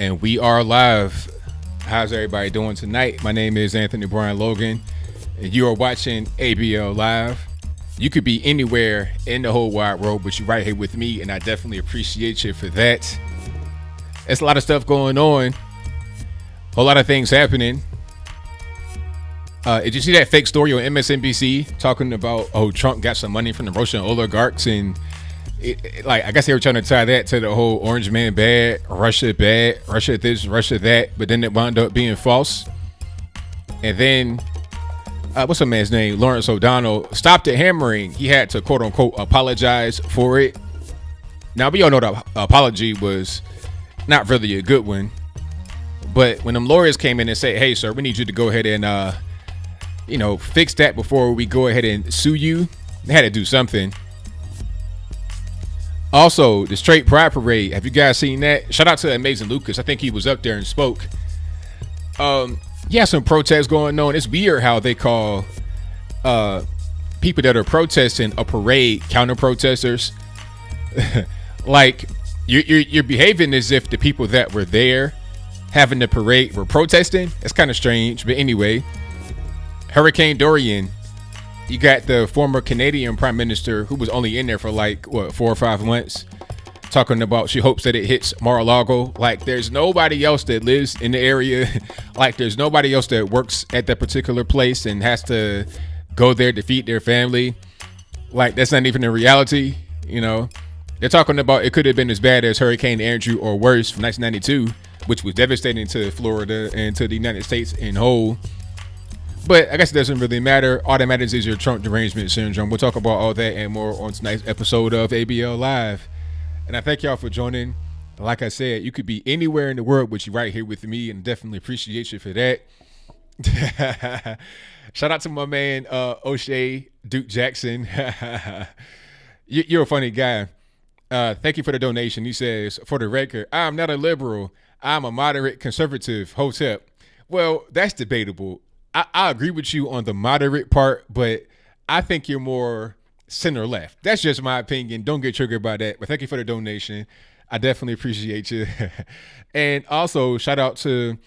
And we are live. How's everybody doing tonight? My name is Anthony Brian Logan, and you are watching ABL Live. You could be anywhere in the whole wide world, but you're right here with me, and I definitely appreciate you for that. There's a lot of stuff going on, a whole lot of things happening. Did you see that fake story on MSNBC talking about, Trump got some money from the Russian oligarchs, and I guess they were trying to tie that to the whole orange man bad, Russia this, Russia that, but then it wound up being false. And then, what's the man's name? Lawrence O'Donnell stopped the hammering. He had to quote unquote apologize for it. Now we all know the apology was not really a good one, but when them lawyers came in and said, "Hey, sir, we need you to go ahead and fix that before we go ahead and sue you," they had to do something. Also, the Straight Pride Parade. Have you guys seen that? Shout out to Amazing Lucas. I think he was up there and spoke. Some protests going on. It's weird how they call people that are protesting a parade counter protesters. Like you're behaving as if the people that were there having the parade were protesting. It's kind of strange, but anyway. Hurricane Dorian. You got the former Canadian Prime Minister who was only in there for 4 or 5 months, talking about she hopes that it hits Mar-a-Lago. Like, there's nobody else that lives in the area. Like, there's nobody else that works at that particular place and has to go there to feed their family. Like, that's not even a reality, They're talking about it could have been as bad as Hurricane Andrew or worse from 1992, which was devastating to Florida and to the United States in whole. But I guess it doesn't really matter. All that matters is your Trump derangement syndrome. We'll talk about all that and more on tonight's episode of ABL Live. And I thank y'all for joining. Like I said, you could be anywhere in the world, but you're right here with me, and definitely appreciate you for that. Shout out to my man, O'Shea Duke Jackson. You're a funny guy. Thank you for the donation. He says, for the record, I'm not a liberal. I'm a moderate conservative. Hotep. Well, that's debatable. I agree with you on the moderate part, but I think you're more center left. That's just my opinion. Don't get triggered by that. But thank you for the donation. I definitely appreciate you. And also shout out to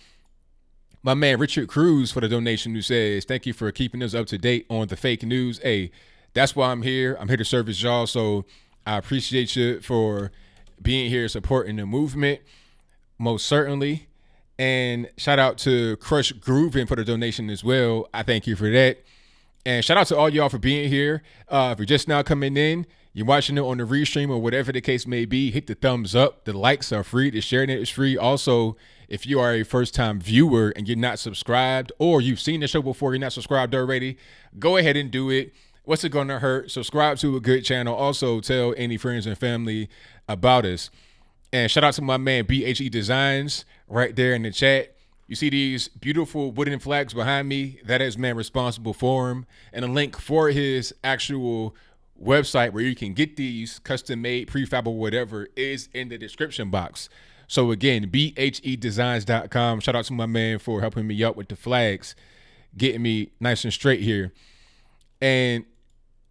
my man Richard Cruz for the donation, who says, thank you for keeping us up to date on the fake news. Hey, that's why I'm here. I'm here to service y'all. So I appreciate you for being here, supporting the movement. Most certainly. And shout out to Crush Groovin for the donation as well. I thank you for that. And shout out to all y'all for being here. If you're just now coming in, you're watching it on the restream or whatever the case may be, hit the thumbs up. The likes are free. The sharing it is free. Also, if you are a first-time viewer and you're not subscribed, or you've seen the show before, you're not subscribed already, go ahead and do it. What's it going to hurt? Subscribe to a good channel. Also, tell any friends and family about us. And shout out to my man BHE Designs right there in the chat. You see these beautiful wooden flags behind me? That is man responsible for him. And a link for his actual website where you can get these custom made, prefab or whatever is in the description box. So again, bhedesigns.com. Shout out to my man for helping me out with the flags, getting me nice and straight here. And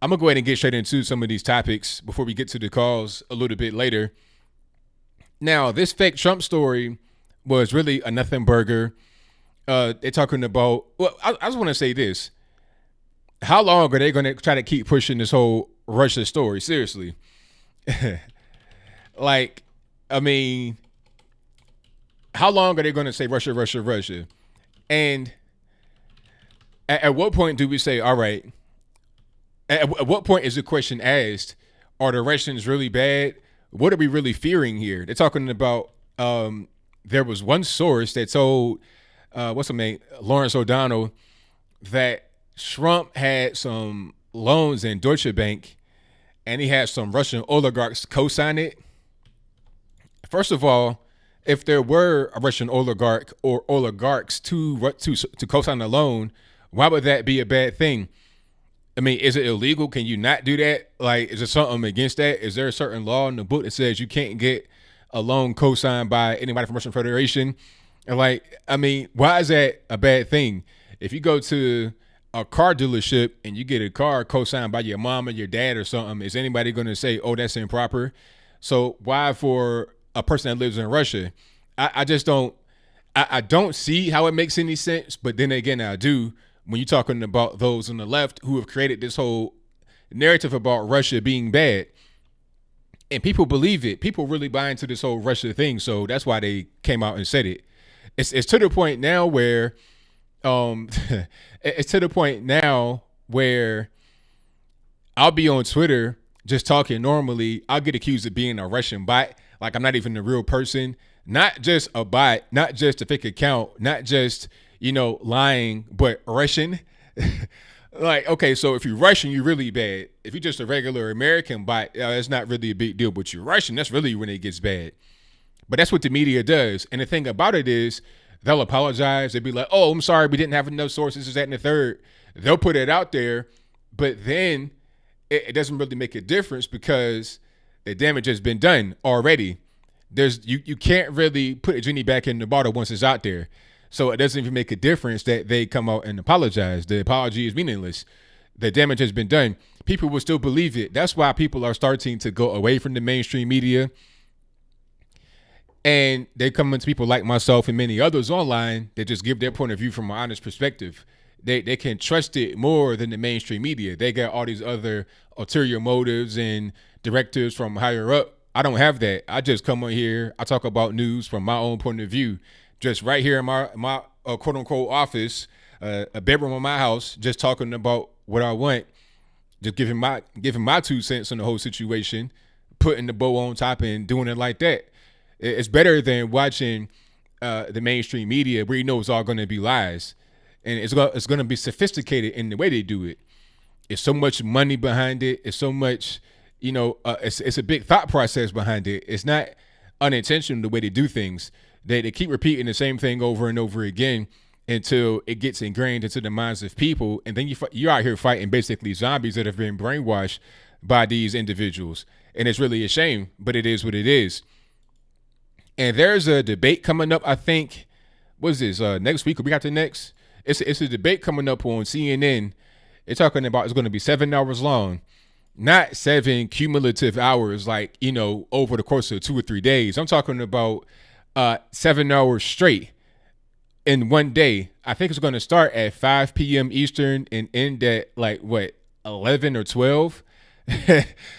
I'm going to go ahead and get straight into some of these topics before we get to the calls a little bit later. Now, this fake Trump story was really a nothing burger. They're talking about, I just want to say this. How long are they going to try to keep pushing this whole Russia story? Seriously. How long are they going to say Russia, Russia, Russia? And at what point do we say, all right, at what point is the question asked, are the Russians really bad? What are we really fearing here? They're talking about there was one source that told Lawrence O'Donnell that Trump had some loans in Deutsche Bank and he had some Russian oligarchs co-sign it. First of all, if there were a Russian oligarch or oligarchs to co-sign a loan, why would that be a bad thing? I mean, is it illegal? Can you not do that? Like, is there something against that? Is there a certain law in the book that says you can't get a loan co-signed by anybody from Russian Federation? And why is that a bad thing? If you go to a car dealership and you get a car co-signed by your mom or your dad or something, is anybody going to say, oh, that's improper? So why for a person that lives in Russia? I just don't. I don't see how it makes any sense. But then again, I do when you're talking about those on the left who have created this whole narrative about Russia being bad. And people believe it. People really buy into this whole Russia thing. So that's why they came out and said it. It's to the point now where it's to the point now where I'll be on Twitter just talking normally. I'll get accused of being a Russian bot. Like I'm not even a real person. Not just a bot, not just a fake account, not just, lying, but Russian. Like, okay, so if you're Russian, you're really bad. If you're just a regular American bot, it's not really a big deal. But you're Russian, that's really when it gets bad. But that's what the media does. And the thing about it is they'll apologize. They'll be like, oh, I'm sorry, we didn't have enough sources, is that and the third. They'll put it out there, but then it doesn't really make a difference because the damage has been done already. You can't really put a genie back in the bottle once it's out there. So it doesn't even make a difference that they come out and apologize. The apology is meaningless. The damage has been done. People will still believe it. That's why people are starting to go away from the mainstream media. And they come into people like myself and many others online that just give their point of view from an honest perspective. They can trust it more than the mainstream media. They got all these other ulterior motives and directives from higher up. I don't have that. I just come on here. I talk about news from my own point of view, just right here in my quote unquote office, a bedroom of my house, just talking about what I want, just giving my 2 cents on the whole situation, putting the bow on top and doing it like that. It's better than watching the mainstream media where you know it's all going to be lies, and it's going to be sophisticated in the way they do it. It's so much money behind it. It's so much. It's a big thought process behind it. It's not unintentional the way they do things. They keep repeating the same thing over and over again until it gets ingrained into the minds of people. And then you're out here fighting basically zombies that have been brainwashed by these individuals. And it's really a shame, but it is what it is. And there's a debate coming up, I think, what is this, next week or we got the next? It's a debate coming up on CNN. They're talking about it's going to be 7 hours long. Not 7 cumulative hours, like, over the course of 2 or 3 days. I'm talking about 7 hours straight in one day. I think it's going to start at 5 p.m. Eastern and end at 11 or 12.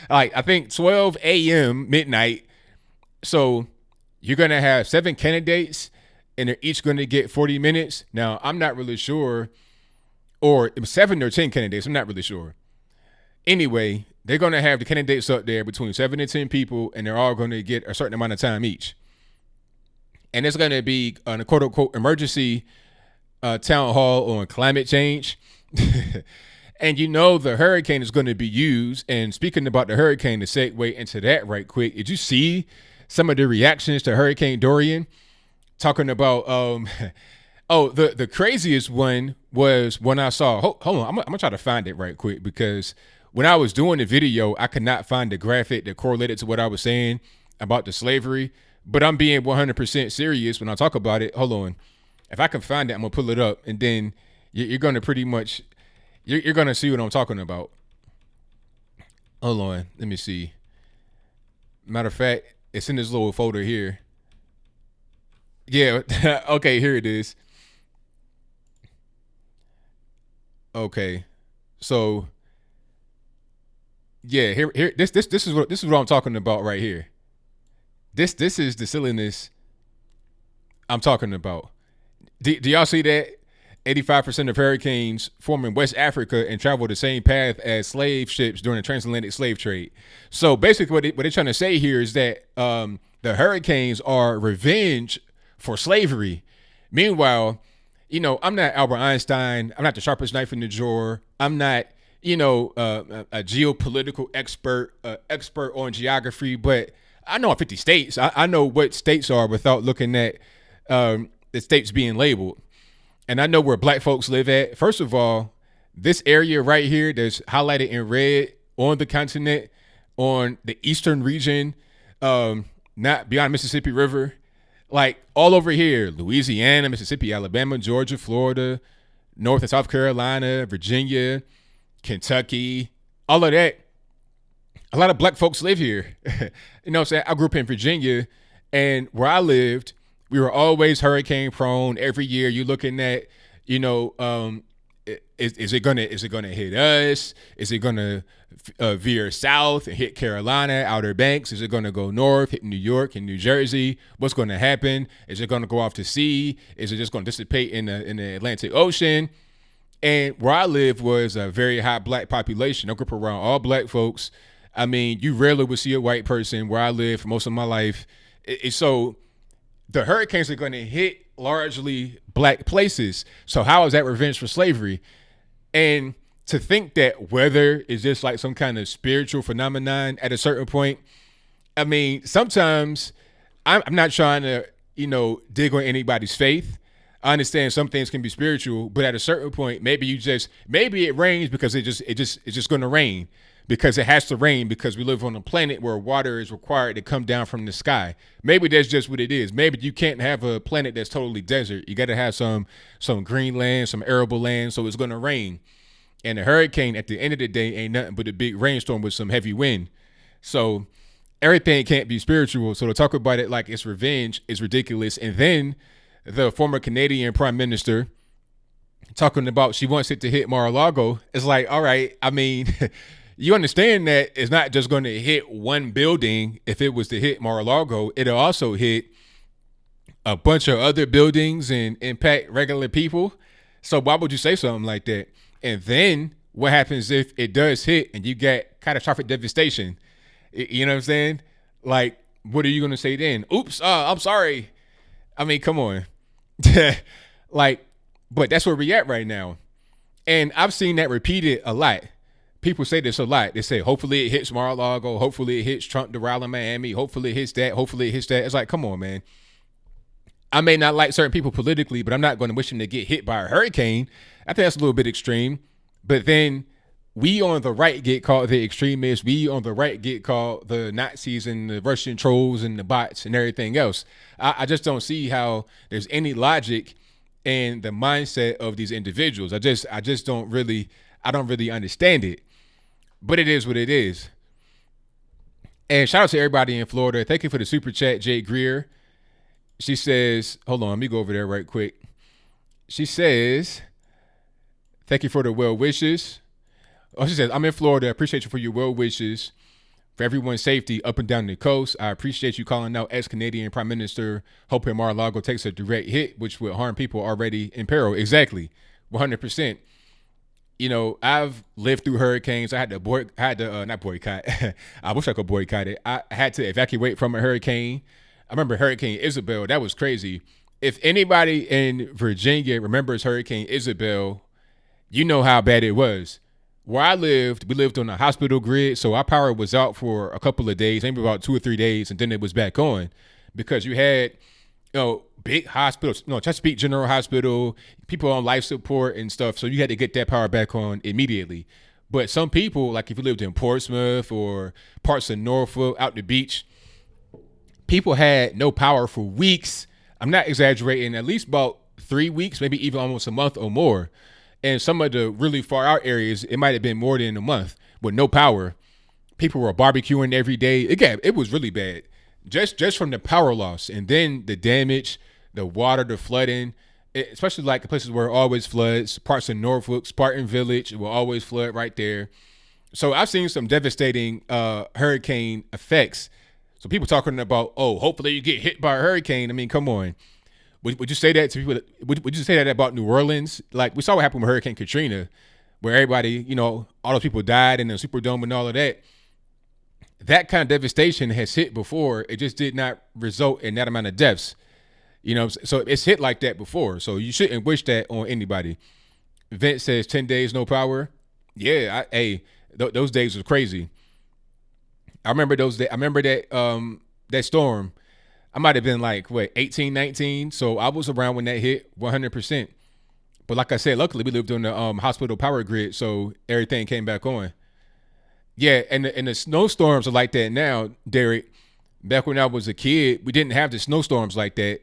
I think 12 a.m. midnight. So you're going to have 7 candidates and they're each going to get 40 minutes. Now, I'm not really sure, or it was 7 or 10 candidates. I'm not really sure. Anyway, they're going to have the candidates up there between 7 and 10 people, and they're all going to get a certain amount of time each. And it's going to be a quote-unquote emergency town hall on climate change. And the hurricane is going to be used. And speaking about the hurricane, to segue into that right quick, did you see some of the reactions to Hurricane Dorian? Talking about, the craziest one was when I saw, hold on, I'm going to try to find it right quick because when I was doing the video, I could not find the graphic that correlated to what I was saying about the slavery, but I'm being 100% serious when I talk about it. Hold on. If I can find it, I'm going to pull it up, and then you're going to pretty much, you're going to see what I'm talking about. Hold on. Let me see. Matter of fact, it's in this little folder here. Yeah. Okay, here it is. Okay. So yeah, here this is what I'm talking about right here. This is the silliness I'm talking about. Do y'all see that? 85% of hurricanes form in West Africa and travel the same path as slave ships during the transatlantic slave trade. So basically what they're trying to say here is that the hurricanes are revenge for slavery. Meanwhile, I'm not Albert Einstein. I'm not the sharpest knife in the drawer. I'm not, a geopolitical expert on geography, but I know 50 states. I know what states are without looking at the states being labeled. And I know where black folks live at. First of all, this area right here that's highlighted in red on the continent, on the eastern region, not beyond Mississippi River, like all over here, Louisiana, Mississippi, Alabama, Georgia, Florida, North and South Carolina, Virginia, Kentucky, all of that. A lot of black folks live here. You know what I'm saying? I grew up in Virginia, and where I lived, We were always hurricane prone. Every year you're looking at, you know, is it gonna hit us? Is it gonna veer south and hit Carolina, Outer Banks? Is it gonna go north, hit New York and New Jersey? What's gonna happen? Is it gonna go off to sea? Is it just gonna dissipate in the Atlantic Ocean? And where I live was a very high black population. I grew up around all black folks. I mean, you rarely would see a white person where I live for most of my life. So the hurricanes are going to hit largely black places. So how is that revenge for slavery? And to think that weather is just like some kind of spiritual phenomenon at a certain point. I mean, sometimes I'm not trying to, dig on anybody's faith. I understand some things can be spiritual, but at a certain point, maybe it rains because it's just going to rain, because it has to rain, because we live on a planet where water is required to come down from the sky. Maybe that's just what it is. Maybe you can't have a planet that's totally desert. You got to have some green land, some arable land, so it's going to rain. And a hurricane at the end of the day ain't nothing but a big rainstorm with some heavy wind. So everything can't be spiritual. So to talk about it like it's revenge is ridiculous. And then the former Canadian Prime Minister talking about she wants it to hit Mar-a-Lago. It's like, all right, I mean, you understand that it's not just going to hit one building. If it was to hit Mar-a-Lago, it'll also hit a bunch of other buildings and impact regular people. So why would you say something like that? And then what happens if it does hit and you get catastrophic devastation? You know what I'm saying? Like, what are you going to say then? Oops, I'm sorry. I mean, come on. But that's where we're at right now. And I've seen that repeated a lot. People say this a lot. They say, hopefully it hits Mar-a-Lago. Hopefully it hits Trump, Doral in Miami. Hopefully it hits that. Hopefully it hits that. It's like, come on, man. I may not like certain people politically, but I'm not going to wish them to get hit by a hurricane. I think that's a little bit extreme. But then we on the right get called the extremists. We on the right get called the Nazis and the Russian trolls and the bots and everything else. I just don't see how there's any logic in the mindset of these individuals. I don't really understand it. But it is what it is. And shout out to everybody in Florida. Thank you for the super chat, Jade Greer. She says, hold on, let me go over there right quick. She says, thank you for the well wishes. Oh, she says, I'm in Florida. I appreciate you for your well wishes for everyone's safety up and down the coast. I appreciate you calling out ex-Canadian Prime Minister, hoping Mar-a-Lago takes a direct hit, which would harm people already in peril. Exactly. 100%. I've lived through hurricanes. I had to not boycott. I wish I could boycott it. I had to evacuate from a hurricane. I remember Hurricane Isabel. That was crazy. If anybody in Virginia remembers Hurricane Isabel, you know how bad it was. Where I lived, we lived on a hospital grid, so our power was out for a couple of days, maybe about 2 or 3 days, and then it was back on because you had, big hospitals, Chesapeake General Hospital, people on life support and stuff, so you had to get that power back on immediately. But some people, like if you lived in Portsmouth or parts of Norfolk, out the beach, people had no power for weeks. I'm not exaggerating, at least about 3 weeks, maybe even almost a month or more. And some of the really far out areas, it might have been more than a month with no power. People were barbecuing every day. It was really bad, just from the power loss. And then the damage, the water, the flooding, especially like the places where it always floods, parts of Norfolk, Spartan Village, it will always flood right there. So I've seen some devastating hurricane effects. So people talking about, hopefully you get hit by a hurricane. I mean, come on. Would you say that to people? Would you say that about New Orleans? Like we saw what happened with Hurricane Katrina, where everybody, all those people died in the Superdome and all of that. That kind of devastation has hit before. It just did not result in that amount of deaths. So it's hit like that before. So you shouldn't wish that on anybody. Vince says 10 days no power. Yeah, those days was crazy. I remember those days. I remember that storm. I might have been like, 18, 19. So I was around when that hit 100%. But like I said, luckily we lived on the hospital power grid. So everything came back on. Yeah. And the snowstorms are like that now, Derek. Back when I was a kid, we didn't have the snowstorms like that.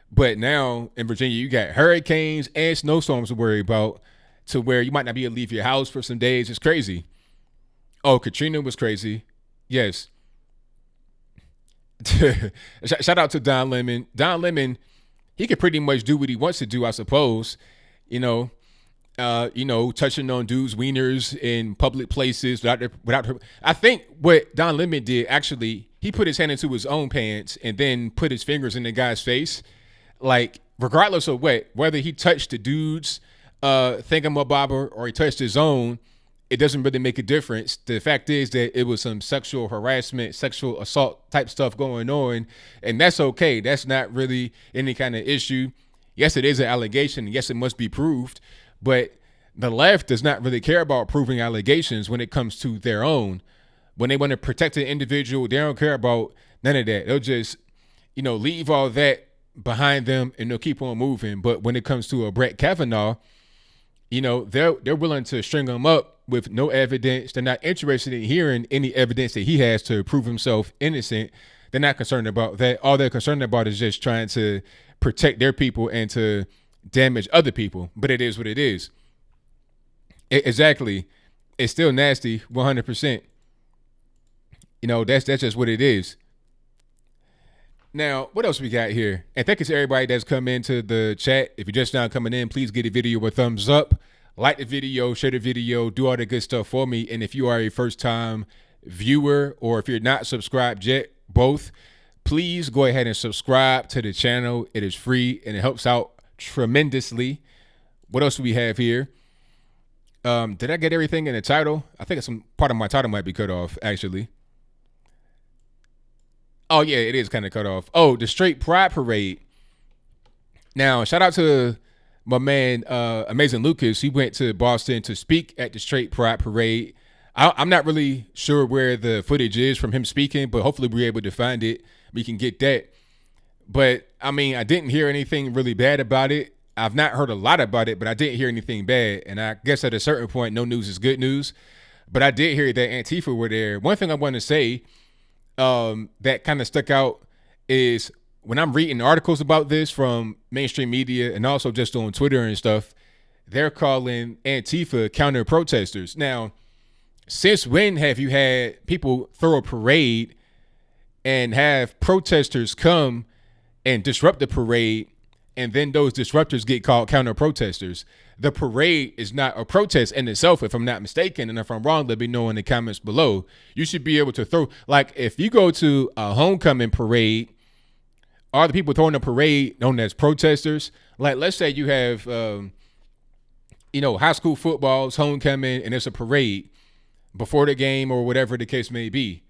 But now in Virginia, you got hurricanes and snowstorms to worry about, to where you might not be able to leave your house for some days. It's crazy. Oh, Katrina was crazy. Yes. Shout out to Don Lemon. Don Lemon, he can pretty much do what he wants to do, I suppose. You know, touching on dudes' wieners in public places without. I think what Don Lemon did actually, he put his hand into his own pants and then put his fingers in the guy's face. Like, regardless of whether he touched the dude's thingamabobber or he touched his own, it doesn't really make a difference. The fact is that it was some sexual harassment, sexual assault type stuff going on, and that's okay. That's not really any kind of issue. Yes, it is an allegation. Yes, it must be proved, but the left does not really care about proving allegations when it comes to their own. When they want to protect an individual, they don't care about none of that. They'll just, leave all that behind them and they'll keep on moving. But when it comes to a Brett Kavanaugh, they're willing to string him up with no evidence. They're not interested in hearing any evidence that he has to prove himself innocent. They're not concerned about that. All they're concerned about is just trying to protect their people and to damage other people. But it is what it is. Exactly. It's still nasty, 100%. That's just what it is. Now, what else we got here? And thank you to everybody that's come into the chat. If you're just now coming in, please give the video a thumbs up. Like the video, share the video, do all the good stuff for me. And if you are a first-time viewer or if you're not subscribed yet, both, please go ahead and subscribe to the channel. It is free and it helps out tremendously. What else do we have here? Did I get everything in the title? I think some part of my title might be cut off, actually. Oh, yeah, it is kind of cut off. Oh, the Straight Pride Parade. Now, shout out to my man, Amazing Lucas. He went to Boston to speak at the Straight Pride Parade. I'm not really sure where the footage is from him speaking, but hopefully we're able to find it. We can get that. But, I didn't hear anything really bad about it. I've not heard a lot about it, but I didn't hear anything bad. And I guess at a certain point, no news is good news. But I did hear that Antifa were there. One thing I want to say that kind of stuck out is when I'm reading articles about this from mainstream media and also just on Twitter and stuff, they're calling Antifa counter protesters. Now, since when have you had people throw a parade and have protesters come and disrupt the parade, and then those disruptors get called counter protesters? The parade is not a protest in itself, if I'm not mistaken. And if I'm wrong, let me know in the comments below. You should be able to throw, like, if you go to a homecoming parade, are the people throwing a parade known as protesters? Like, let's say you have, high school football's homecoming and it's a parade before the game or whatever the case may be.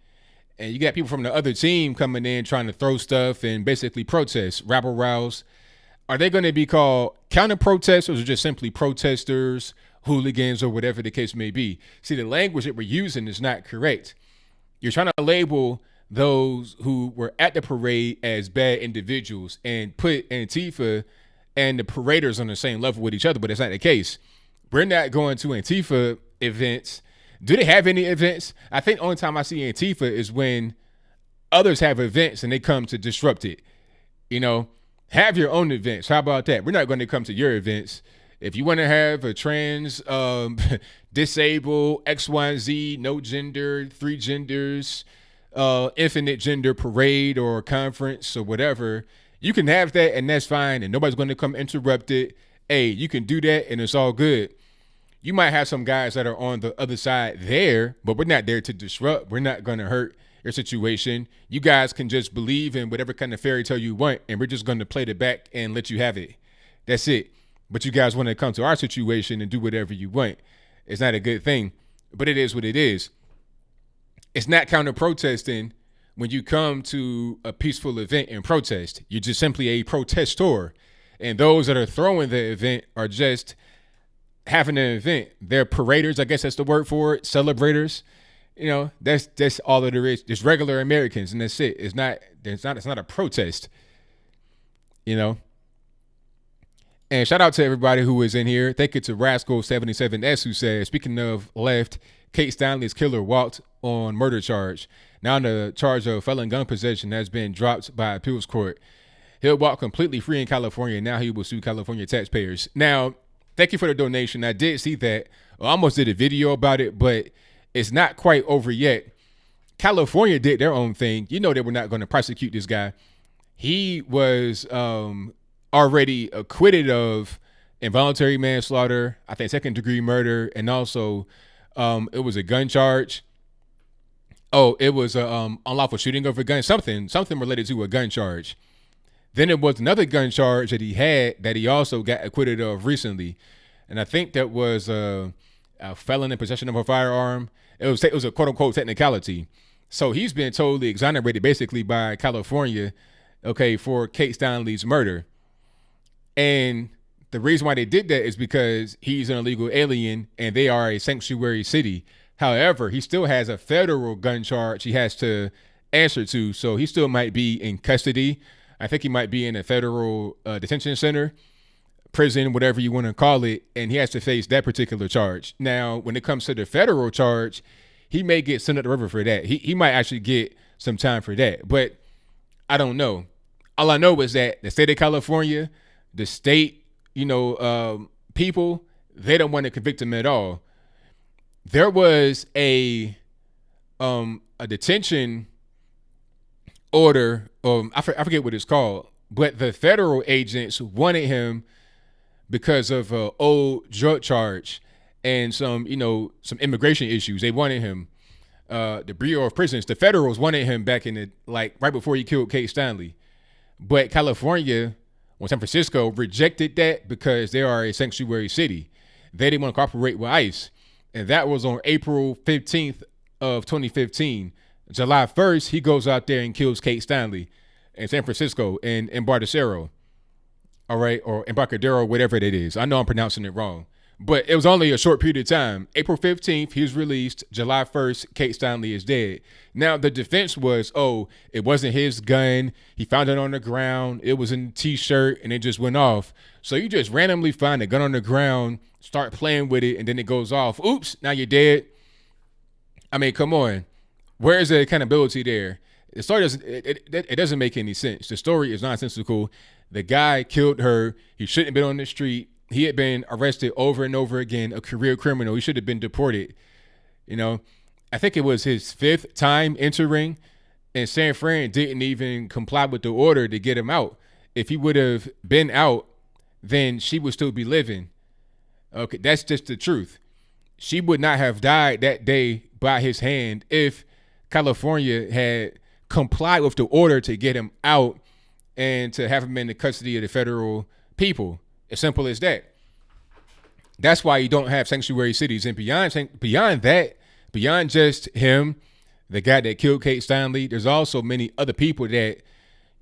And you got people from the other team coming in trying to throw stuff and basically protest, rabble rouse. Are they going to be called counter protesters or just simply protesters, hooligans, or whatever the case may be? See, the language that we're using is not correct. You're trying to label those who were at the parade as bad individuals and put Antifa and the paraders on the same level with each other, but it's not the case. We're not going to Antifa events. Do they have any events? I think the only time I see Antifa is when others have events and they come to disrupt it. Have your own events. How about that? We're not going to come to your events. If you want to have a trans, disabled, X, Y, and Z, no gender, 3 genders, infinite gender parade or conference or whatever, you can have that and that's fine. And nobody's going to come interrupt it. Hey, you can do that and it's all good. You might have some guys that are on the other side there, but we're not there to disrupt. We're not going to hurt your situation. You guys can just believe in whatever kind of fairy tale you want, and we're just going to play it back and let you have it. That's it. But you guys want to come to our situation and do whatever you want. It's not a good thing, but it is what it is. It's not counter protesting when you come to a peaceful event and protest. You're just simply a protestor, and those that are throwing the event are just having an event. They're paraders, I guess that's the word for it, celebrators. That's all that there is. Just regular Americans, and that's it. It's not a protest. And shout out to everybody who is in here. Thank you to Rascal77S who said, speaking of left, Kate Stanley's killer walked on murder charge. Now the charge of felon gun possession has been dropped by appeals court. He'll walk completely free in California. Now he will sue California taxpayers. Now, thank you for the donation. I did see that. I almost did a video about it, but it's not quite over yet. California did their own thing. You know they were not going to prosecute this guy. He was already acquitted of involuntary manslaughter, I think second degree murder, and also it was a gun charge. Oh, it was a unlawful shooting of a gun, something related to a gun charge. Then it was another gun charge that he had that he also got acquitted of recently, and I think that was a felon in possession of a firearm. It was a quote unquote technicality. So he's been totally exonerated basically by California, okay, for Kate Stanley's murder. And the reason why they did that is because he's an illegal alien and they are a sanctuary city. However, he still has a federal gun charge he has to answer to. So he still might be in custody. I think he might be in a federal detention center, prison, whatever you want to call it. And he has to face that particular charge. Now, when it comes to the federal charge, he may get sent up the river for that. He might actually get some time for that. But I don't know. All I know is that the state of California, the state, people, they don't want to convict him at all. There was a detention order. I forget what it's called, but the federal agents wanted him because of an old drug charge and some immigration issues. They wanted him. The Bureau of Prisons, the federals wanted him back in right before he killed Kate Stanley, but California, San Francisco rejected that because they are a sanctuary city. They didn't want to cooperate with ICE. And that was on April 15th of 2015. July 1st, he goes out there and kills Kate Stanley in San Francisco in Bardacero. All right, or Embarcadero, whatever it is. I know I'm pronouncing it wrong. But it was only a short period of time. April 15th, he was released. July 1st, Kate Stanley is dead. Now, the defense was, it wasn't his gun. He found it on the ground. It was in a T-shirt, and it just went off. So you just randomly find a gun on the ground, start playing with it, and then it goes off. Oops, now you're dead. I mean, come on. Where is the accountability there? The story doesn't make any sense. The story is nonsensical. The guy killed her. He shouldn't have been on the street. He had been arrested over and over again, a career criminal. He should have been deported. I think it was his 5th time entering, and San Fran didn't even comply with the order to get him out. If he would have been out, then she would still be living. Okay, that's just the truth. She would not have died that day by his hand if California had complied with the order to get him out and to have him in the custody of the federal people. As simple as that. That's why you don't have sanctuary cities. And beyond that, beyond just him, the guy that killed Kate Stanley, there's also many other people that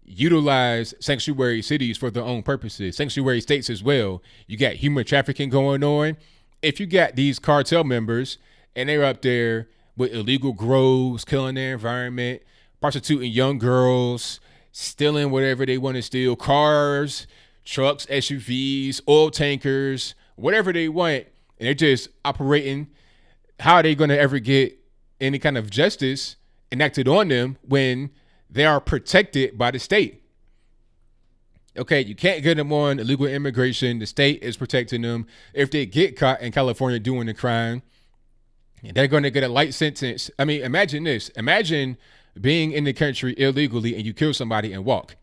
utilize sanctuary cities for their own purposes. Sanctuary states as well. You got human trafficking going on. If you got these cartel members and they're up there with illegal grows, killing their environment, prostituting young girls, stealing whatever they want to steal, cars, trucks, SUVs, oil tankers, whatever they want, and they're just operating, how are they going to ever get any kind of justice enacted on them when they are protected by the state? Okay, you can't get them on illegal immigration. The state is protecting them. If they get caught in California doing the crime, they're going to get a light sentence. I mean, imagine this. Imagine being in the country illegally and you kill somebody and walk.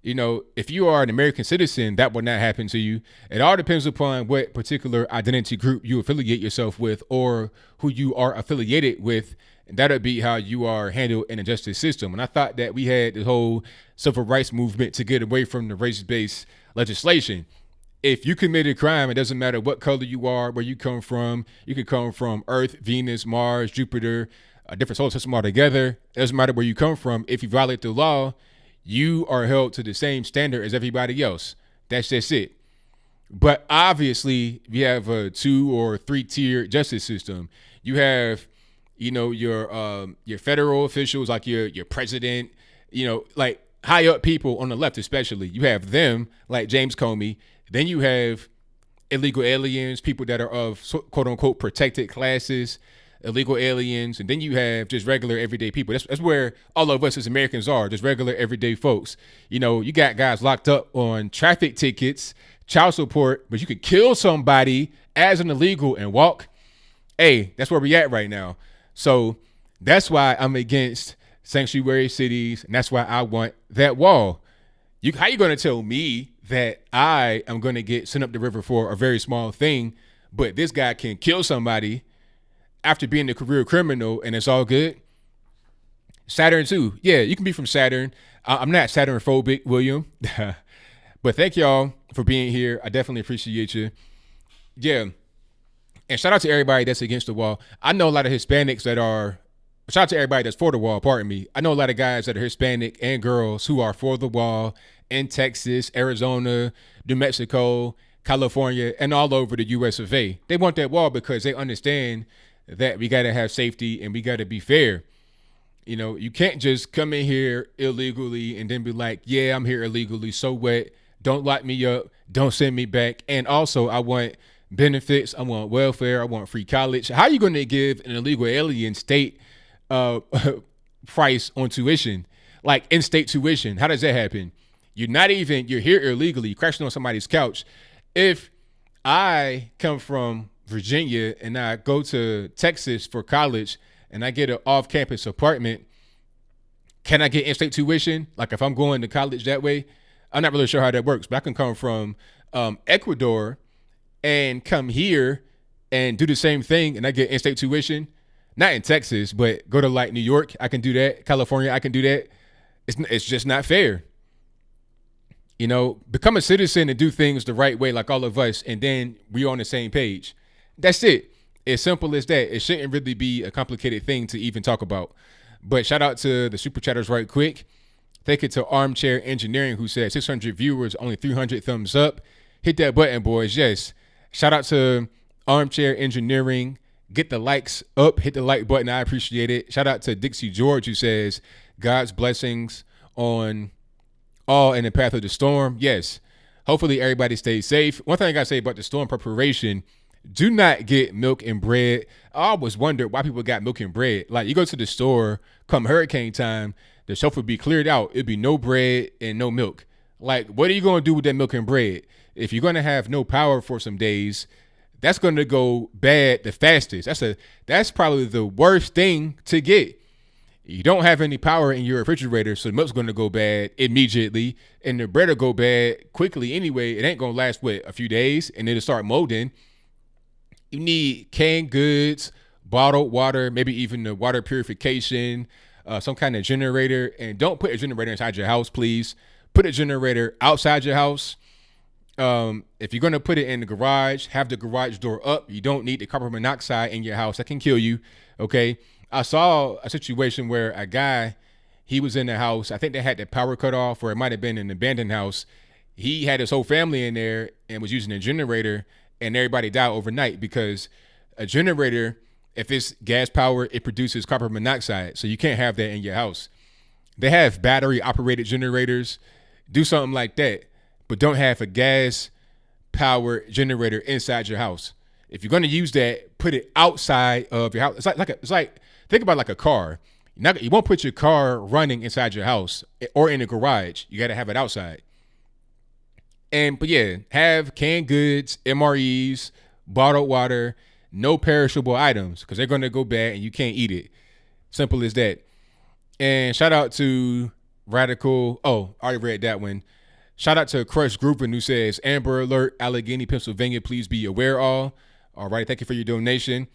If you are an American citizen, that would not happen to you. It all depends upon what particular identity group you affiliate yourself with or who you are affiliated with. And that'll be how you are handled in the justice system. And I thought that we had the whole civil rights movement to get away from the race-based legislation. If you commit a crime, it doesn't matter what color you are, where you come from. You could come from Earth, Venus, Mars, Jupiter, a different solar system altogether. It doesn't matter where you come from. If you violate the law, you are held to the same standard as everybody else. That's just it. But obviously, we have a 2 or 3 tier justice system. You have, your federal officials, like your president, like high up people on the left, especially. You have them, like James Comey. Then you have illegal aliens, people that are of quote unquote protected classes, illegal aliens, and then you have just regular everyday people. That's where all of us as Americans are, just regular everyday folks. You got guys locked up on traffic tickets, child support, but you could kill somebody as an illegal and walk. Hey, that's where we at right now. So That's why I'm against sanctuary cities, and that's why I want that wall. How you going to tell me that I am going to get sent up the river for a very small thing, but this guy can kill somebody after being a career criminal and it's all good? Saturn too. Yeah, you can be from Saturn. I'm not Saturn phobic, William. But thank y'all for being here. I definitely appreciate you. Yeah. And shout out to everybody that's against the wall. I know a lot of Hispanics that are, shout out to everybody that's for the wall, pardon me. I know a lot of guys that are Hispanic and girls who are for the wall in Texas, Arizona, New Mexico, California, and all over the US of A. They want that wall because they understand that we got to have safety and we got to be fair. You know, you can't just come in here illegally and then be like, yeah, I'm here illegally. So what? Don't lock me up. Don't send me back. And also, I want benefits. I want welfare. I want free college. How are you going to give an illegal alien state price on tuition? Like in-state tuition. How does that happen? You're here illegally, crashing on somebody's couch. If I come from Virginia and I go to Texas for college and I get an off-campus apartment, can I get in-state tuition? Like if I'm going to college that way? I'm not really sure how that works, but I can come from Ecuador and come here and do the same thing and I get in-state tuition. Not in Texas, but go to like New York, I can do that. California, I can do that. It's just not fair. You know, become a citizen and do things the right way like all of us, and then we're on the same page. That's it. As simple as that. It shouldn't really be a complicated thing to even talk about. But shout out to the super chatters right quick. Thank you to Armchair Engineering, who said 600 viewers, only 300 thumbs up. Hit that button, boys. Yes. Shout out to Armchair Engineering. Get the likes up. Hit the like button. I appreciate it. Shout out to Dixie George, who says God's blessings on all in the path of the storm. Yes. Hopefully everybody stays safe. One thing I got to say about the storm preparation, do not get milk and bread. I always wonder why people got milk and bread. Like you go to the store come hurricane time, the shelf would be cleared out. It'd be no bread and no milk. Like, what are you going to do with that milk and bread? If you're going to have no power for some days, that's going to go bad the fastest. That's probably the worst thing to get. You don't have any power in your refrigerator, so the milk's going to go bad immediately, and the bread will go bad quickly anyway. It ain't going to last, a few days, and it'll start molding. You need canned goods, bottled water, maybe even the water purification, some kind of generator. And don't put a generator inside your house, please. Put a generator outside your house. If you're going to put it in the garage, have the garage door up. You don't need the carbon monoxide in your house. That can kill you, okay? I saw a situation where a guy, he was in the house. I think they had the power cut off, or it might have been an abandoned house. He had his whole family in there and was using a generator, and everybody died overnight because a generator, if it's gas power, it produces carbon monoxide. So you can't have that in your house. They have battery operated generators. Do something like that, but don't have a gas power generator inside your house. If you're going to use that, put it outside of your house. It's like think about like a car. You won't put your car running inside your house or in a garage. You got to have it outside. But yeah, have canned goods, MREs, bottled water, no perishable items because they're going to go bad and you can't eat it. Simple as that. And shout out to Radical. Oh, I already read that one. Shout out to Crush Grouping, who says, Amber Alert, Allegheny, Pennsylvania, please be aware all. All right, thank you for your donation.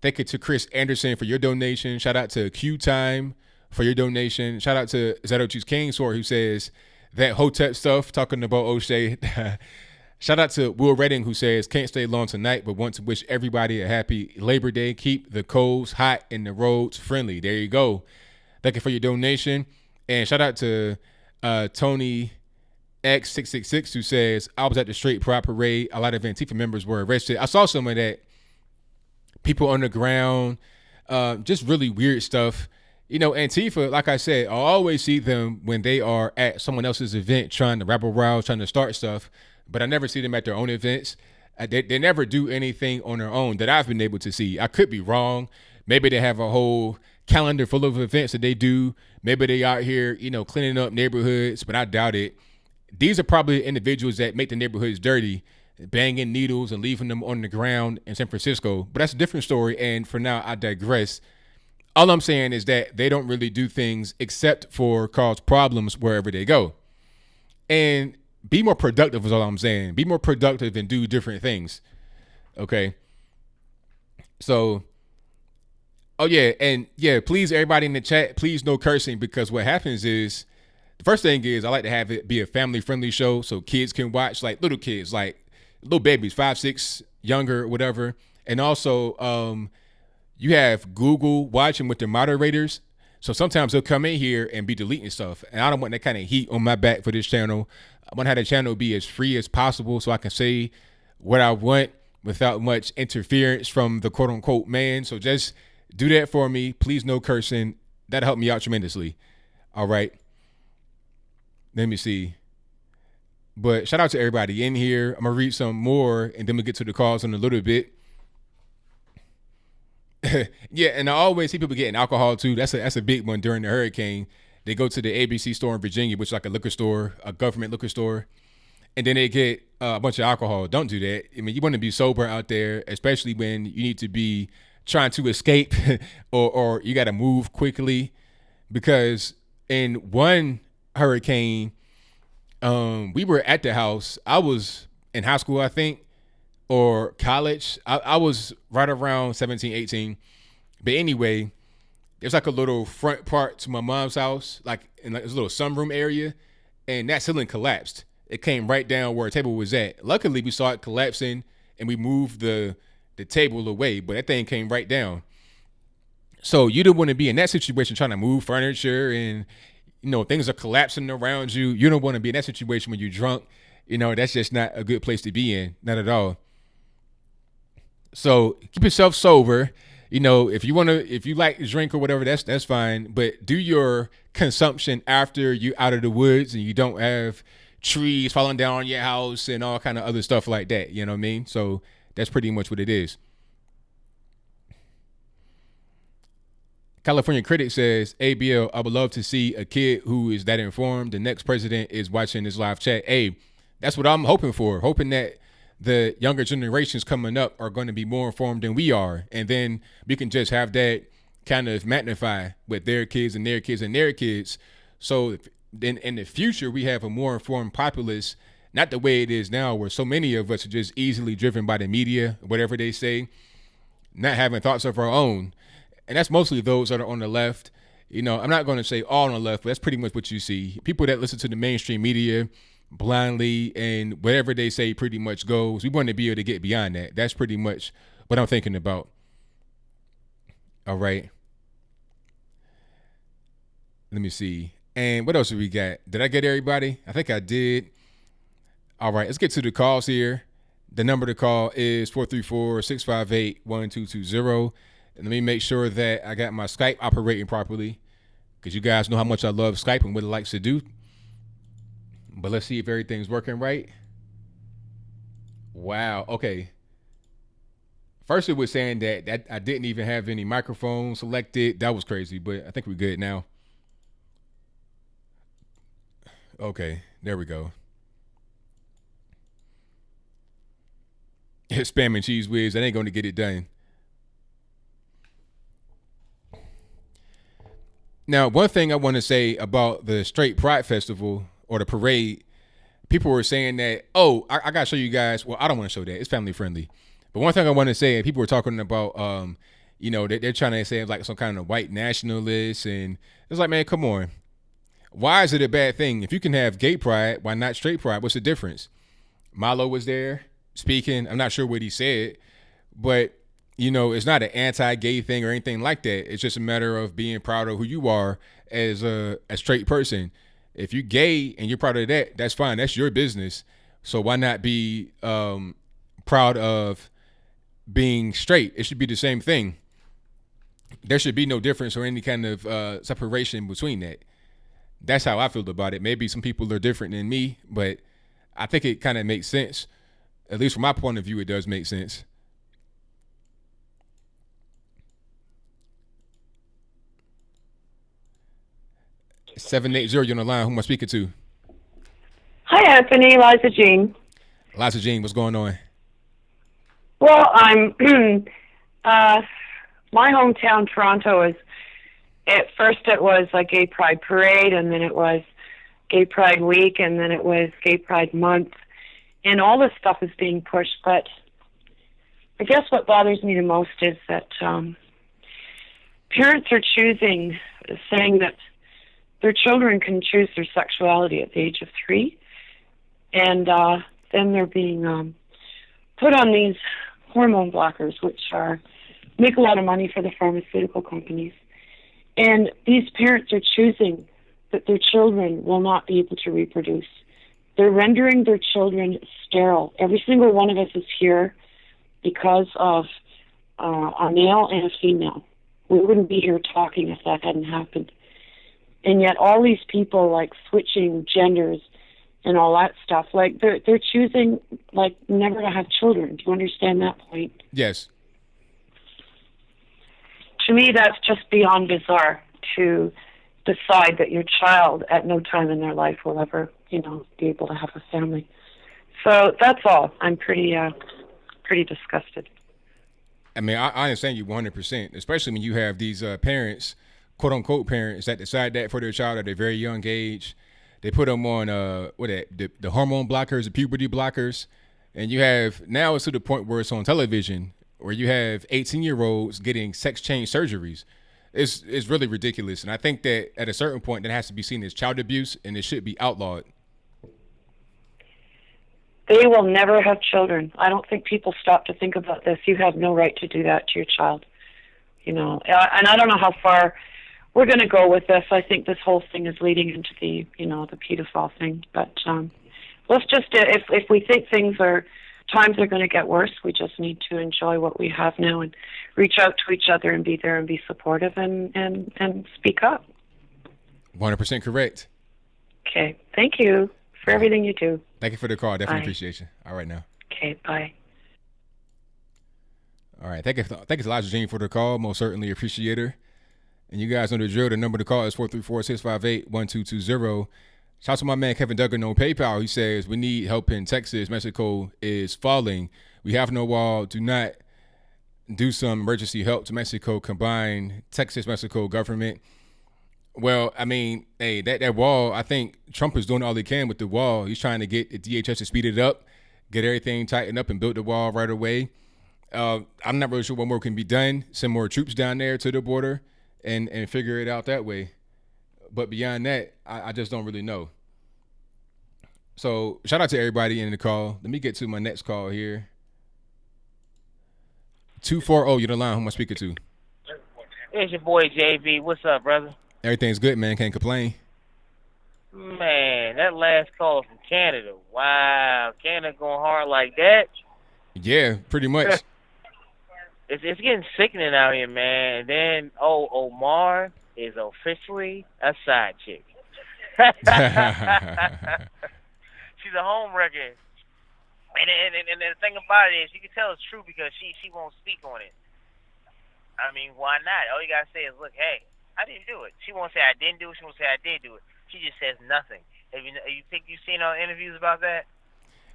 Thank you to Chris Anderson for your donation. Shout out to Q Time for your donation. Shout out to Zeto's King Sword, who says that Hotep stuff, talking about O'Shea. Shout out to Will Redding, who says, can't stay long tonight, but want to wish everybody a happy Labor Day. Keep the coals hot and the roads friendly. There you go. Thank you for your donation. And shout out to Tony X666, who says, I was at the Straight Pride Parade. A lot of Antifa members were arrested. I saw some of that. People on the ground, just really weird stuff. You know, Antifa, like I said, I always see them when they are at someone else's event trying to rabble rouse, trying to start stuff, but I never see them at their own events. They never do anything on their own that I've been able to see. I could be wrong. Maybe they have a whole calendar full of events that they do. Maybe they out here, cleaning up neighborhoods, but I doubt it. These are probably individuals that make the neighborhoods dirty, banging needles and leaving them on the ground in San Francisco. But that's a different story. And for now, I digress. All I'm saying is that they don't really do things except for cause problems wherever they go. And be more productive is all I'm saying. Be more productive and do different things. Okay. So, oh yeah, and yeah, please everybody in the chat, please no cursing, because what happens is the first thing is I like to have it be a family friendly show so kids can watch, like little kids, like little babies, 5, 6, younger, whatever. And also, you have Google watching with the moderators. So sometimes they'll come in here and be deleting stuff. And I don't want that kind of heat on my back for this channel. I want to have the channel be as free as possible so I can say what I want without much interference from the quote unquote man. So just do that for me. Please, no cursing. That'll help me out tremendously. All right. Let me see. But shout out to everybody in here. I'm going to read some more and then we'll get to the calls in a little bit. Yeah, and I always see people getting alcohol too. That's a big one during the hurricane. They go to the ABC store in Virginia, which is like a liquor store, a government liquor store, and then they get a bunch of alcohol. Don't do that. I mean, you want to be sober out there, especially when you need to be trying to escape or you got to move quickly. Because in one hurricane, we were at the house. I was in high school, I think, or college. I was right around 17, 18. But anyway, there's like a little front part to my mom's house, like in like this little sunroom area, and that ceiling collapsed. It came right down where a table was at. Luckily, we saw it collapsing and we moved the table away, but that thing came right down. So you don't want to be in that situation trying to move furniture and, you know, things are collapsing around you. You don't want to be in that situation when you're drunk. You know, that's just not a good place to be in. Not at all. So keep yourself sober. You know, if you like to drink or whatever, that's fine. But do your consumption after you're out of the woods and you don't have trees falling down on your house and all kind of other stuff like that. You know what I mean? So that's pretty much what it is. California Critic says, ABL, I would love to see a kid who is that informed. The next president is watching this live chat. Hey, that's what I'm hoping for. Hoping that the younger generations coming up are going to be more informed than we are. And then we can just have that kind of magnify with their kids and their kids and their kids. So then in the future, we have a more informed populace, not the way it is now, where so many of us are just easily driven by the media, whatever they say, not having thoughts of our own. And that's mostly those that are on the left. You know, I'm not going to say all on the left, but that's pretty much what you see. People that listen to the mainstream media blindly and whatever they say pretty much goes. We want to be able to get beyond that. That's pretty much what I'm thinking about. All right. Let me see. And what else do we got? Did I get everybody? I think I did. All right. Let's get to the calls here. The number to call is 434-658-1220. And let me make sure that I got my Skype operating properly, because you guys know how much I love Skype and what it likes to do. But let's see if everything's working right. Wow. Okay. First, it was saying that I didn't even have any microphones selected. That was crazy, but I think we're good now. Okay. There we go. Spam and cheese whiz. That ain't going to get it done. Now, one thing I want to say about the Straight Pride Festival or the parade, people were saying that, oh, I got to show you guys. Well, I don't want to show that. It's family friendly. But one thing I want to say, people were talking about, you know, they're trying to say like some kind of white nationalist. And it's like, man, come on. Why is it a bad thing? If you can have gay pride, why not straight pride? What's the difference? Milo was there speaking. I'm not sure what he said, but you know, it's not an anti-gay thing or anything like that. It's just a matter of being proud of who you are as a straight person. If you're gay and you're proud of that, that's fine. That's your business. So why not be proud of being straight? It should be the same thing. There should be no difference or any kind of separation between that. That's how I feel about it. Maybe some people are different than me, but I think it kind of makes sense. At least from my point of view, it does make sense. 780, you're on the line. Who am I speaking to? Hi, Anthony. Liza Jean. Liza Jean, what's going on? Well, I'm my hometown, Toronto, is At first it was a gay pride parade, and then it was gay pride week, and then it was gay pride month. And all this stuff is being pushed, but I guess what bothers me the most is that parents are saying that their children can choose their sexuality at the age of 3, and then they're being put on these hormone blockers, which make a lot of money for the pharmaceutical companies. And these parents are choosing that their children will not be able to reproduce. They're rendering their children sterile. Every single one of us is here because of a male and a female. We wouldn't be here talking if that hadn't happened. And yet all these people switching genders and all that stuff, they're choosing never to have children. Do you understand that point? Yes. To me, that's just beyond bizarre to decide that your child at no time in their life will ever, be able to have a family. So that's all. I'm pretty disgusted. I mean, I understand you 100%, especially when you have these parents, quote unquote parents, that decide that for their child at a very young age. They put them on the hormone blockers, the puberty blockers, and you have now it's to the point where it's on television, where you have 18-year-olds getting sex change surgeries. It's really ridiculous, and I think that at a certain point that has to be seen as child abuse, and it should be outlawed. They will never have children. I don't think people stop to think about this. You have no right to do that to your child. And I don't know how far we're going to go with this. I think this whole thing is leading into the pedophile thing. But let's just, if we think times are going to get worse, we just need to enjoy what we have now and reach out to each other and be there and be supportive and speak up. 100% correct. Okay. Thank you for everything you do. Thank you for the call. Definitely Bye. appreciate you. All right now. Okay. Bye. All right. Thank you, Elijah Jean, for the call. Most certainly appreciate her. And you guys know the drill. The number to call is 434-658-1220. Shout out to my man Kevin Duggan on PayPal. He says, we need help in Texas. Mexico is falling. We have no wall. Do not do some emergency help to Mexico. Combine Texas-Mexico government. Well, I mean, hey, that wall, I think Trump is doing all he can with the wall. He's trying to get the DHS to speed it up, get everything tightened up and build the wall right away. I'm not really sure what more can be done. Send more troops down there to the border and figure it out that way. But beyond that, I just don't really know. So shout out to everybody in the call. Let me get to my next call here. 240, you're the line. Who am I speaking to? It's your boy JB. What's up, brother? Everything's good, man. Can't complain. Man, that last call from Canada. Wow, Canada going hard like that? Yeah, pretty much. It's getting sickening out here, man. And then, Omar is officially a side chick. She's a home wrecker. And the thing about it is, you can tell it's true because she won't speak on it. I mean, why not? All you gotta say is, look, hey, I didn't do it. She won't say I didn't do it. She won't say I did do it. She just says nothing. You've seen her interviews about that?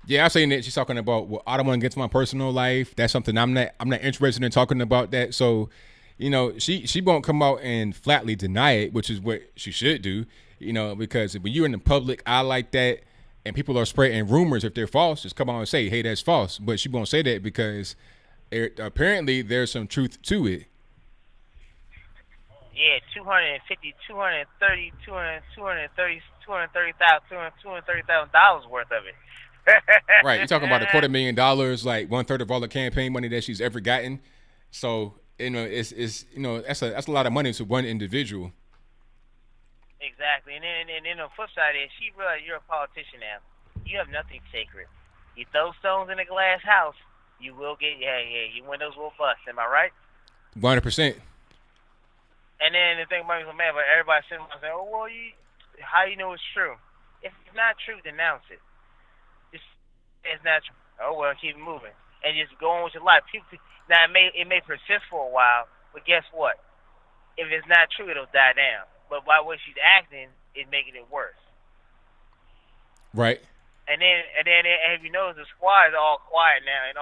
Yeah, I've seen that. She's talking about, well, I don't want to get to my personal life. That's something I'm not interested in talking about that. So, she won't come out and flatly deny it, which is what she should do, because when you're in the public eye like that and people are spreading rumors, if they're false, just come out and say, hey, that's false. But she won't say that because apparently there's some truth to it. Yeah, $230,000 worth of it. Right, you're talking about $250,000, like 1/3 of all the campaign money that she's ever gotten. So it's that's a lot of money to one individual. Exactly, and then the flip side is she realized you're a politician now. You have nothing sacred. You throw stones in a glass house, you will get your windows will bust. Am I right? 100%. And then the thing about me so mad, but everybody sitting around saying, how you know it's true? If it's not true, denounce it. It's not true. Oh well, keep it moving and just go on with your life. Now it may persist for a while, but guess what? If it's not true, it'll die down. But by the way she's acting, it's making it worse. Right. And then have you noticed the squad is all quiet now, and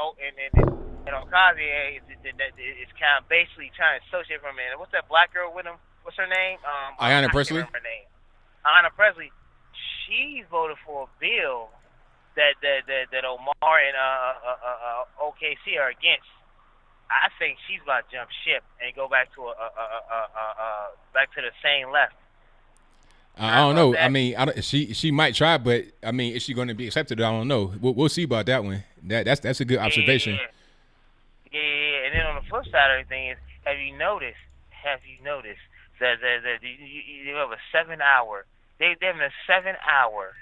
Okazi is kind of basically trying to associate from it. What's that black girl with him? what's her name? Ayanna I can't Presley. remember her name. Ayanna Presley. She voted for a bill that Omar and OKC are against. I think she's about to jump ship and go back to back to the same left. I don't know. I mean, she might try, but I mean, is she going to be accepted? I don't know. We'll see about that one. That's a good observation. Yeah. And then on the flip side of everything is, have you noticed that you have a 7-hour? They're having a 7-hour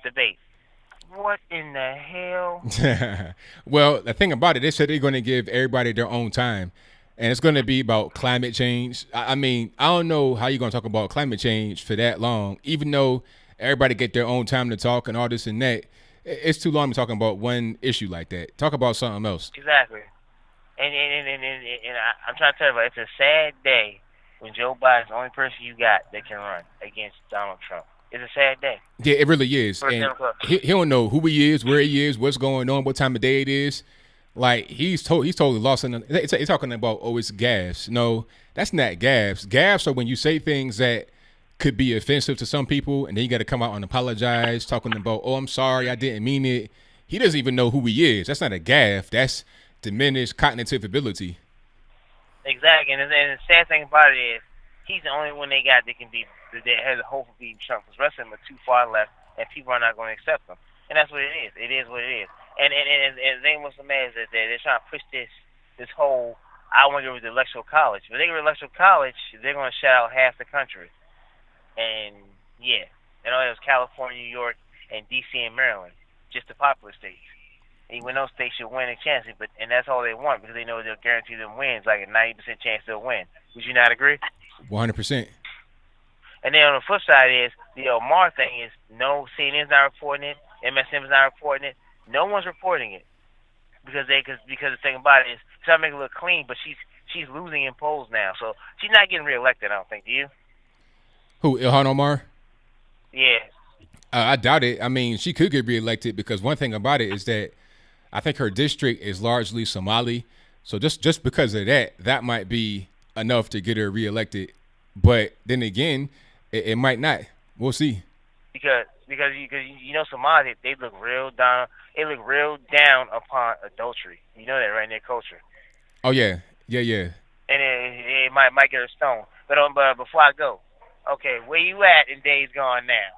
debate. What in the hell? Well, the thing about it, they said they're going to give everybody their own time. And it's going to be about climate change. I mean, I don't know how you're going to talk about climate change for that long, even though everybody get their own time to talk and all this and that. It's too long to be talking about one issue like that. Talk about something else. Exactly. And I'm trying to tell you, it's a sad day when Joe Biden's the only person you got that can run against Donald Trump. It's a sad day. Yeah, it really is. And he don't know who he is, where he is, what's going on, what time of day it is. Like, he's totally lost in he's talking about, oh, it's gas. No, that's not gas. Gas are when you say things that could be offensive to some people, and then you got to come out and apologize, talking about, oh, I'm sorry, I didn't mean it. He doesn't even know who he is. That's not a gaffe. That's diminished cognitive ability. Exactly, and the sad thing about it is he's the only one they got that has a hope of beating Trump. Because the rest of them are too far left, and people are not going to accept them. And that's what it is. It is what it is. And the thing was so mad is that they're trying to push this whole, I want to go with the electoral college. But they go to electoral college, they're going to shut out half the country. And yeah, and all that was California, New York, and D.C. and Maryland, just the popular states. Even those states should win a chance, and that's all they want because they know they'll guarantee them wins, like a 90% chance they'll win. Would you not agree? 100%. And then on the flip side is the Omar thing is no, CNN's not reporting it, MSNBC's not reporting it, no one's reporting it because the thing about it is trying to make it look clean, but she's losing in polls now, so she's not getting reelected. I don't think. Do you? Who, Ilhan Omar? Yeah. I doubt it. I mean, she could get reelected because one thing about it is that I think her district is largely Somali. So just because of that might be enough to get her reelected. But then again, it might not. We'll see. Because you know Somali, they look real down. They look real down upon adultery. You know that, right, in their culture. Oh yeah. And it might get her stoned. But before I go, okay, where you at in days gone now?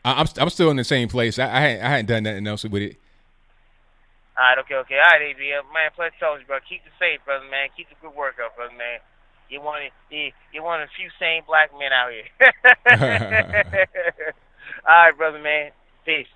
I'm still in the same place. I hadn't done nothing else with it. All right, okay. All right, ABL. Man, pleasure talking to you, bro. Keep the faith, brother, man. Keep the good work up, brother, man. You're one of the few sane black men out here. All right, brother, man. Peace.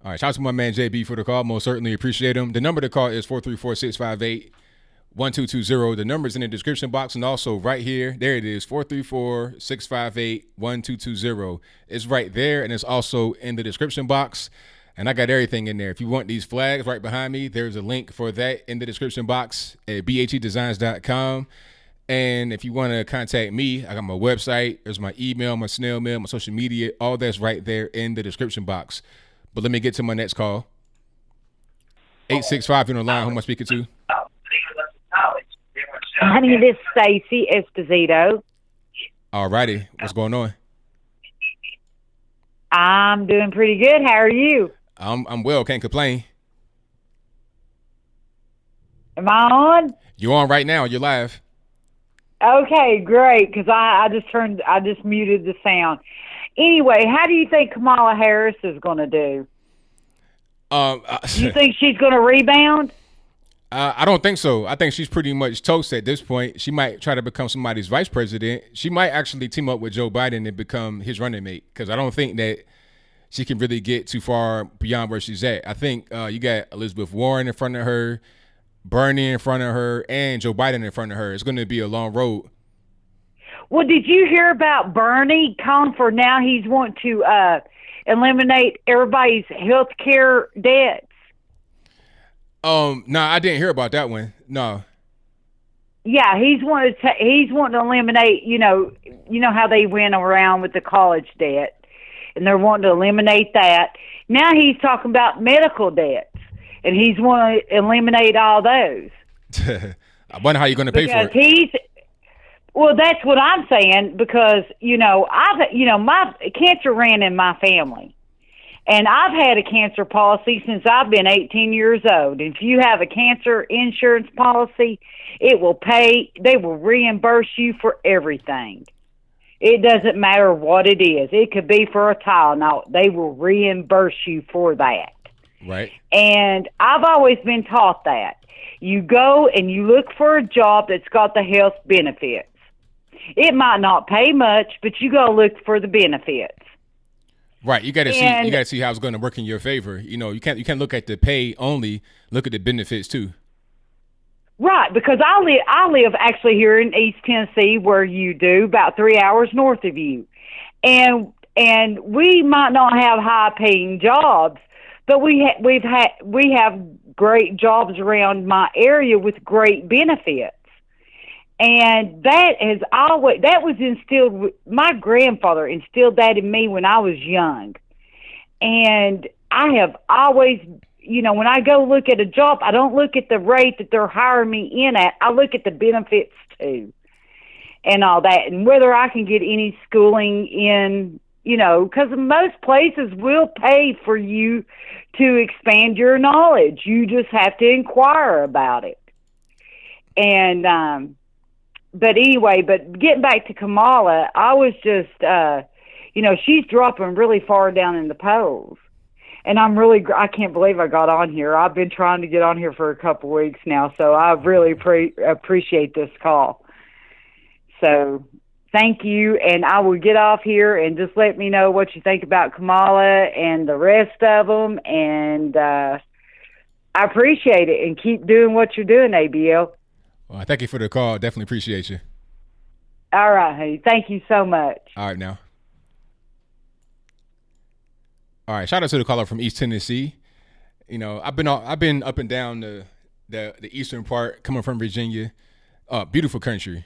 All right, shout out to my man JB for the call. Most certainly appreciate him. The number to call is 434-658-1220. The number's in the description box and also right here. There it is, 434-658-1220. It's right there, and it's also in the description box. And I got everything in there. If you want these flags right behind me, there's a link for that in the description box at bhedesigns.com. And if you want to contact me, I got my website. There's my email, my snail mail, my social media. All that's right there in the description box. But let me get to my next call. 865, you're on the line. Who am I speaking to? Honey, this is Stacy Esposito. All righty. What's going on? I'm doing pretty good. How are you? I'm well. Can't complain. Am I on? You're on right now. You're live. Okay, great. Because I just muted the sound. Anyway, how do you think Kamala Harris is going to do? You think she's going to rebound? I don't think so. I think she's pretty much toast at this point. She might try to become somebody's vice president. She might actually team up with Joe Biden and become his running mate because I don't think that she can really get too far beyond where she's at. I think you got Elizabeth Warren in front of her, Bernie in front of her, and Joe Biden in front of her. It's going to be a long road. Well, did you hear about Bernie calling for now he's wanting to eliminate everybody's health care debts? No, I didn't hear about that one. No. Yeah, he's wanting to eliminate. You know how they went around with the college debt, and they're wanting to eliminate that. Now he's talking about medical debts, and he's wanting to eliminate all those. I wonder how you're going to pay for it. Well, that's what I'm saying, because, my cancer ran in my family. And I've had a cancer policy since I've been 18 years old. If you have a cancer insurance policy, they will reimburse you for everything. It doesn't matter what it is. It could be for a Tylenol. They will reimburse you for that. Right. And I've always been taught that. You go and you look for a job that's got the health benefits. It might not pay much, but you got to look for the benefits. Right. You got to see how it's going to work in your favor. You can't look at the pay only. Look at the benefits too. Right, because I live actually here in East Tennessee, where you do, about 3 hours north of you, and we might not have high paying jobs, but we have great jobs around my area with great benefits. And that was instilled. My grandfather instilled that in me when I was young, and I have always, when I go look at a job, I don't look at the rate that they're hiring me in at. I look at the benefits too, and all that, and whether I can get any schooling in. Because most places will pay for you to expand your knowledge. You just have to inquire about it. And but anyway, getting back to Kamala, I was just, she's dropping really far down in the polls. And I can't believe I got on here. I've been trying to get on here for a couple weeks now, so I really appreciate this call. So thank you, and I will get off here and just let me know what you think about Kamala and the rest of them, and I appreciate it, and keep doing what you're doing, ABL. Well, thank you for the call. Definitely appreciate you. All right, honey. Thank you so much. All right, now. All right, shout out to the caller from East Tennessee. I've been up and down the eastern part, coming from Virginia. Beautiful country.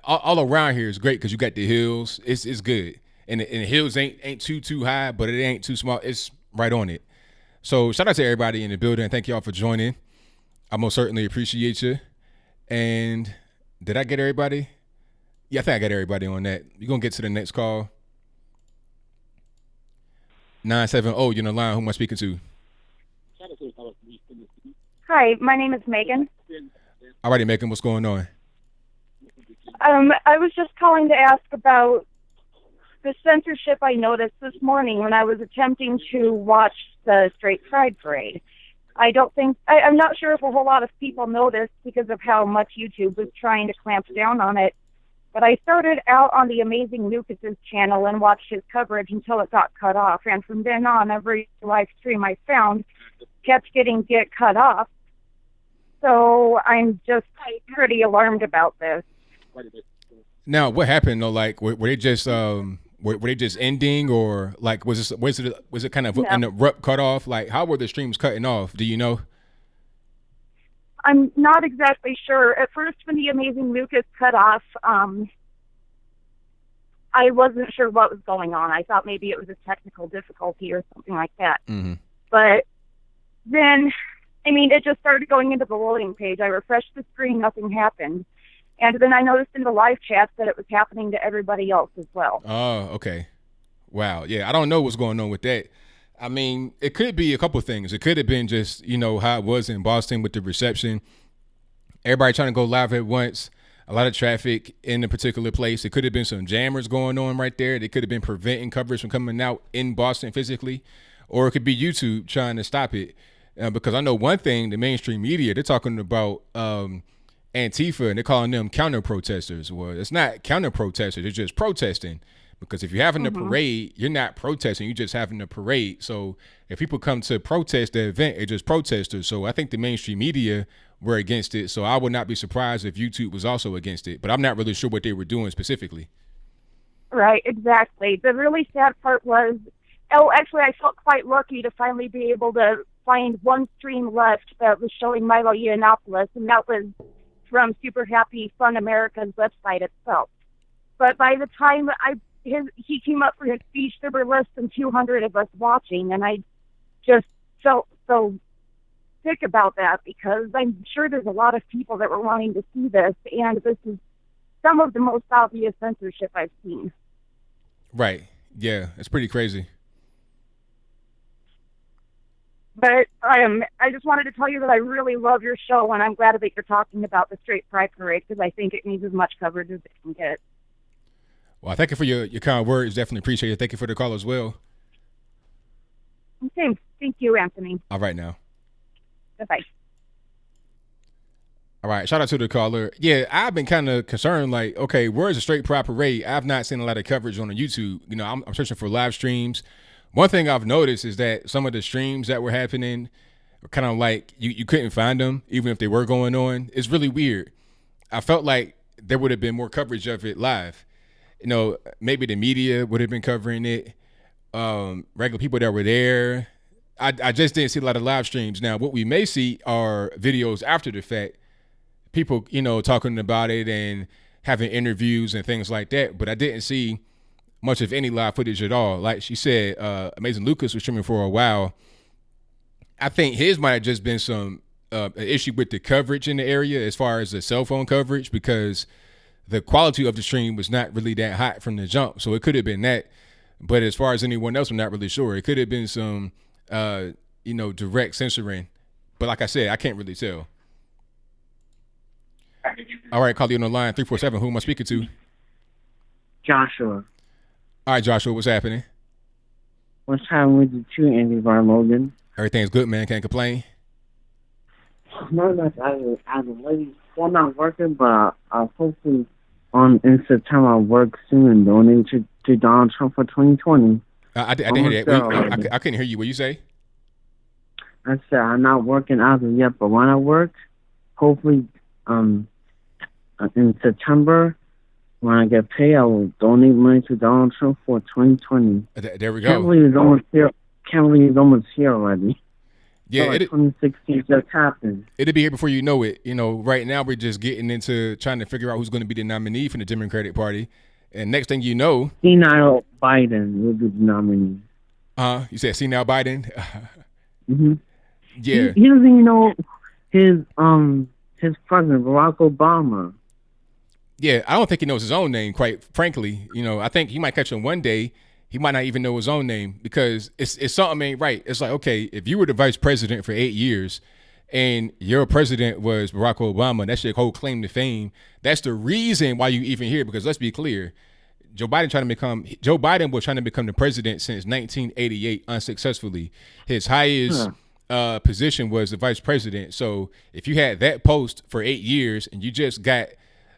All around here is great because you got the hills. It's good, and the hills ain't too high, but it ain't too small. It's right on it. So shout out to everybody in the building. Thank y'all for joining. I most certainly appreciate you. And did I get everybody? Yeah, I think I got everybody on that. You're gonna get to the next call. 970, you're on the line. Who am I speaking to? Hi, my name is Megan. Alrighty, Megan, what's going on? I was just calling to ask about the censorship I noticed this morning when I was attempting to watch the Straight Pride Parade. I'm not sure if a whole lot of people noticed because of how much YouTube was trying to clamp down on it, but I started out on the Amazing Lucas's channel and watched his coverage until it got cut off, and from then on, every live stream I found kept getting cut off. So I'm just pretty alarmed about this. Now, what happened though? Like, were they just were they just ending, or like was it kind of an abrupt cutoff? Like, how were the streams cutting off? Do you know? I'm not exactly sure. At first, when the Amazing Lucas cut off, I wasn't sure what was going on. I thought maybe it was a technical difficulty or something like that. Mm-hmm. But then, it just started going into the loading page. I refreshed the screen, nothing happened. And then I noticed in the live chat that it was happening to everybody else as well. Oh, okay. Wow. Yeah, I don't know what's going on with that. It could be a couple of things. It could have been just, how it was in Boston with the reception. Everybody trying to go live at once. A lot of traffic in a particular place. It could have been some jammers going on right there. They could have been preventing coverage from coming out in Boston physically. Or it could be YouTube trying to stop it. Because I know one thing, the mainstream media, they're talking about Antifa, and they're calling them counter-protesters. Well, it's not counter-protesters. It's just protesting. Because if you're having a parade, you're not protesting. You're just having a parade. So if people come to protest the event, it's just protesters. So I think the mainstream media were against it. So I would not be surprised if YouTube was also against it. But I'm not really sure what they were doing specifically. Right, exactly. The really sad part was, I felt quite lucky to finally be able to find one stream left that was showing Milo Yiannopoulos, and that was from Super Happy Fun America's website itself. But by the time he came up for his speech, there were less than 200 of us watching, and I just felt so sick about that because I'm sure there's a lot of people that were wanting to see this, and this is some of the most obvious censorship I've seen. Right. Yeah, it's pretty crazy. But I just wanted to tell you that I really love your show, and I'm glad that you're talking about the Straight Pride Parade because I think it needs as much coverage as it can get. Well, thank you for your kind words. Definitely appreciate it. Thank you for the call as well. Okay. Thank you, Anthony. All right now. Bye-bye. All right. Shout out to the caller. Yeah, I've been kind of concerned, like, okay, where's the Straight Pride Parade? I've not seen a lot of coverage on the YouTube. You know, I'm searching for live streams. One thing I've noticed is that some of the streams that were happening were kind of like you couldn't find them, even if they were going on. It's really weird. I felt like there would have been more coverage of it live. You know, maybe the media would have been covering it. Regular people that were there. I just didn't see a lot of live streams. Now, what we may see are videos after the fact, people, you know, talking about it and having interviews and things like that. But I didn't see much of any live footage at all. Like she said, Amazing Lucas was streaming for a while. I think his might have just been some an issue with the coverage in the area as far as the cell phone coverage, because the quality of the stream was not really that hot from the jump. So it could have been that. But as far as anyone else, I'm not really sure. It could have been some, direct censoring. But like I said, I can't really tell. All right, call you on the line, 347. Who am I speaking to? Joshua. All right, Joshua, what's happening? What's happening with you too, Andy Von Logan? Everything's good, man. Can't complain. No, that's as a lady. Well, I'm not working, but hopefully in September I'll work soon and donate to Donald Trump for 2020. I didn't hear that. I couldn't hear you. What you say? I said I'm not working as of yet, but when I work, hopefully in September, when I get paid, I will donate money to Donald Trump for 2020. There we go. Can't believe it's almost here already. Yeah, like 2016 just happened. It'll be here before you know it. You know, right now we're just getting into trying to figure out who's going to be the nominee for the Democratic Party, and next thing you know, senile Biden will be the nominee. You said senile Biden. Mm-hmm. Yeah, he doesn't even know his president Barack Obama. Yeah, I don't think he knows his own name, quite frankly. You know, I think he might catch him one day. He might not even know his own name because it's something ain't right. It's like, okay, if you were the vice president for 8 years and your president was Barack Obama, that's your whole claim to fame. That's the reason why you even here, because let's be clear, Joe Biden was trying to become the president since 1988 unsuccessfully. His highest position was the vice president. So if you had that post for 8 years and you just got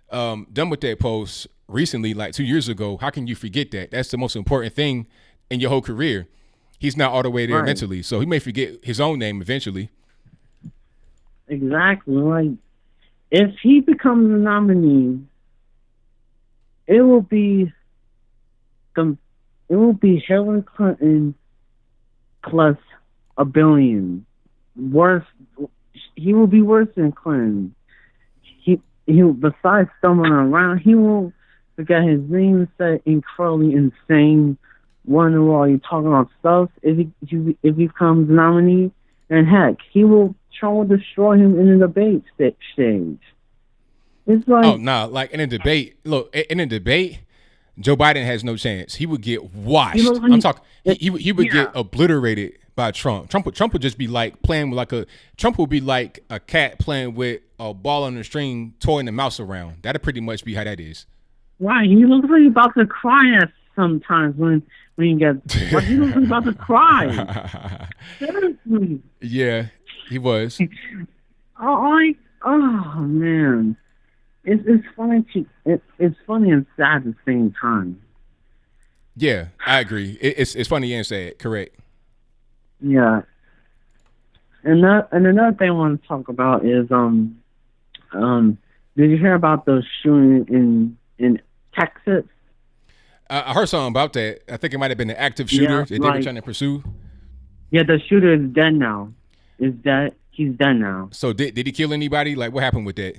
done with that post recently, like 2 years ago, how can you forget that? That's the most important thing in your whole career. He's not all the way there mentally, so he may forget his own name eventually. Exactly. Like, if he becomes a nominee, it will be Hillary Clinton plus $1 billion. Worse, he will be worse than Clinton. He besides someone around, he will forget his name, say incredibly insane, wonder why you talking about stuff. If he becomes nominee, and heck, he will try to destroy him in the debate stage. It's like, like in a debate. Look, in a debate, Joe Biden has no chance. He would get washed. I'm talking. He would get obliterated by Trump. Trump would just be like playing with Trump would be like a cat playing with a ball on a string, toying the mouse around. That'd pretty much be how that is. Right, he looks like he's about to cry sometimes when he gets. He looks like he's about to cry. Seriously. Yeah, he was. Oh man, it's funny. It's funny and sad at the same time. Yeah, I agree. It's funny and sad. Correct. Yeah. And another thing I want to talk about is did you hear about the shooting in Texas? I heard something about that. I think it might have been an active shooter that they were trying to pursue. Yeah, the shooter is dead now. He's dead now. So did he kill anybody? Like, what happened with that?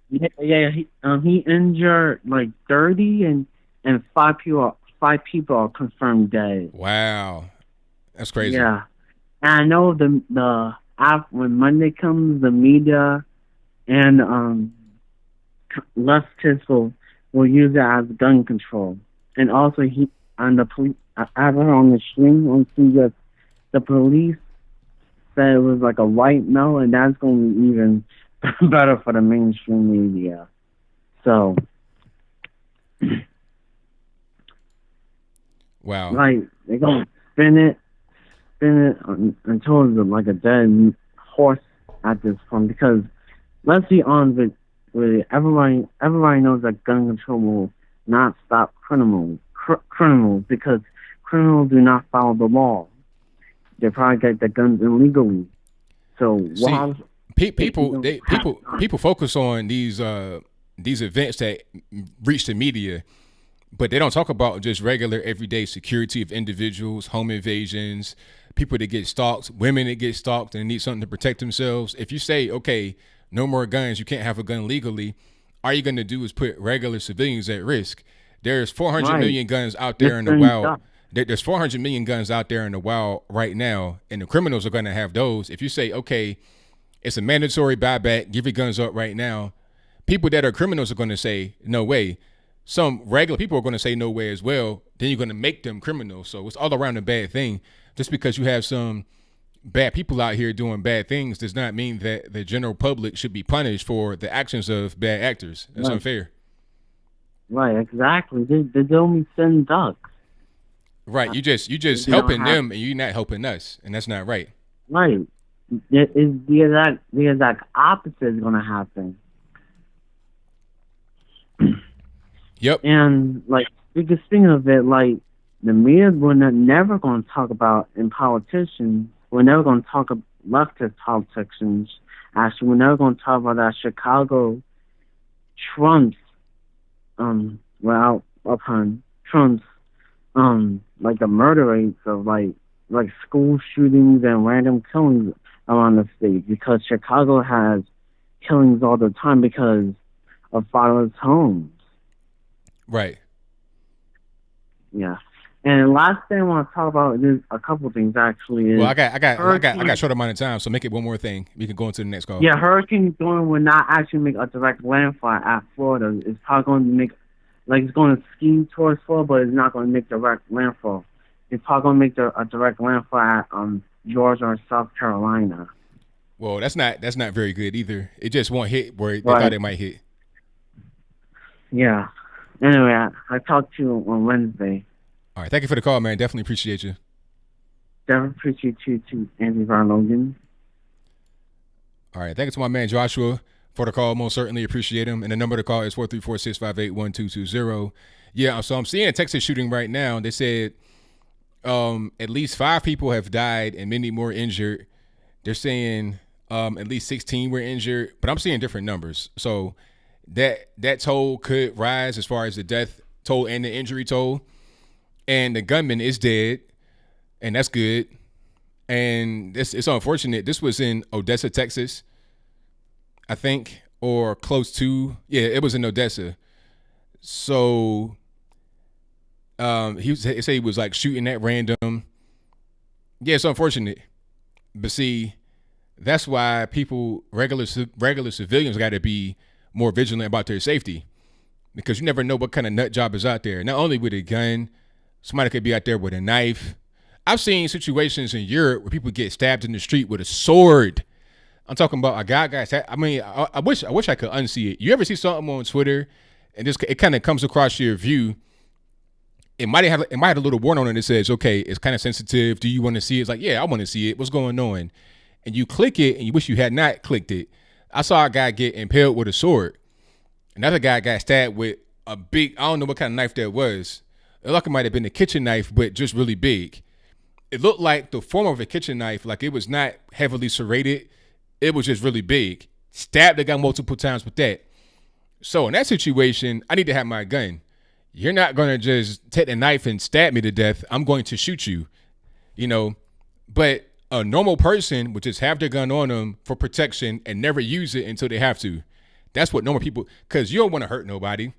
Yeah. He injured like 30 and 5 people are confirmed dead. Wow, that's crazy. Yeah, and I know the when Monday comes, the media and leftists will use it as gun control. And also, he on the police. I have it on the stream on CBS. The police said it was like a white male, and that's going to be even better for the mainstream media. So, wow. Like, they're going to spin it until it's like a dead horse at this point. Because let's be honest with it, everybody knows that gun control will not stop criminals because criminals do not follow the law. They probably get the guns illegally. So people focus on these events that reach the media, but they don't talk about just regular everyday security of individuals, home invasions, people that get stalked, women that get stalked and need something to protect themselves. If you say, okay, no more guns, you can't have a gun legally, all you're going to do is put regular civilians at risk. There's 400 million guns out there in the wild. There's 400 million guns out there in the wild right now, and the criminals are going to have those. If you say, okay, it's a mandatory buyback, give your guns up right now, people that are criminals are going to say, no way. Some regular people are going to say no way as well. Then you're going to make them criminals. So it's all around a bad thing. Just because you have some bad people out here doing bad things does not mean that the general public should be punished for the actions of bad actors. That's unfair. Right, exactly. They only send ducks. Right, you just helping them and you're not helping us, and that's not right. Right, the exact opposite is going to happen. Yep. And like speaking of it, like the media never going to talk about, and politicians we're never going to talk about leftist politicians. Actually, we're never going to talk about that Chicago Trump's like the murder rates of like school shootings and random killings around the state, because Chicago has killings all the time because of fatherless homes. Right. Yeah. And last thing I want to talk about is a couple of things actually. Well, I got short amount of time, so make it one more thing. We can go into the next call. Yeah, Hurricane Dorian will not actually make a direct landfall at Florida. It's probably going to make, like, it's going to ski towards Florida, but it's not going to make direct landfall. It's probably going to make a direct landfall at Georgia or South Carolina. Well, that's not very good either. It just won't hit where they thought it might hit. Yeah. Anyway, I talked to you on Wednesday. All right, thank you for the call, man. Definitely appreciate you. Definitely appreciate you too, Andy Von Logan. All right, thank you to my man Joshua for the call. Most certainly appreciate him. And the number to call is 434-658-1220. Yeah, so I'm seeing a Texas shooting right now. They said at least 5 people have died and many more injured. They're saying at least 16 were injured, but I'm seeing different numbers. So that toll could rise as far as the death toll and the injury toll. And the gunman is dead, and that's good. And it's unfortunate. This was in Odessa, Texas, I think, or close to. Yeah, it was in Odessa. So he said he was like shooting at random. Yeah, it's unfortunate. But see, that's why regular civilians got to be more vigilant about their safety, because you never know what kind of nut job is out there. Not only with a gun, somebody could be out there with a knife. I've seen situations in Europe where people get stabbed in the street with a sword. I'm talking about a guy. I mean, I wish I could unsee it. You ever see something on Twitter and it kind of comes across your view? It might have a little warning on it that says, okay, it's kind of sensitive. Do you want to see it? It's like, yeah, I want to see it. What's going on? And you click it and you wish you had not clicked it. I saw a guy get impaled with a sword. Another guy got stabbed with a big, I don't know what kind of knife that was. It looked like it might have been a kitchen knife, but just really big. It looked like the form of a kitchen knife, like it was not heavily serrated. It was just really big. Stabbed the guy multiple times with that. So in that situation, I need to have my gun. You're not going to just take a knife and stab me to death. I'm going to shoot you, But a normal person would just have their gun on them for protection and never use it until they have to. That's what normal people, because you don't want to hurt nobody.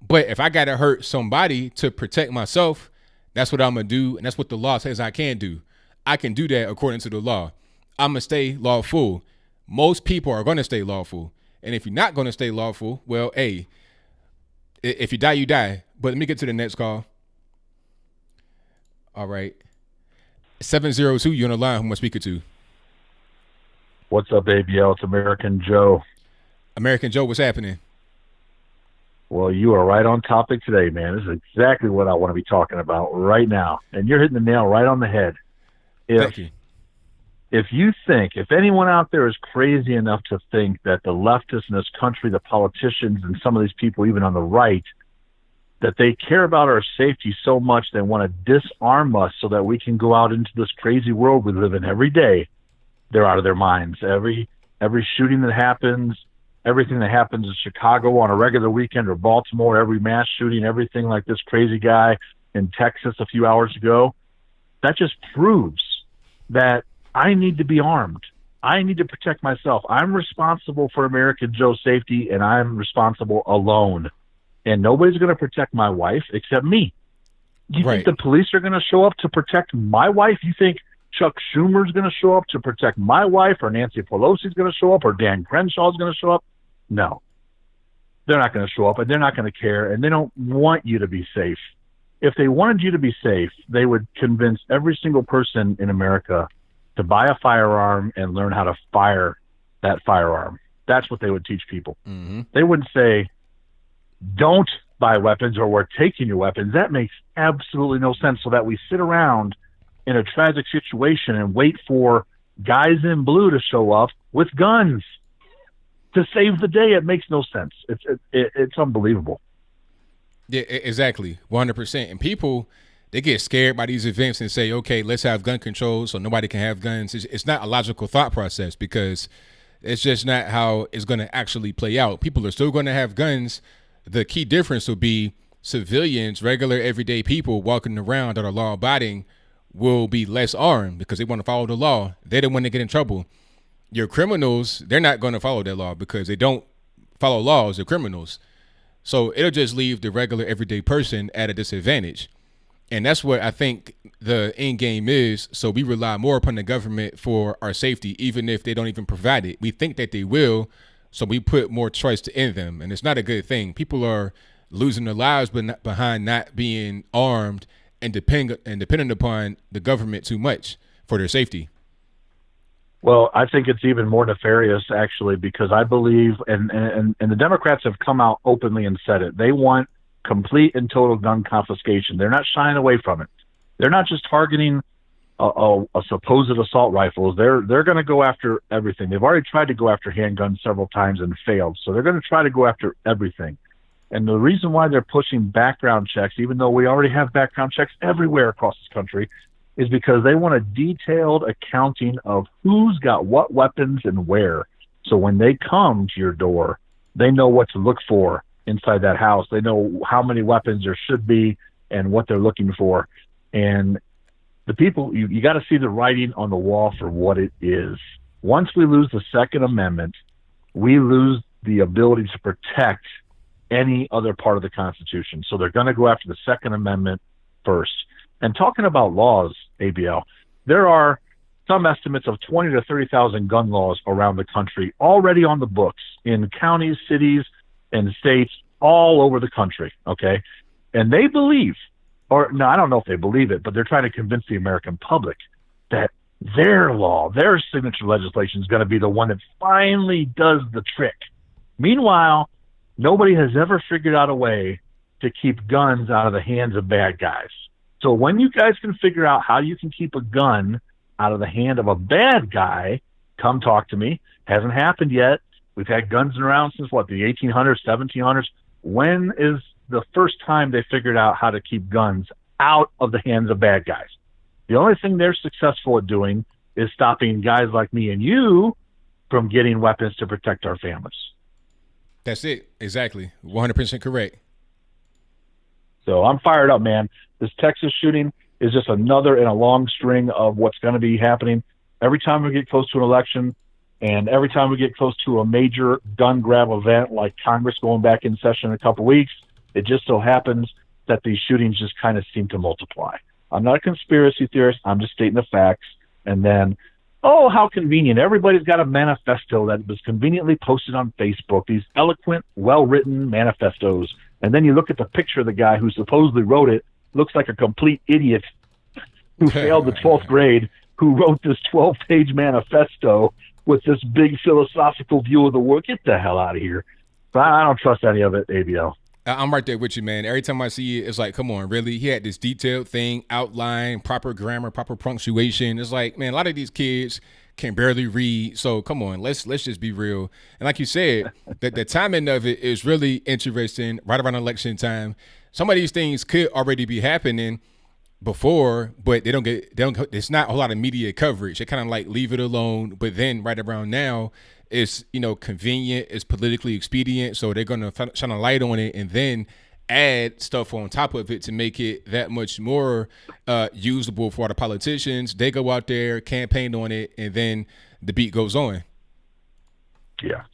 But if I got to hurt somebody to protect myself, that's what I'm going to do. And that's what the law says I can do. I can do that according to the law. I'm going to stay lawful. Most people are going to stay lawful. And if you're not going to stay lawful, well, hey, if you die, you die. But let me get to the next call. All right. 702, you on the line. Who am I speaking to? What's up, ABL? It's American Joe. American Joe, what's happening? Well, you are right on topic today, man. This is exactly what I want to be talking about right now. And you're hitting the nail right on the head. Thank you. If anyone out there is crazy enough to think that the leftists in this country, the politicians, and some of these people, even on the right, that they care about our safety so much they want to disarm us so that we can go out into this crazy world we live in every day, they're out of their minds. Every shooting that happens, everything that happens in Chicago on a regular weekend or Baltimore, every mass shooting, everything like this crazy guy in Texas a few hours ago, that just proves that I need to be armed. I need to protect myself. I'm responsible for American Joe's safety, and I'm responsible alone. And nobody's going to protect my wife except me. You think the police are going to show up to protect my wife? You think Chuck Schumer's going to show up to protect my wife, or Nancy Pelosi's going to show up, or Dan Crenshaw's going to show up? No. They're not going to show up, and they're not going to care, and they don't want you to be safe. If they wanted you to be safe, they would convince every single person in America to buy a firearm and learn how to fire that firearm. That's what they would teach people. Mm-hmm. They wouldn't say, don't buy weapons or we're taking your weapons. That makes absolutely no sense, so that we sit around in a tragic situation and wait for guys in blue to show up with guns to save the day. It makes no sense. It's unbelievable. Yeah, exactly. 100%. And people, they get scared by these events and say, okay, let's have gun control so nobody can have guns. It's not a logical thought process, because it's just not how it's going to actually play out. People are still going to have guns. The key difference will be civilians, regular everyday people walking around that are law-abiding, will be less armed because they want to follow the law. They don't want to get in trouble. Your criminals, they're not going to follow that law because they don't follow laws. They're criminals. So it'll just leave the regular everyday person at a disadvantage. And that's what I think the end game is. So we rely more upon the government for our safety, even if they don't even provide it. We think that they will, so we put more trust in them. And it's not a good thing. People are losing their lives behind not being armed and dependent upon the government too much for their safety. Well, I think it's even more nefarious, actually, because I believe, and the Democrats have come out openly and said it, they want complete and total gun confiscation. They're not shying away from it. They're not just targeting a supposed assault rifles. They're going to go after everything. They've already tried to go after handguns several times and failed, so they're going to try to go after everything. And the reason why they're pushing background checks, even though we already have background checks everywhere across this country, is because they want a detailed accounting of who's got what weapons and where. So when they come to your door, they know what to look for inside that house. They know how many weapons there should be and what they're looking for. And the people, you got to see the writing on the wall for what it is. Once we lose the Second Amendment, we lose the ability to protect any other part of the Constitution. So they're going to go after the Second Amendment first. And talking about laws, ABL, there are some estimates of 20 to 30,000 gun laws around the country already on the books in counties, cities, and states all over the country, okay? And they believe, or no, I don't know if they believe it, but they're trying to convince the American public that their law, their signature legislation is going to be the one that finally does the trick. Meanwhile, nobody has ever figured out a way to keep guns out of the hands of bad guys. So when you guys can figure out how you can keep a gun out of the hand of a bad guy, come talk to me. Hasn't happened yet. We've had guns around since, the 1800s, 1700s. When is the first time they figured out how to keep guns out of the hands of bad guys? The only thing they're successful at doing is stopping guys like me and you from getting weapons to protect our families. That's it. Exactly. 100% correct. So I'm fired up, man. This Texas shooting is just another in a long string of what's going to be happening. Every time we get close to an election and every time we get close to a major gun grab event like Congress going back in session in a couple weeks, it just so happens that these shootings just kind of seem to multiply. I'm not a conspiracy theorist. I'm just stating the facts. And then Oh, how convenient. Everybody's got a manifesto that was conveniently posted on Facebook, these eloquent, well-written manifestos. And then you look at the picture of the guy who supposedly wrote it, looks like a complete idiot who failed the 12th grade, who wrote this 12-page manifesto with this big philosophical view of the world. Get the hell out of here. But I don't trust any of it, ABL. I'm right there with you, man. Every time I see it, it's like, come on, really? He had this detailed thing, outline, proper grammar, proper punctuation. It's like, man, a lot of these kids can barely read. So come on, let's just be real. And like you said, the timing of it is really interesting. Right around election time, some of these things could already be happening before, but they don't. It's not a whole lot of media coverage. They kind of like leave it alone. But then right around now, it's convenient, it's politically expedient, so they're gonna shine a light on it and then add stuff on top of it to make it that much more usable for the politicians. They go out there, campaign on it, and then the beat goes on. Yeah.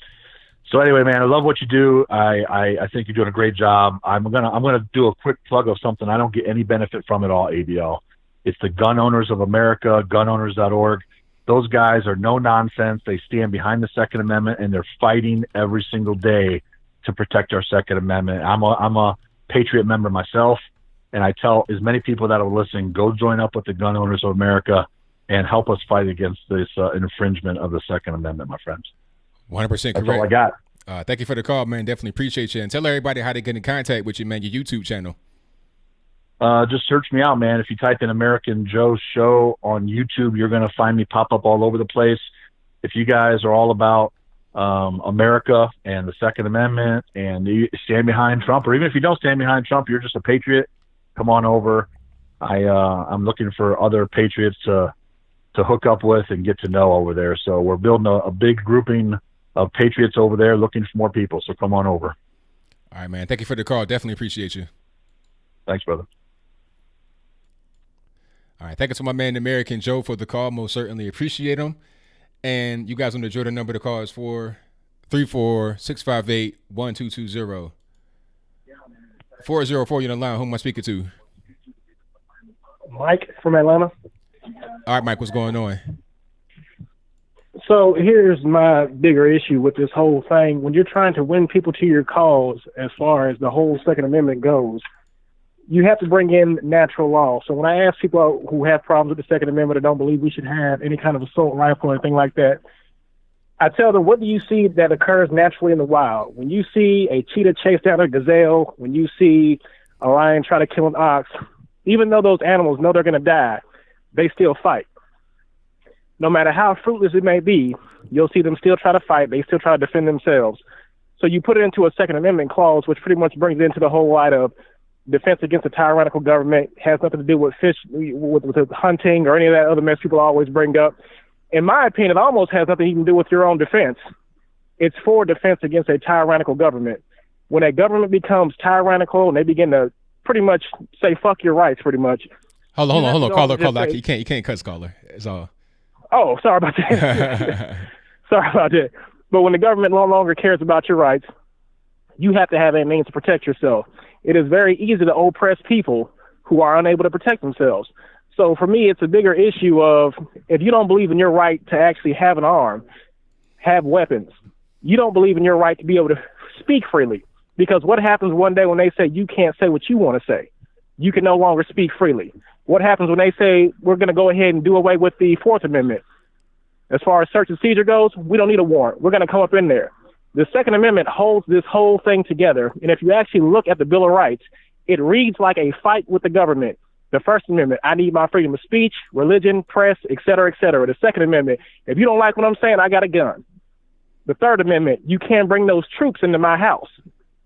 So anyway, man, I love what you do. I think you're doing a great job. I'm gonna do a quick plug of something I don't get any benefit from at all, ABL. It's the Gun Owners of America, gunowners.org. Those guys are no nonsense. They stand behind the Second Amendment, and they're fighting every single day to protect our Second Amendment. I'm a Patriot member myself, and I tell as many people that are listening, go join up with the Gun Owners of America and help us fight against this infringement of the Second Amendment, my friends. 100% correct. That's all I got. Thank you for the call, man. Definitely appreciate you. And tell everybody how to get in contact with you, man, your YouTube channel. Just search me out, man. If you type in American Joe Show on YouTube, you're going to find me pop up all over the place. If you guys are all about America and the Second Amendment and you stand behind Trump, or even if you don't stand behind Trump, you're just a patriot, come on over. I'm looking for other patriots to hook up with and get to know over there. So we're building a big grouping of patriots over there looking for more people. So come on over. All right, man. Thank you for the call. Definitely appreciate you. Thanks, brother. All right, thank you to my man, American Joe, for the call. Most certainly appreciate him. And you guys on the Jordan number to call is 434-658-1220. 404, you're on the line. Who am I speaking to? Mike from Atlanta. All right, Mike, what's going on? So here's my bigger issue with this whole thing. When you're trying to win people to your cause, as far as the whole Second Amendment goes, you have to bring in natural law. So when I ask people who have problems with the Second Amendment or don't believe we should have any kind of assault rifle or anything like that, I tell them, what do you see that occurs naturally in the wild? When you see a cheetah chase down a gazelle, when you see a lion try to kill an ox, even though those animals know they're going to die, they still fight. No matter how fruitless it may be, you'll see them still try to fight. They still try to defend themselves. So you put it into a Second Amendment clause, which pretty much brings it into the whole light of defense against a tyrannical government, has nothing to do with with hunting or any of that other mess people always bring up. In my opinion, it almost has nothing even to do with your own defense. It's for defense against a tyrannical government. When a government becomes tyrannical and they begin to pretty much say, fuck your rights, pretty much. Hold on. Caller. You can't cuss, caller. It's all. Oh, sorry about that. Sorry about that. But when the government no longer cares about your rights, you have to have a means to protect yourself. It is very easy to oppress people who are unable to protect themselves. So for me, it's a bigger issue of, if you don't believe in your right to actually have an arm, have weapons, you don't believe in your right to be able to speak freely. Because what happens one day when they say you can't say what you want to say? You can no longer speak freely. What happens when they say we're going to go ahead and do away with the Fourth Amendment? As far as search and seizure goes, we don't need a warrant. We're going to come up in there. The Second Amendment holds this whole thing together. And if you actually look at the Bill of Rights, it reads like a fight with the government. The First Amendment, I need my freedom of speech, religion, press, et cetera, et cetera. The Second Amendment, if you don't like what I'm saying, I got a gun. The Third Amendment, you can't bring those troops into my house,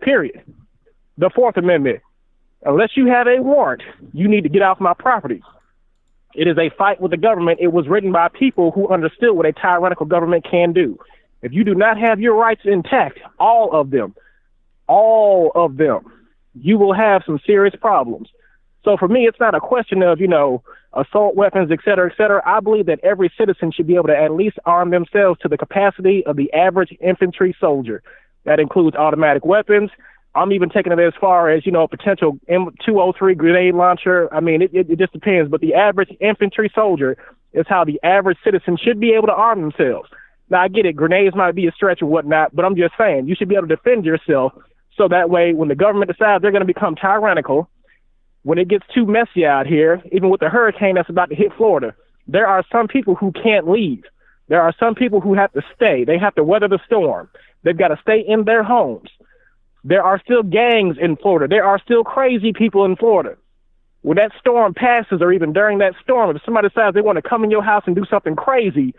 period. The Fourth Amendment, unless you have a warrant, you need to get off my property. It is a fight with the government. It was written by people who understood what a tyrannical government can do. If you do not have your rights intact, all of them, you will have some serious problems. So for me, it's not a question of, assault weapons, et cetera, et cetera. I believe that every citizen should be able to at least arm themselves to the capacity of the average infantry soldier. That includes automatic weapons. I'm even taking it as far as, a potential M203 grenade launcher. I mean, it just depends. But the average infantry soldier is how the average citizen should be able to arm themselves. Now, I get it. Grenades might be a stretch or whatnot, but I'm just saying you should be able to defend yourself so that way when the government decides they're going to become tyrannical, when it gets too messy out here, even with the hurricane that's about to hit Florida, there are some people who can't leave. There are some people who have to stay. They have to weather the storm. They've got to stay in their homes. There are still gangs in Florida. There are still crazy people in Florida. When that storm passes, or even during that storm, if somebody decides they want to come in your house and do something crazy,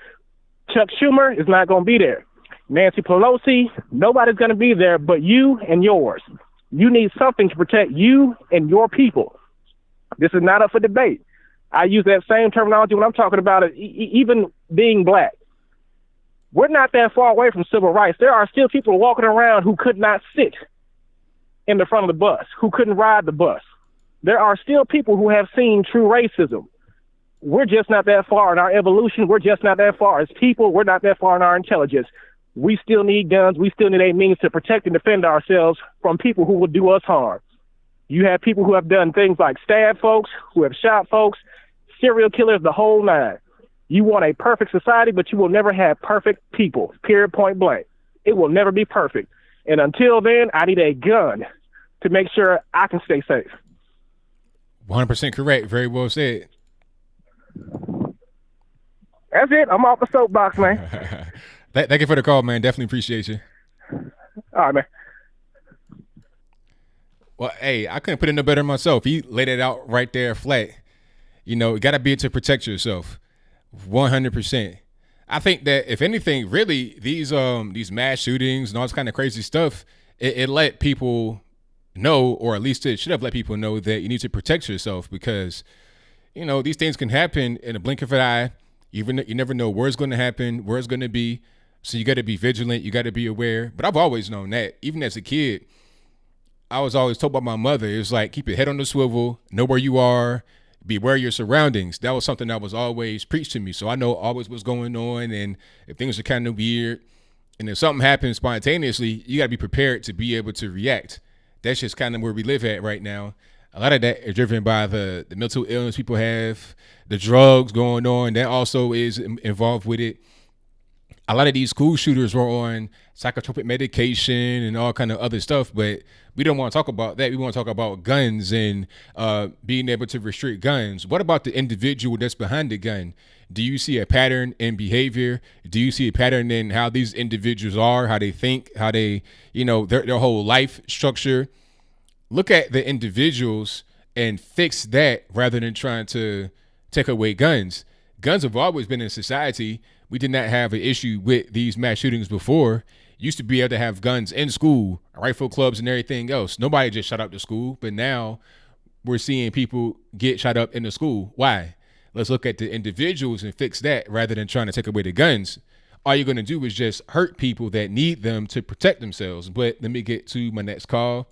Chuck Schumer is not going to be there. Nancy Pelosi, nobody's going to be there but you and yours. You need something to protect you and your people. This is not up for debate. I use that same terminology when I'm talking about it, even being black. We're not that far away from civil rights. There are still people walking around who could not sit in the front of the bus, who couldn't ride the bus. There are still people who have seen true racism. We're just not that far in our evolution. We're just not that far as people. We're not that far in our intelligence. We still need guns. We still need a means to protect and defend ourselves from people who will do us harm. You have people who have done things like stab folks, who have shot folks, serial killers, the whole nine. You want a perfect society, but you will never have perfect people, period, point blank. It will never be perfect. And until then, I need a gun to make sure I can stay safe. 100% correct. Very well said. That's it. I'm off the soapbox, man. Thank you for the call, man. Definitely appreciate you. All right, man. Well, hey, I couldn't put it no better myself. He laid it out right there flat. You know, you got to be able to protect yourself. 100%. I think that if anything, really, these mass shootings and all this kind of crazy stuff, it let people know, or at least it should have let people know that you need to protect yourself because, you know, these things can happen in a blink of an eye. You never know where it's going to happen, where it's going to be. So you got to be vigilant. You got to be aware. But I've always known that. Even as a kid, I was always told by my mother, it was like, keep your head on the swivel, know where you are, beware of your surroundings. That was something that was always preached to me. So I know always what's going on. And if things are kind of weird and if something happens spontaneously, you got to be prepared to be able to react. That's just kind of where we live at right now. A lot of that is driven by the mental illness people have, the drugs going on. That also is involved with it. A lot of these school shooters were on psychotropic medication and all kind of other stuff, but we don't want to talk about that. We want to talk about guns and being able to restrict guns. What about the individual that's behind the gun? Do you see a pattern in behavior? Do you see a pattern in how these individuals are, how they think, how they, you know, their whole life structure? Look at the individuals and fix that rather than trying to take away guns. Guns have always been in society. We did not have an issue with these mass shootings before. Used to be able to have guns in school, rifle clubs and everything else. Nobody just shot up the school, but now we're seeing people get shot up in the school. Why? Let's look at the individuals and fix that rather than trying to take away the guns. All you're going to do is just hurt people that need them to protect themselves. But let me get to my next call.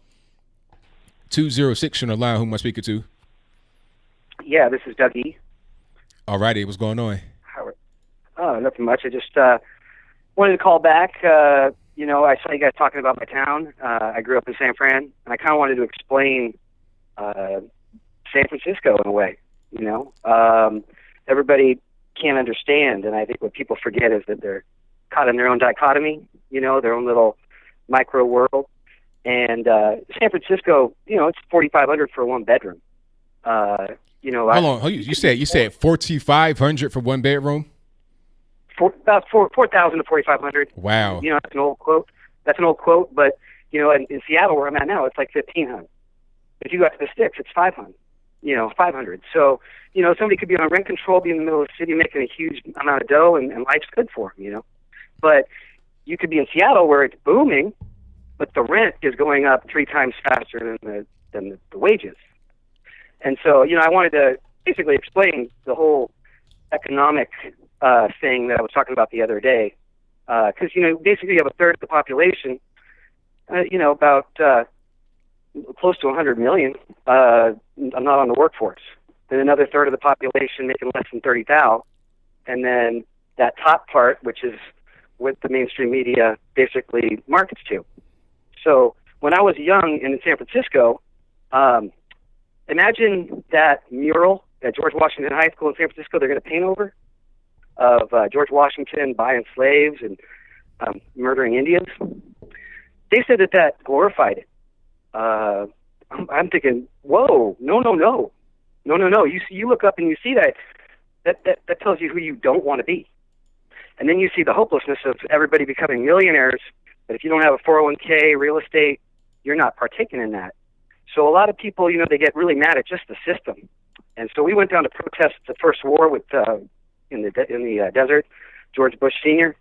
206 on the line. Who am I speaking to? Yeah, this is Dougie. All righty. What's going on? Oh, nothing much. I just wanted to call back. You know, I saw you guys talking about my town. I grew up in San Fran, and I kind of wanted to explain San Francisco in a way. You know, everybody can't understand, and I think what people forget is that they're caught in their own dichotomy, you know, their own little micro world. And San Francisco, you know, it's $4,500 for a one bedroom. You know, hold on. You said $4,500 for one bedroom? About 4,000 to 4,500. Wow. You know, that's an old quote. But you know, in Seattle where I'm at now, it's like 1,500. If you go to the sticks, it's 500. You know, 500. So you know, somebody could be on rent control, be in the middle of the city, making a huge amount of dough, and life's good for them. You know, but you could be in Seattle where it's booming, but the rent is going up 3 times faster than the wages. And so, you know, I wanted to basically explain the whole economic thing that I was talking about the other day. Because, you know, basically you have a third of the population, you know, about close to 100 million not on the workforce. Then another third of the population making less than 30,000. And then that top part, which is what the mainstream media basically markets to. So when I was young in San Francisco, imagine that mural at George Washington High School in San Francisco they're going to paint over. of George Washington buying slaves and murdering Indians. They said that glorified it. I'm thinking, whoa, no. You look up and you see that tells you who you don't want to be. And then you see the hopelessness of everybody becoming millionaires, but if you don't have a 401k, real estate, you're not partaking in that. So a lot of people, they get really mad at just the system. And so we went down to protest the first war with in the desert, George Bush Sr.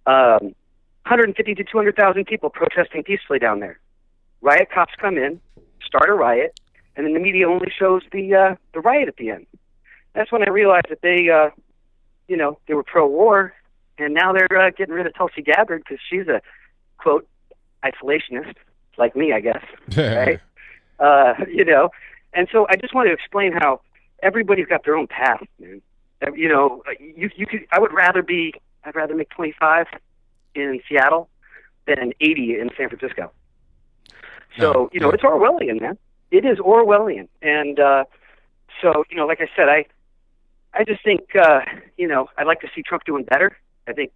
150 to 200,000 people protesting peacefully down there. Riot cops come in, start a riot, and then the media only shows the riot at the end. That's when I realized that they were pro-war, and now they're getting rid of Tulsi Gabbard because she's a, quote, isolationist, like me, I guess, right? And so I just want to explain how everybody's got their own path, man. You could. I'd rather make 25 in Seattle than 80 in San Francisco. So it's Orwellian, man. It is Orwellian, and so like I said, I just think I'd like to see Trump doing better. I think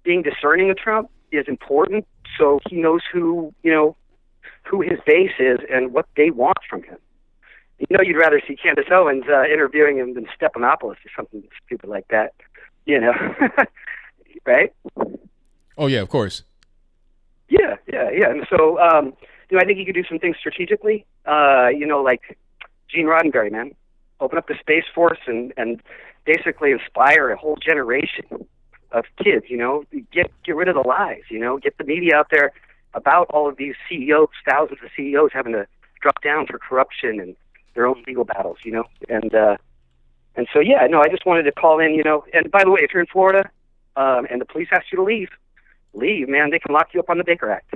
being discerning of Trump is important, so he knows who his base is and what they want from him. You'd rather see Candace Owens interviewing him than Stephanopoulos or something stupid like that, right? Oh, yeah, of course. Yeah. And so, I think he could do some things strategically, like Gene Roddenberry, man. Open up the Space Force and basically inspire a whole generation of kids, get rid of the lies, get the media out there about all of these CEOs, thousands of CEOs having to drop down for corruption and their own legal battles, and so, I just wanted to call in, and by the way, if you're in Florida, and the police ask you to leave, man, they can lock you up on the Baker Act.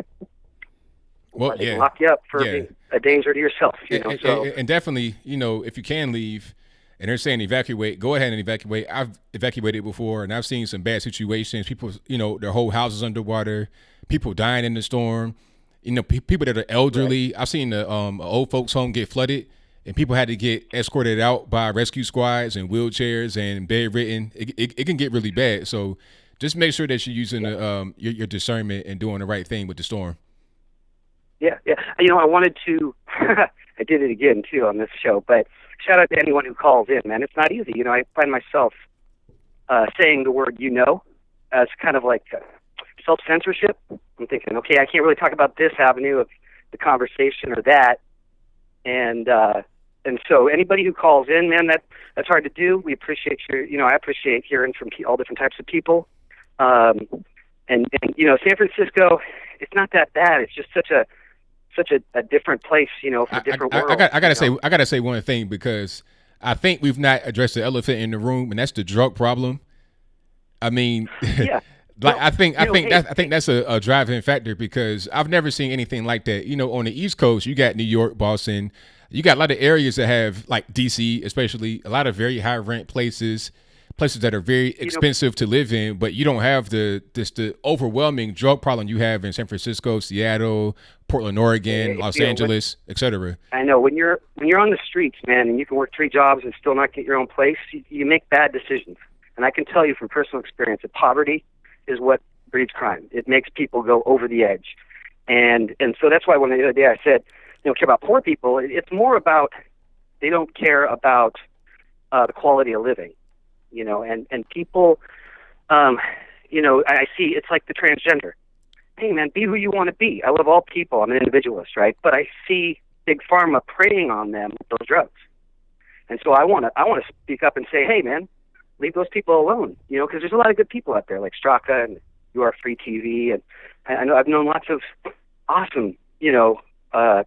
Well, they can lock you up for being a danger to yourself, and definitely, if you can leave and they're saying evacuate, go ahead and evacuate. I've evacuated before, and I've seen some bad situations. People, their whole houses underwater, people dying in the storm, people that are elderly. Right. I've seen the old folks home get flooded, and people had to get escorted out by rescue squads and wheelchairs and bedridden. It can get really bad. So just make sure that you're using your discernment and doing the right thing with the storm. Yeah. I wanted to, I did it again too on this show, but shout out to anyone who calls in, man. It's not easy. I find myself saying the word, as kind of like self-censorship. I'm thinking, okay, I can't really talk about this avenue of the conversation or that. And so anybody who calls in, man, that's hard to do. We appreciate I appreciate hearing from all different types of people. And San Francisco, it's not that bad. It's just such a different place, for different worlds. I gotta say one thing, because I think we've not addressed the elephant in the room, and that's the drug problem. I mean, yeah. I think that's a driving factor, because I've never seen anything like that. On the East Coast, you got New York, Boston, you got a lot of areas that have, like DC, especially, a lot of very high rent places that are very expensive to live in, but you don't have the overwhelming drug problem you have in San Francisco, Seattle, Portland, Oregon, Los Angeles, etc. I know when you're on the streets, man, and you can work 3 jobs and still not get your own place, you make bad decisions. And I can tell you from personal experience that poverty is what breeds crime. It makes people go over the edge. And so that's why when the other day I said, care about poor people, it's more about they don't care about the quality of living. And people, I see it's like the transgender. Hey, man, be who you want to be. I love all people. I'm an individualist, right? But I see Big Pharma preying on them with those drugs. And so I want to speak up and say, hey, man, leave those people alone, because there's a lot of good people out there like Straka and You Are Free TV. And I know I've known lots of awesome,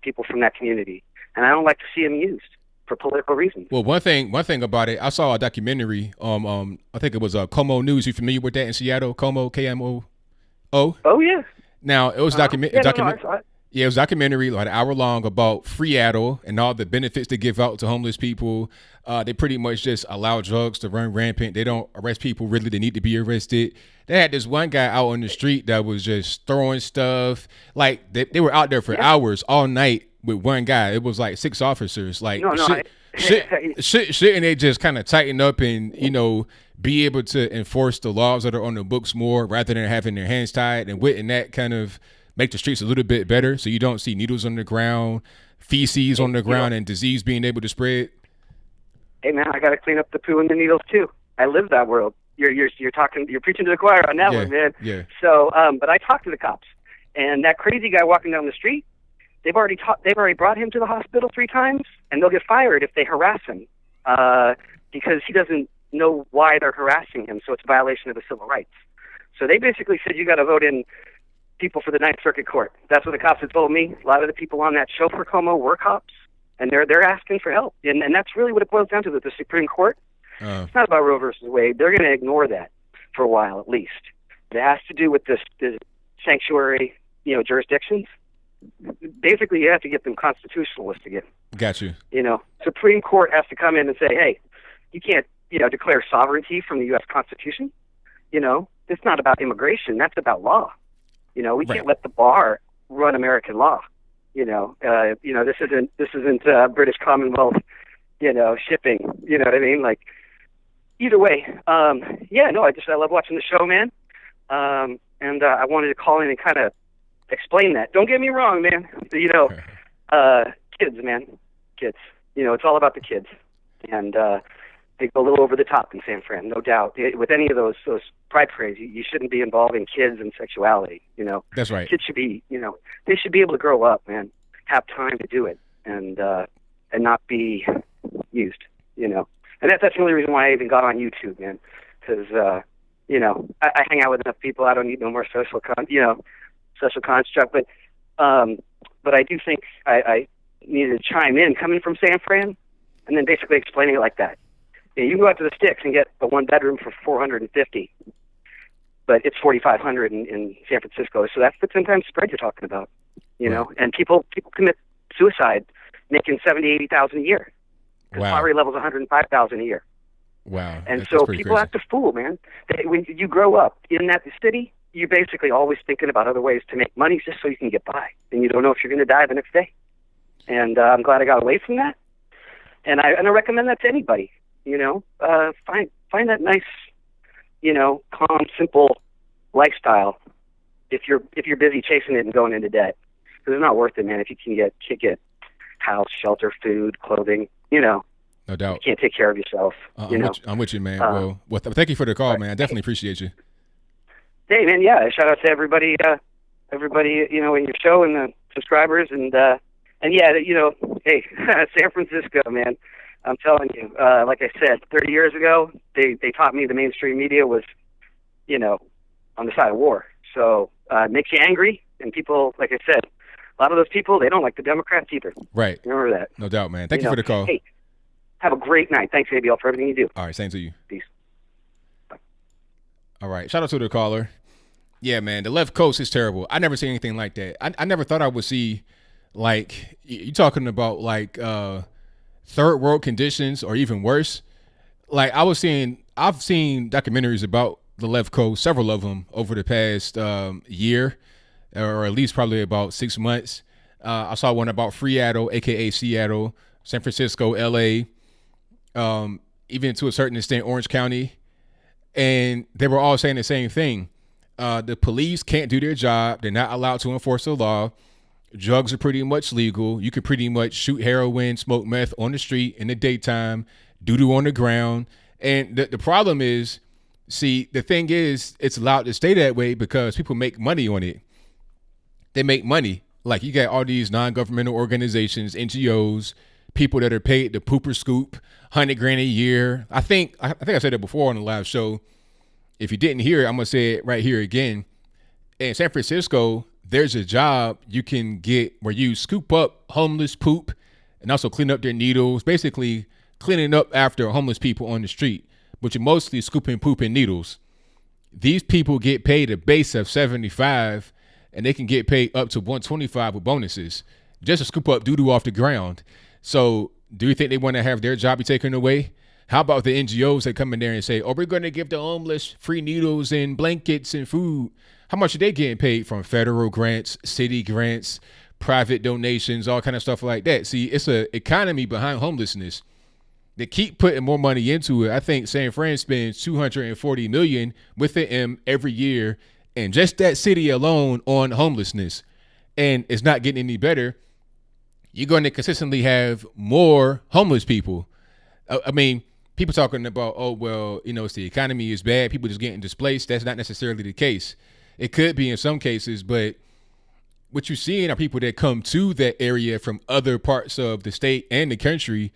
people from that community. And I don't like to see them used for political reasons. Well, one thing about it, I saw a documentary. I think it was Como News. You familiar with that in Seattle? Como, KMO. Oh yeah. Now it was documentary. Yeah, it was a documentary, like an hour long, about Freatle and all the benefits they give out to homeless people. They pretty much just allow drugs to run rampant. They don't arrest people really that need to be arrested. They had this one guy out on the street that was just throwing stuff. Like they were out there for hours all night with one guy. It was like 6 officers. Like shit, and they just kind of tighten up and be able to enforce the laws that are on the books more rather than having their hands tied, and wouldn't that kind of make the streets a little bit better so you don't see needles on the ground, feces on the ground, and disease being able to spread? Hey man, I got to clean up the poo and the needles too. I live that world. You're preaching to the choir on that one, man. Yeah. So, but I talked to the cops, and that crazy guy walking down the street, they've already brought him to the hospital 3 times, and they'll get fired if they harass him, because he doesn't know why they're harassing him. So it's a violation of his civil rights. So they basically said you got to vote in people for the Ninth Circuit Court. That's what the cops have told me. A lot of the people on that show for Como were cops, and they're asking for help, and that's really what it boils down to. That the Supreme Court. It's not about Roe versus Wade. They're going to ignore that for a while, at least. It has to do with the sanctuary, jurisdictions. Basically, you have to get them constitutionalist again. Got you. Supreme Court has to come in and say, hey, you can't, declare sovereignty from the U.S. Constitution. It's not about immigration. That's about law. We can't let the bar run American law. This isn't British Commonwealth, shipping. You know what I mean? Like, either way, I love watching the show, man. And I wanted to call in and kind of explain that. Don't get me wrong, man. Kids, man. Kids. It's all about the kids. And they go a little over the top in San Fran, no doubt. With any of those pride parades, you shouldn't be involving kids and sexuality, That's right. Kids should be, they should be able to grow up, man, have time to do it, and not be used, And that's the only reason why I even got on YouTube, man, because, I hang out with enough people. I don't need no more social construct. But I do think I needed to chime in coming from San Fran and then basically explaining it like that. You can go out to the sticks and get a 1-bedroom for $450, but it's $4,500 in San Francisco. So that's the 10 times spread you're talking about, and people commit suicide making $70,000, $80,000 a year. Because poverty level's $105,000 a year. Wow. And so people act a fool, man. When you grow up in that city, you're basically always thinking about other ways to make money just so you can get by. And you don't know if you're going to die the next day. And I'm glad I got away from that. And I recommend that to anybody. Find that nice, calm, simple lifestyle if you're busy chasing it and going into debt. Because it's not worth it, man. If you can get house, shelter, food, clothing, no doubt. You can't take care of yourself. I'm with you, man. Thank you for the call, man. I definitely appreciate you. Hey, man, yeah. Shout out to everybody, in your show and the subscribers. And yeah, hey, San Francisco, man. I'm telling you, like I said, 30 years ago, they taught me the mainstream media was, on the side of war. So it makes you angry. And people, like I said, a lot of those people, they don't like the Democrats either. Right. Remember that. No doubt, man. Thank you for the call. Hey, have a great night. Thanks, ABL, for everything you do. All right, same to you. Peace. Bye. All right, shout out to the caller. Yeah, man, the left coast is terrible. I never seen anything like that. I never thought I would see, like, you talking about, like, third world conditions or even worse. Like, I've seen documentaries about the left coast, several of them over the past year, or at least probably about 6 months. I saw one about Freatle, aka Seattle, San Francisco, LA, even to a certain extent Orange County, and they were all saying the same thing. The police can't do their job. They're not allowed to enforce the law. Drugs are pretty much legal. You can pretty much shoot heroin, smoke meth on the street in the daytime, doo-doo on the ground. And the problem is, see, the thing is, it's allowed to stay that way because people make money on it. They make money. Like, you got all these non-governmental organizations, NGOs, people that are paid to poop or scoop, $100,000 a year. I think I said it before on the live show. If you didn't hear it, I'm gonna say it right here again. In San Francisco, there's a job you can get where you scoop up homeless poop and also clean up their needles, basically cleaning up after homeless people on the street, but you're mostly scooping poop and needles. These people get paid a base of $75, and they can get paid up to $125 with bonuses just to scoop up doo-doo off the ground. So do you think they want to have their job be taken away? How about the NGOs that come in there and say, oh, we're going to give the homeless free needles and blankets and food? How much are they getting paid from federal grants, city grants, private donations, all kind of stuff like that? See, it's an economy behind homelessness. They keep putting more money into it. I think San Fran spends $240 million with the M every year, and just that city alone on homelessness, and it's not getting any better. You're going to consistently have more homeless people. I mean, people talking about, oh, well, it's the economy is bad, people just getting displaced. That's not necessarily the case. It could be in some cases, but what you're seeing are people that come to that area from other parts of the state and the country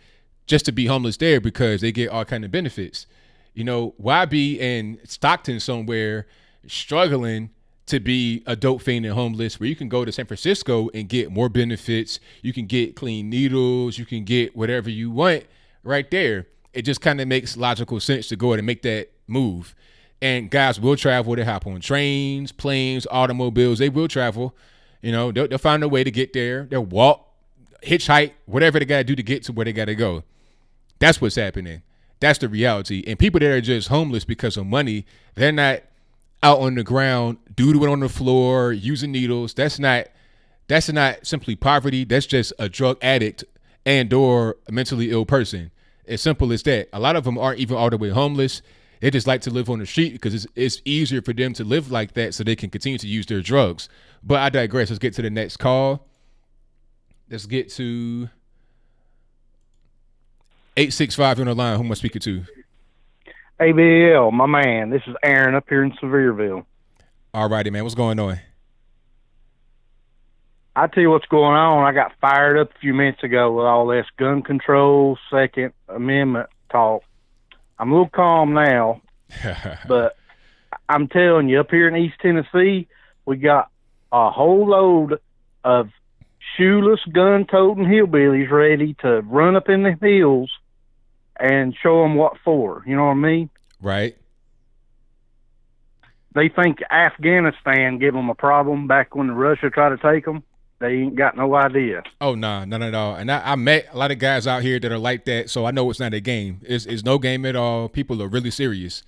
just to be homeless there because they get all kind of benefits. Why be in Stockton somewhere struggling to be a dope fiend and homeless where you can go to San Francisco and get more benefits? You can get clean needles. You can get whatever you want right there. It just kind of makes logical sense to go ahead and make that move. And guys will travel. They hop on trains, planes, automobiles. They will travel. They'll find a way to get there. They'll walk, hitchhike, whatever they got to do to get to where they got to go. That's what's happening. That's the reality. And people that are just homeless because of money, they're not out on the ground, doodling on the floor, using needles. That's not simply poverty. That's just a drug addict and or a mentally ill person. As simple as that. A lot of them aren't even all the way homeless. They just like to live on the street because it's easier for them to live like that so they can continue to use their drugs. But I digress. Let's get to the next call. Let's get to 865 on the line. Who am I speaking to? ABL, my man. This is Aaron up here in Sevierville. All righty, man. What's going on? I tell you what's going on. I got fired up a few minutes ago with all this gun control, Second Amendment talk. I'm a little calm now, but I'm telling you, up here in East Tennessee, we got a whole load of shoeless, gun-toting hillbillies ready to run up in the hills and show them what for. You know what I mean? Right. They think Afghanistan gave them a problem back when Russia tried to take them. They ain't got no idea. Oh, nah, none at all. And I met a lot of guys out here that are like that, so I know it's not a game. It's no game at all. People are really serious.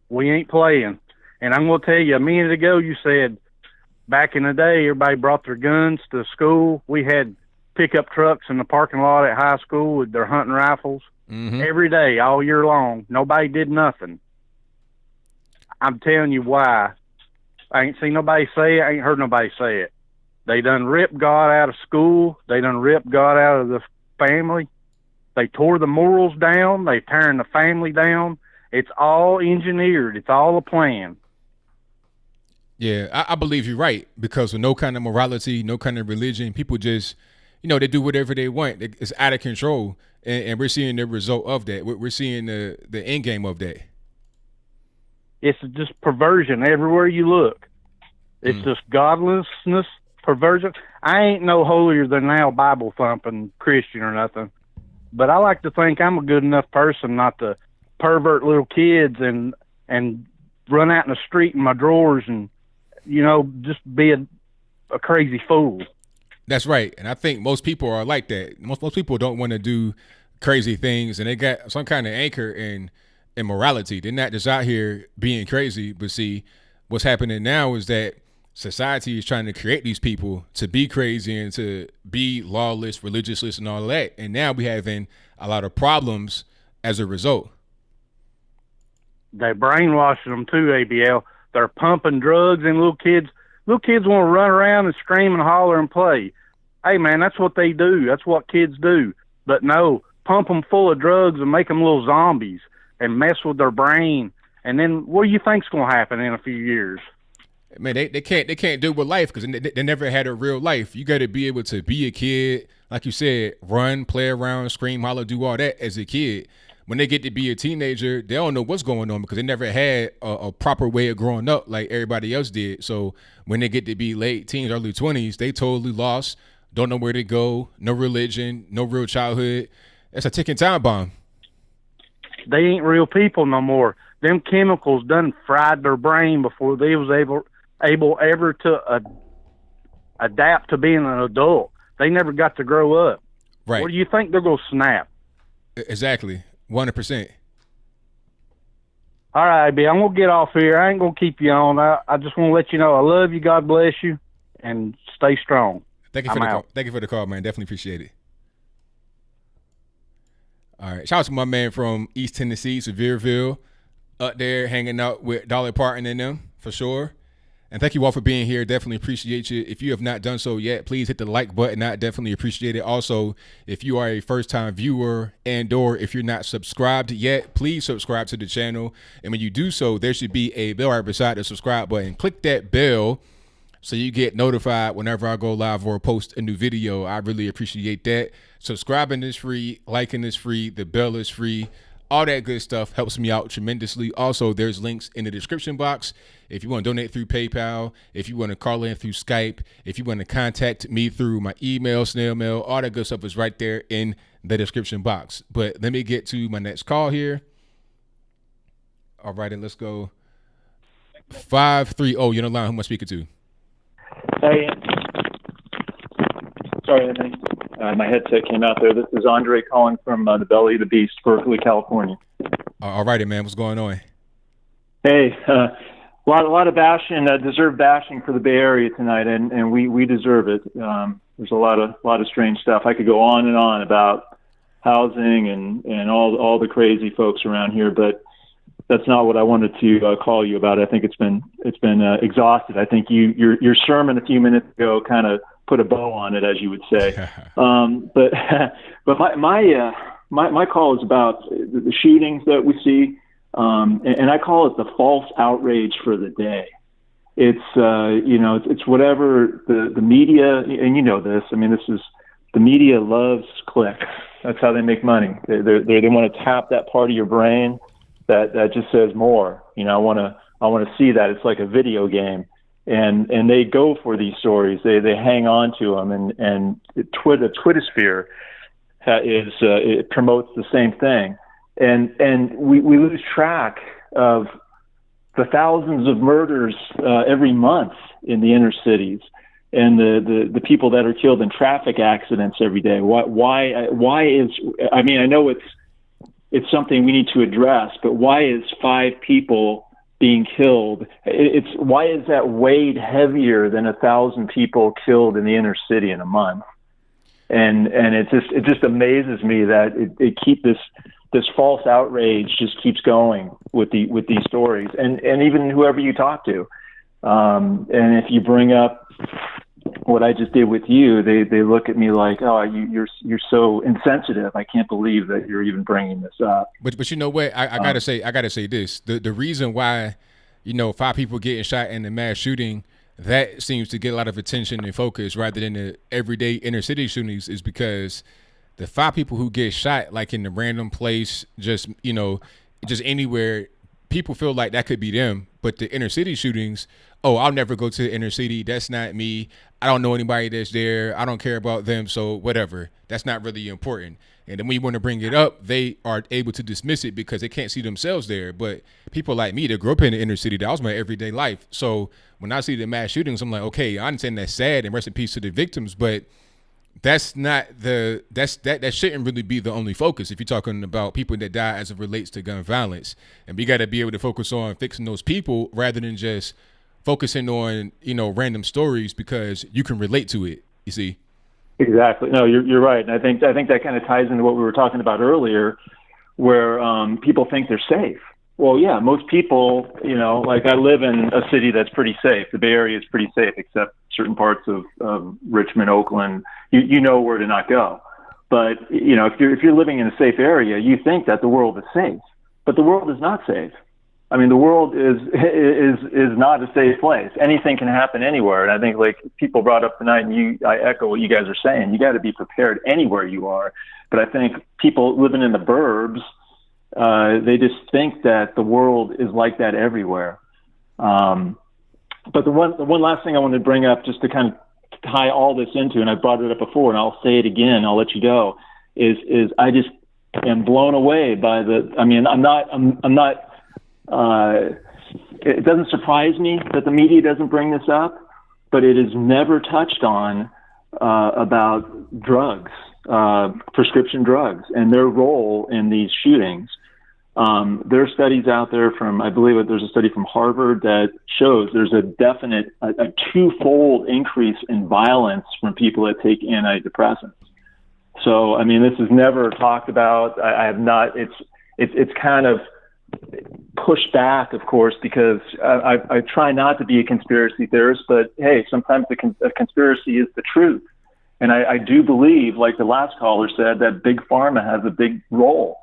We ain't playing. And I'm going to tell you, a minute ago you said back in the day everybody brought their guns to school. We had pickup trucks in the parking lot at high school with their hunting rifles every day, all year long. Nobody did nothing. I'm telling you why. I ain't seen nobody say it. I ain't heard nobody say it. They done ripped God out of school. They done ripped God out of the family. They tore the morals down. They tearing the family down. It's all engineered. It's all a plan. Yeah, I believe you're right because with no kind of morality, no kind of religion, people just, they do whatever they want. It's out of control, and we're seeing the result of that. We're seeing the end game of that. It's just perversion everywhere you look. It's just godlessness, perversion. I ain't no holier than thou Bible thumping Christian or nothing, but I like to think I'm a good enough person not to pervert little kids and run out in the street in my drawers and just be a crazy fool. That's right, and I think most people are like that. Most people don't want to do crazy things, and they got some kind of anchor in morality. They're not just out here being crazy. But see, what's happening now is that society is trying to create these people to be crazy and to be lawless, religionless, and all that. And now we having a lot of problems as a result. They're brainwashing them too, ABL. They're pumping drugs in little kids. Little kids want to run around and scream and holler and play. Hey, man, that's what they do. That's what kids do. But no, pump them full of drugs and make them little zombies and mess with their brain. And then what do you think's going to happen in a few years? Man, they can't deal with life because they never had a real life. You got to be able to be a kid, like you said, run, play around, scream, holler, do all that as a kid. When they get to be a teenager, they don't know what's going on because they never had a proper way of growing up like everybody else did. So when they get to be late teens, early 20s, they totally lost, don't know where to go, no religion, no real childhood. That's a ticking time bomb. They ain't real people no more. Them chemicals done fried their brain before they was able ever to adapt to being an adult. They never got to grow up. Right. What do you think they're going to snap? Exactly. 100%. All right, B, I'm going to get off here. I ain't going to keep you on. I just want to let you know I love you. God bless you. And stay strong. Thank you for the call. Thank you for the call, man. Definitely appreciate it. All right. Shout out to my man from East Tennessee, Sevierville, up there hanging out with Dolly Parton and them for sure. And thank you all for being here. Definitely appreciate you. If you have not done so yet, please hit the like button. I definitely appreciate it. Also, if you are a first-time viewer and/or if you're not subscribed yet, please subscribe to the channel. And when you do so, there should be a bell right beside the subscribe button. Click that bell so you get notified whenever I go live or post a new video. I really appreciate that. Subscribing is free. Liking is free. The bell is free. All that good stuff helps me out tremendously. Also, there's links in the description box. If you want to donate through PayPal, if you want to call in through Skype, if you want to contact me through my email, snail mail, all that good stuff is right there in the description box. But let me get to my next call here. All right, and let's go. 530, you're on the line. Who am I speaking to? Hey. Sorry, Anthony. My headset came out there. This is Andre calling from the belly of the beast, Berkeley, California. All righty, man. What's going on? Hey, a lot of bashing, deserved bashing for the Bay Area tonight, and we deserve it. There's a lot of strange stuff. I could go on and on about housing and all the crazy folks around here, but that's not what I wanted to call you about. I think it's been exhausted. I think your sermon a few minutes ago kind of put a bow on it, as you would say. But my call is about the shootings that we see, and I call it the false outrage for the day. It's it's whatever the media, and you know this. I mean, the media loves clicks. That's how they make money. They want to tap that part of your brain that just says more. I want to see that. It's like a video game. And they go for these stories. They hang on to them, and the Twittersphere it promotes the same thing, and we lose track of the thousands of murders every month in the inner cities, and the people that are killed in traffic accidents every day. Why is I mean, I know it's something we need to address, but why is 5 people being killed? Why is that weighed heavier than 1,000 people killed in the inner city in a month? And it just amazes me that it keep this false outrage just keeps going with these stories, and even whoever you talk to, and if you bring up what I just did with you, they look at me like, oh, you're so insensitive. I can't believe that you're even bringing this up. But you know what? I gotta say this. The reason why 5 people getting shot in the mass shooting, that seems to get a lot of attention and focus rather than the everyday inner city shootings, is because the 5 people who get shot like in the random place, just anywhere, people feel like that could be them. But the inner city shootings, I'll never go to the inner city. That's not me. I don't know anybody that's there. I don't care about them. So whatever. That's not really important. And then when you want to bring it up, they are able to dismiss it because they can't see themselves there. But people like me that grew up in the inner city, that was my everyday life. So when I see the mass shootings, I'm like, okay, I understand that's sad and rest in peace to the victims, but that's not that shouldn't really be the only focus if you're talking about people that die as it relates to gun violence. And we got to be able to focus on fixing those people rather than just focusing on random stories because you can relate to it. You see. Exactly. No, you're right. And I think that kind of ties into what we were talking about earlier, where people think they're safe. Well, yeah, most people, like I live in a city that's pretty safe. The Bay Area is pretty safe, except certain parts of Richmond, Oakland. You know where to not go. But if you're living in a safe area, you think that the world is safe, but the world is not safe. I mean, the world is not a safe place. Anything can happen anywhere. And I think, like people brought up tonight, and I echo what you guys are saying. You got to be prepared anywhere you are. But I think people living in the burbs, they just think that the world is like that everywhere. But the one last thing I wanted to bring up, just to kind of tie all this into, and I brought it up before, and I'll say it again. I'll let you go. Is I just am blown away by the. I mean, I'm not. It doesn't surprise me that the media doesn't bring this up, but it is never touched on about drugs, prescription drugs, and their role in these shootings. There are studies out there from, I believe there's a study from Harvard that shows there's a definite, a 2-fold increase in violence from people that take antidepressants. So, I mean, this is never talked about. I have not. It's kind of pushed back, of course, because I try not to be a conspiracy theorist. But hey, sometimes a conspiracy is the truth, and I do believe, like the last caller said, that big pharma has a big role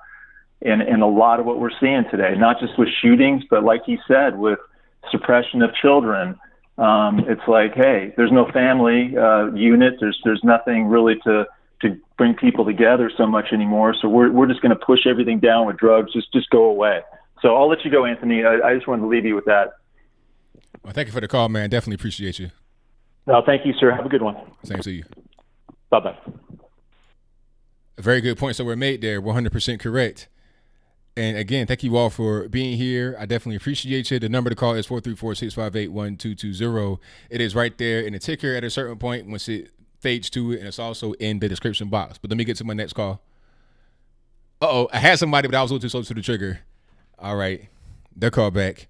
in a lot of what we're seeing today. Not just with shootings, but like he said, with suppression of children. It's like, hey, there's no family unit. There's nothing really to bring people together so much anymore. So we're just going to push everything down with drugs. Just go away. So I'll let you go, Anthony. I just wanted to leave you with that. Well, thank you for the call, man. Definitely appreciate you. No, thank you, sir. Have a good one. Same to you. Bye-bye. A very good points that were made there. 100% correct. And again, thank you all for being here. I definitely appreciate you. The number to call is 434-658-1220. It is right there in the ticker at a certain point once it fades to it, and it's also in the description box. But let me get to my next call. Uh-oh, I had somebody, but I was a little too slow to the trigger. All right, they'll call back.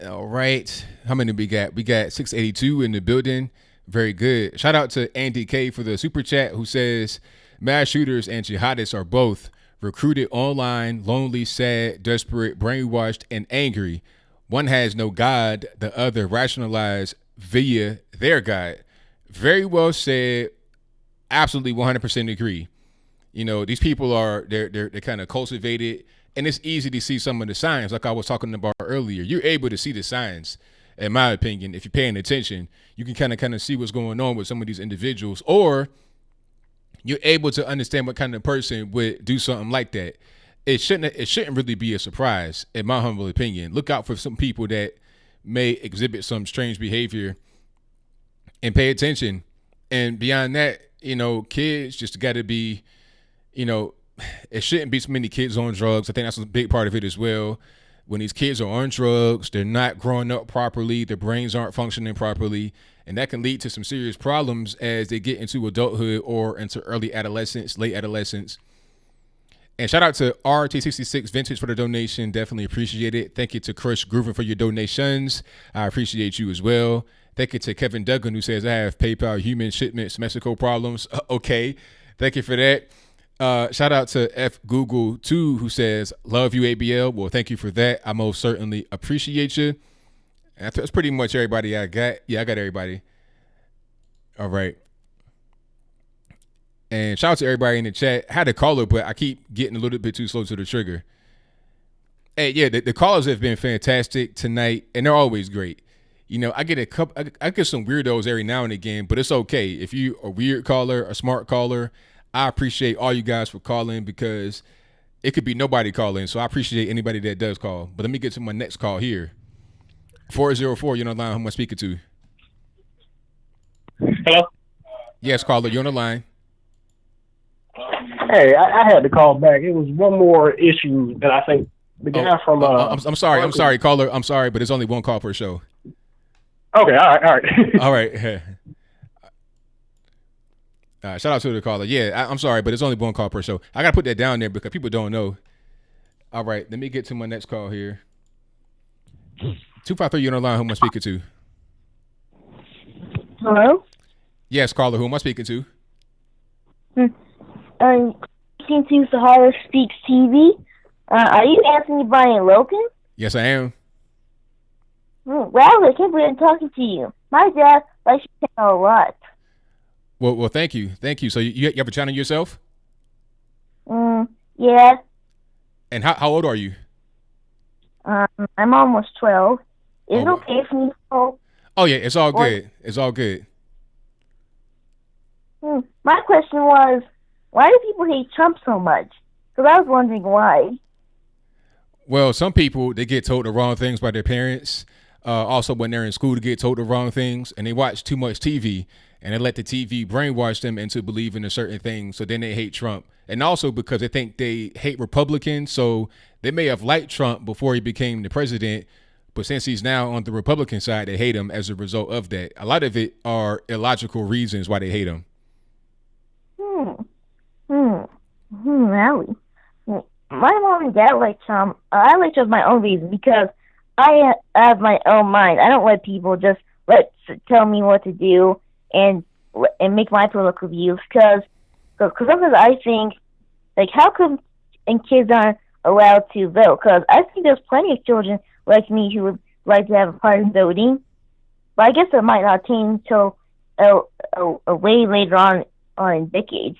All right, how many we got? We got 682 in the building. Very good. Shout out to Andy K for the super chat, who says mass shooters and jihadists are both recruited online, lonely, sad, desperate, brainwashed, and angry. One has no God, the other rationalized via their God. Very well said. Absolutely 100% agree. You know, these people they're kind of cultivated, and it's easy to see some of the signs, like I was talking about earlier. You're able to see the signs, in my opinion. If you're paying attention, you can kind of see what's going on with some of these individuals, or you're able to understand what kind of person would do something like that. It shouldn't really be a surprise, in my humble opinion. Look out for some people that may exhibit some strange behavior and pay attention. And beyond that, you know, kids just got to be, you know, it shouldn't be so many kids on drugs. I think that's a big part of it as well. When these kids are on drugs, they're not growing up properly, their brains aren't functioning properly, and that can lead to some serious problems as they get into adulthood or into early adolescence, late adolescence. And shout out to RT66 Vintage for the donation. Definitely appreciate it. Thank you to Crush Groovin for your donations. I appreciate you as well. Thank you to Kevin Duggan, who says, I have PayPal human shipments, Mexico problems. Okay. Thank you for that. Shout out to F Google 2, who says, love you, ABL. Well, thank you for that. I most certainly appreciate you. And that's pretty much everybody I got. Yeah, I got everybody. All right. And shout out to everybody in the chat. I had a caller, but I keep getting a little bit too slow to the trigger. Hey, yeah, the callers have been fantastic tonight, and they're always great. You know, I get I get some weirdos every now and again, but it's okay. If you a weird caller, a smart caller, I appreciate all you guys for calling, because it could be nobody calling. So I appreciate anybody that does call. But let me get to my next call here. 404, you're on the line. Who am I speaking to? Hello? Yes, caller, you're on the line. Hey, I had to call back. It was one more issue that I think the guy from... I'm sorry, caller. I'm sorry, but it's only one call per show. Okay, all right. All right. Shout out to the caller. Yeah, I'm sorry, but it's only one call per show. I got to put that down there because people don't know. All right, let me get to my next call here. 253, you're on the line. Who am I speaking to? Hello? Yes, caller. Who am I speaking to? I'm speaking to Sahara Speaks TV. Are you Anthony Brian Loken? Yes, I am. Wow, I can't believe I'm talking to you. My dad likes your channel a lot. Well, thank you. So you have a channel yourself? Yeah. And how old are you? I'm almost 12. Is it okay for me to call? Oh, yeah, it's all good. It's all good. My question was, why do people hate Trump so much? Because I was wondering why. Well, some people, they get told the wrong things by their parents. Also, when they're in school, they get told the wrong things, and they watch too much TV, and they let the TV brainwash them into believing a certain thing, so then they hate Trump. And also because they think they hate Republicans, so they may have liked Trump before he became the president, but since he's now on the Republican side, they hate him as a result of that. A lot of it are illogical reasons why they hate him. Really? My mom and dad like Trump. I like Trump for my own reason, because I have my own mind. I don't let people just tell me what to do, and and make my political views because sometimes I think like how come and kids aren't allowed to vote? Because I think there's plenty of children like me who would like to have a part in voting, but I guess it might not change until a way later on in decades.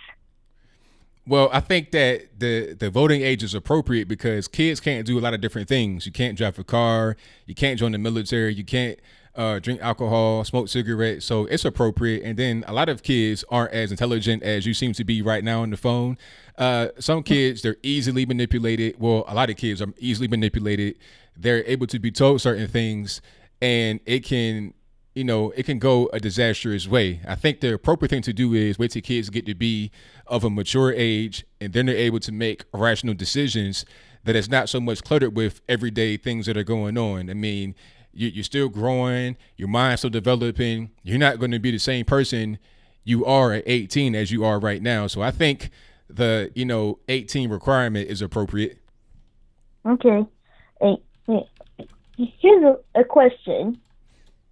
Well, I think that the voting age is appropriate because kids can't do a lot of different things. You can't drive a car. You can't join the military. You can't drink alcohol, smoke cigarettes. So it's appropriate. And then a lot of kids aren't as intelligent as you seem to be right now on the phone. Some kids, they're easily manipulated. Well, a lot of kids are easily manipulated. They're able to be told certain things, and it can go a disastrous way. I think the appropriate thing to do is wait till kids get to be of a mature age, and then they're able to make rational decisions that is not so much cluttered with everyday things that are going on. I mean, you're still growing, your mind's still developing. You're not going to be the same person you are at 18 as you are right now. So I think the 18 requirement is appropriate. Okay. Here's a question.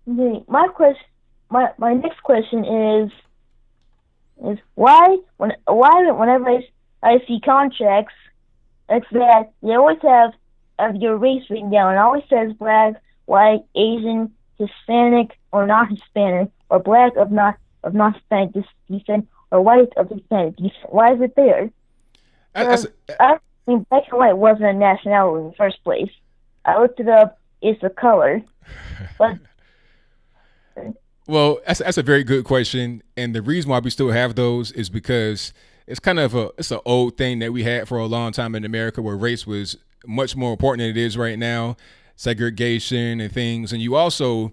My next question is why whenever I see contracts, it's that they always have your race written down. It always says black, white, Asian, Hispanic, or not Hispanic, or black of not Hispanic descent, or white of Hispanic descent. Why is it there? I mean, black and white wasn't a nationality in the first place. I looked it up. It's a color, but. Well, that's a very good question, and the reason why we still have those is because it's kind of it's an old thing that we had for a long time in America, where race was much more important than it is right now, segregation and things, and you also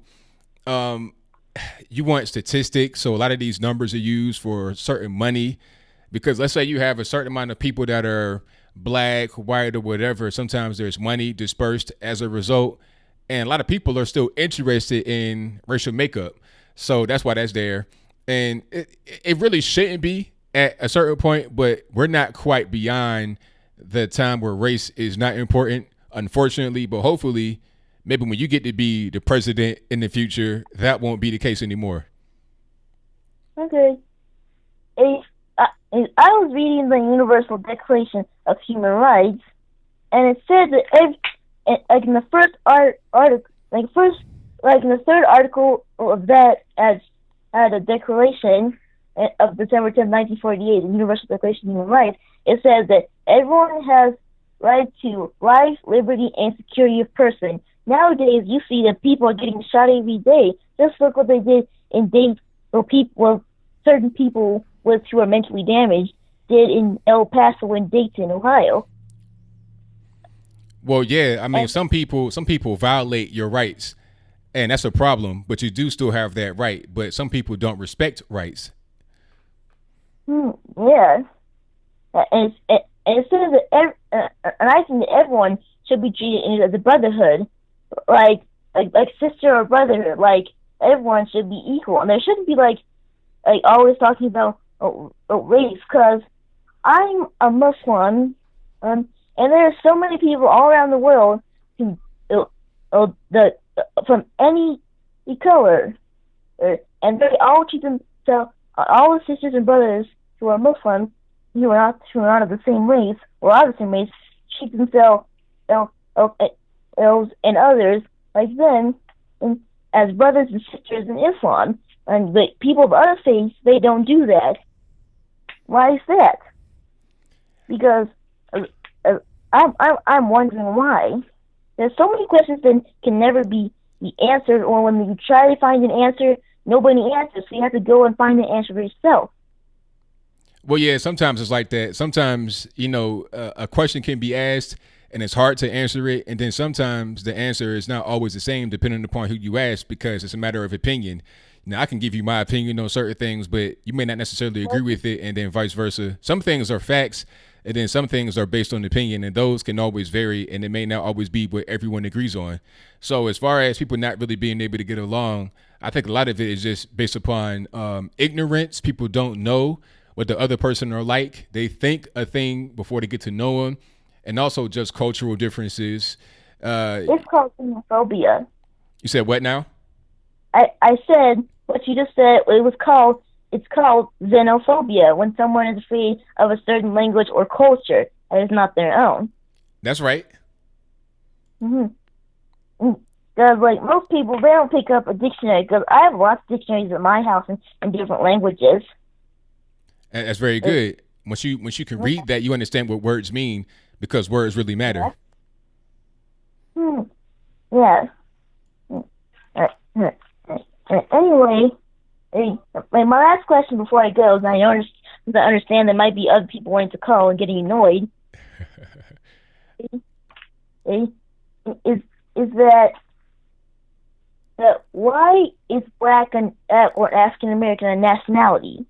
you want statistics, so a lot of these numbers are used for certain money, because let's say you have a certain amount of people that are black, white, or whatever. Sometimes there's money dispersed as a result. And a lot of people are still interested in racial makeup. So that's why that's there. And it really shouldn't be at a certain point, but we're not quite beyond the time where race is not important, unfortunately. But hopefully, maybe when you get to be the president in the future, that won't be the case anymore. Okay. I was reading the Universal Declaration of Human Rights, and it said that like in the first article, in the third article of that, as a declaration of December 10, 1948, the Universal Declaration of Human Rights, it says that everyone has right to life, liberty, and security of person. Nowadays, you see that people are getting shot every day. Just look what they did in Dayton, certain people who are mentally damaged did in El Paso and Dayton, Ohio. Well, yeah, I mean, some people violate your rights, and that's a problem, but you do still have that right. But some people don't respect rights. Yeah. And it says that and I think that everyone should be treated as a brotherhood, like sister or brotherhood. Like, everyone should be equal, and there shouldn't be like always talking about race, because I'm a Muslim, and there are so many people all around the world who, from any color, and they all treat themselves, all the sisters and brothers who are Muslim, who are not of the same race, or are the same race, treat themselves and others like them as brothers and sisters in Islam. And the people of other faiths, they don't do that. Why is that? Because I'm wondering why. There's so many questions that can never be answered, or when you try to find an answer, nobody answers, so you have to go and find the answer for yourself. Well, yeah, sometimes it's like that. Sometimes, a question can be asked and it's hard to answer it. And then sometimes the answer is not always the same depending upon who you ask, because it's a matter of opinion. Now, I can give you my opinion on certain things, but you may not necessarily agree with it, and then vice versa. Some things are facts, and then some things are based on opinion, and those can always vary, and it may not always be what everyone agrees on. So as far as people not really being able to get along, I think a lot of it is just based upon ignorance. People don't know what the other person are like. They think a thing before they get to know them, and also just cultural differences. It's called xenophobia. You said what now? I said what you just said. It was called it's called xenophobia when someone is afraid of a certain language or culture that is not their own. That's right. Because, like, most people, they don't pick up a dictionary. Because I have lots of dictionaries at my house in different languages. And that's very good. Once you can read that, you understand what words mean because words really matter. Yeah. Anyway, my last question before I go, and I understand there might be other people wanting to call and getting annoyed, is that why is Black or African American a nationality?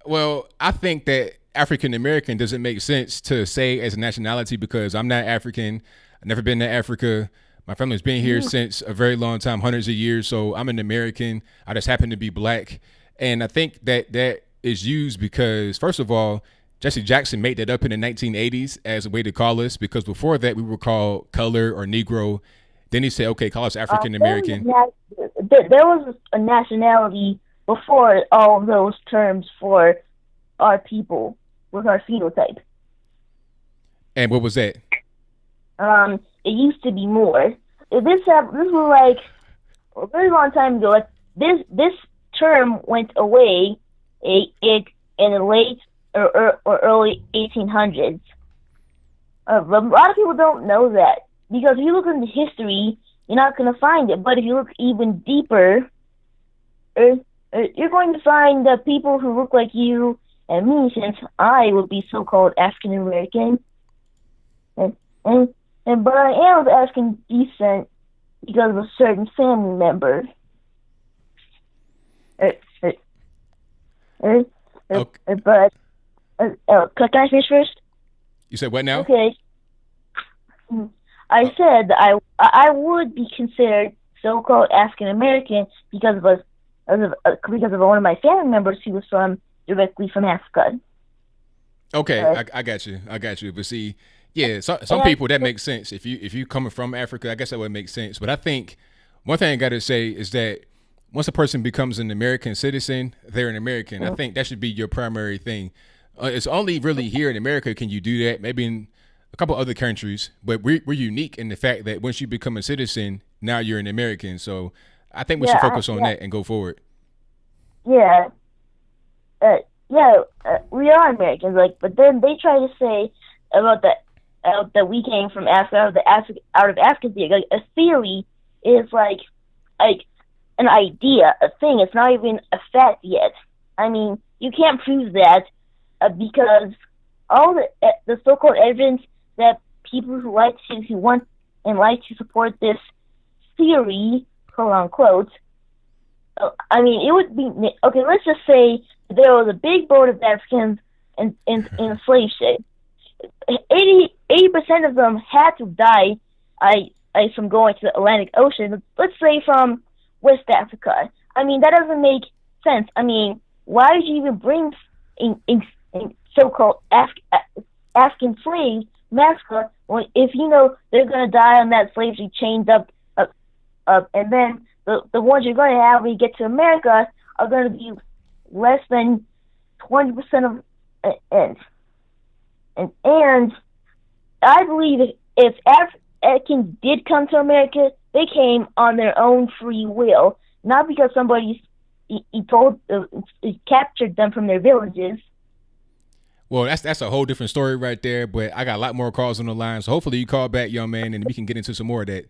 Well, I think that African American doesn't make sense to say as a nationality because I'm not African. I've never been to Africa. My family's been here since a very long time, hundreds of years. So I'm an American. I just happen to be Black. And I think that is used because, first of all, Jesse Jackson made that up in the 1980s as a way to call us because before that we were called color or Negro. Then he said, okay, call us African American. There was a nationality before all those terms for our people with our phenotype. And what was that? It used to be more. This was like a very long time ago. Like, this term went away in the late or early 1800s. A lot of people don't know that because if you look into history, you're not going to find it. But if you look even deeper, you're going to find that people who look like you and me, since I would be so-called African American, but I am of African descent because of a certain family member. But can I finish first? You said what now? Okay. I said that I would be considered so-called African American because of one of my family members who was directly from Africa. Okay, I got you. But see, yeah, some people that makes sense. If you coming from Africa, I guess that would make sense. But I think one thing I got to say is that once a person becomes an American citizen, they're an American. I think that should be your primary thing. It's only really here in America can you do that. Maybe in a couple other countries, but we're unique in the fact that once you become a citizen, now you're an American. So I think we should focus on that and go forward. Yeah. We are Americans, but then they try to say about that we came from Africa, out of Africa. Like, a theory is like an idea, a thing. It's not even a fact yet. I mean, you can't prove that because all the so-called evidence that people who want and like to support this theory, quote unquote. I mean, it would be okay. Let's just say there was a big boat of Africans in a slave ship. 80% of them had to die from going to the Atlantic Ocean. Let's say from West Africa. I mean, that doesn't make sense. I mean, why did you even bring in so-called African slaves, Africa, if you know they're going to die on that slavery chained up, and then the ones you're going to have when you get to America are going to be less than 20% of and I believe if Africans did come to America, they came on their own free will, not because somebody captured them from their villages. Well, that's a whole different story right there, but I got a lot more calls on the line, so hopefully you call back, young man, and we can get into some more of that.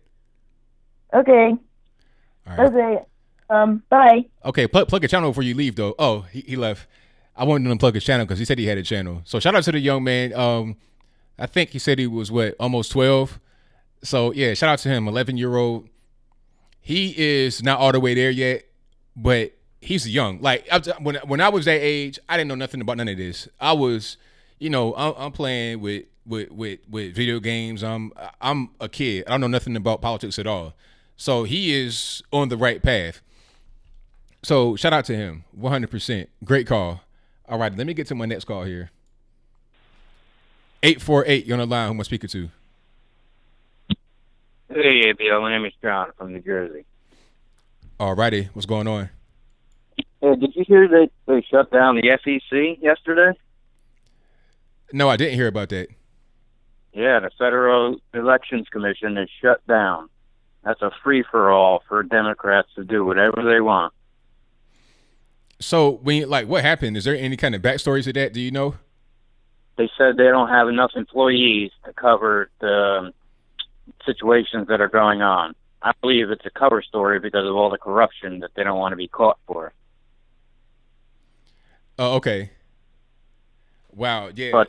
Okay. All right. Okay. Bye. Okay, plug a channel before you leave, though. Oh, he left. I wanted to unplug his channel because he said he had a channel. So shout out to the young man. I think he said he was, almost 12. So, yeah, shout out to him, 11-year-old. He is not all the way there yet, but he's young. Like, when I was that age, I didn't know nothing about none of this. I was, I'm playing with video games. I'm a kid. I don't know nothing about politics at all. So he is on the right path. So shout out to him, 100%. Great call. All right, let me get to my next call here. 848, you're on the line. Who am I speaking to? Hey, ABL. My name is John from New Jersey. All righty. What's going on? Hey, did you hear that they shut down the FEC yesterday? No, I didn't hear about that. Yeah, the Federal Elections Commission is shut down. That's a free-for-all for Democrats to do whatever they want. So, what happened? Is there any kind of backstory to that? Do you know? They said they don't have enough employees to cover the situations that are going on. I believe it's a cover story because of all the corruption that they don't want to be caught for. Oh, okay. Wow, yeah.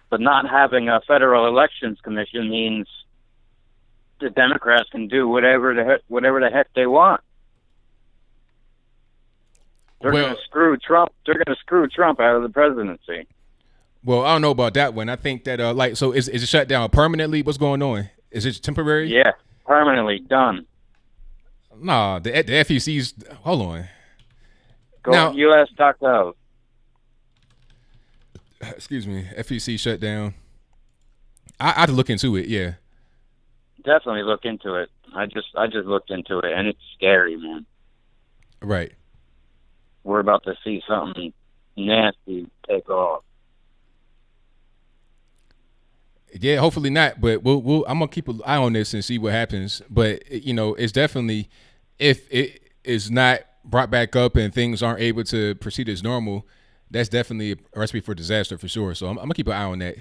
But not having a Federal Elections Commission means the Democrats can do whatever the heck they want. They're going to screw Trump. They're going to screw Trump out of the presidency. Well, I don't know about that one. I think that so is it shut down permanently? What's going on? Is it temporary? Yeah, permanently done. Nah, the FEC's. Hold on. Go on US.gov. Excuse me. FEC shut down. I have to look into it. Yeah. Definitely look into it. I just looked into it, and it's scary, man. Right. We're about to see something nasty take off. Yeah, hopefully not. But I'm gonna keep an eye on this and see what happens. But it's definitely, if it is not brought back up and things aren't able to proceed as normal, that's definitely a recipe for disaster for sure. So I'm gonna keep an eye on that.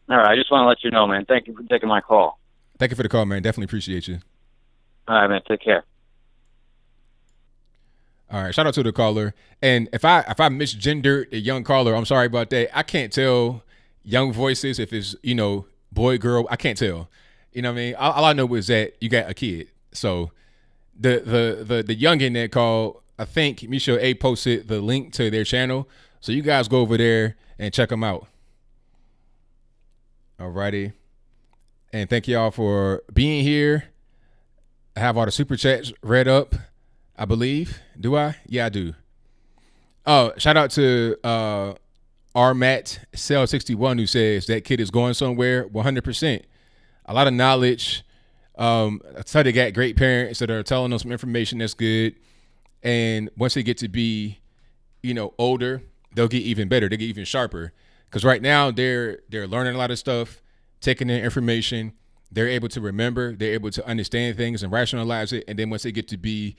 All right, I just want to let you know, man. Thank you for taking my call. Thank you for the call, man. Definitely appreciate you. All right, man. Take care. All right, shout out to the caller. And if I misgendered a young caller, I'm sorry about that. I can't tell young voices if it's boy, girl. I can't tell. You know what I mean? All I know is that you got a kid. So the youngin that called, I think Michelle A posted the link to their channel. So you guys go over there and check them out. Alrighty. And thank y'all for being here. I have all the super chats read up, I believe. Do I? Yeah, I do. Oh, shout out to RMAT Cell 61 who says that kid is going somewhere. 100%. A lot of knowledge. So they got great parents that are telling them some information that's good. And once they get to be, older, they'll get even better. They get even sharper. Because right now they're learning a lot of stuff, taking in information. They're able to remember. They're able to understand things and rationalize it. And then once they get to be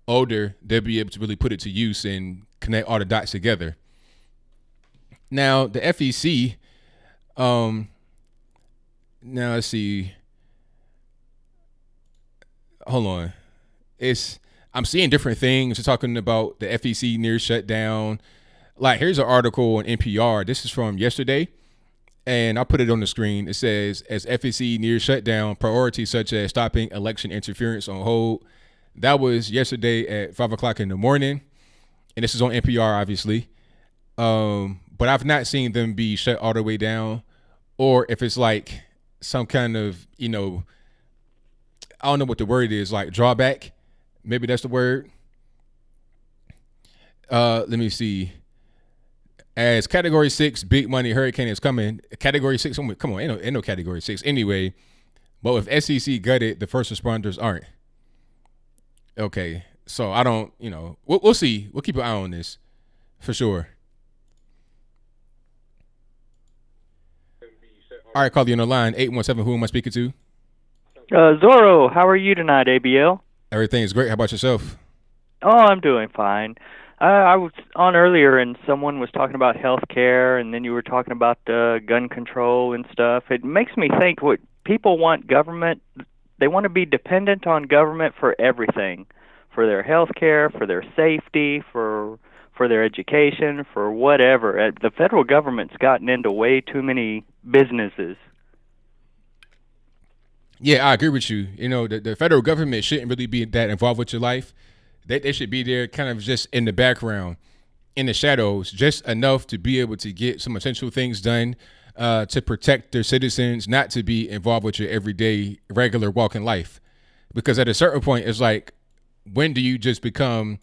older, they'll be able to really put it to use and connect all the dots together. Now the FEC. Now let's see. Hold on. I'm seeing different things. They're talking about the FEC near shutdown. Like, here's an article on NPR. This is from yesterday, and I'll put it on the screen. It says, as FEC near shutdown, priorities such as stopping election interference on hold. That was yesterday at 5 o'clock in the morning, and this is on NPR, obviously. But I've not seen them be shut all the way down, or if it's like some kind of, I don't know what the word is, like drawback. Maybe that's the word. Let me see. As Category 6 big money hurricane is coming, Category 6, come on, ain't no Category 6 anyway. But if SEC gutted, the first responders aren't. Okay, so I don't, we'll see. We'll keep an eye on this for sure. All right, call you on the line, 817. Who am I speaking to? Zorro, how are you tonight, ABL? Everything is great. How about yourself? Oh, I'm doing fine. I was on earlier and someone was talking about health care, and then you were talking about gun control and stuff. It makes me think what people want government, they want to be dependent on government for everything, for their health care, for their safety, for their education, for whatever. The federal government's gotten into way too many businesses. Yeah, I agree with you. The federal government shouldn't really be that involved with your life. They should be there kind of just in the background, in the shadows, just enough to be able to get some essential things done, to protect their citizens, not to be involved with your everyday, regular walking life. Because at a certain point, it's like, when do you just become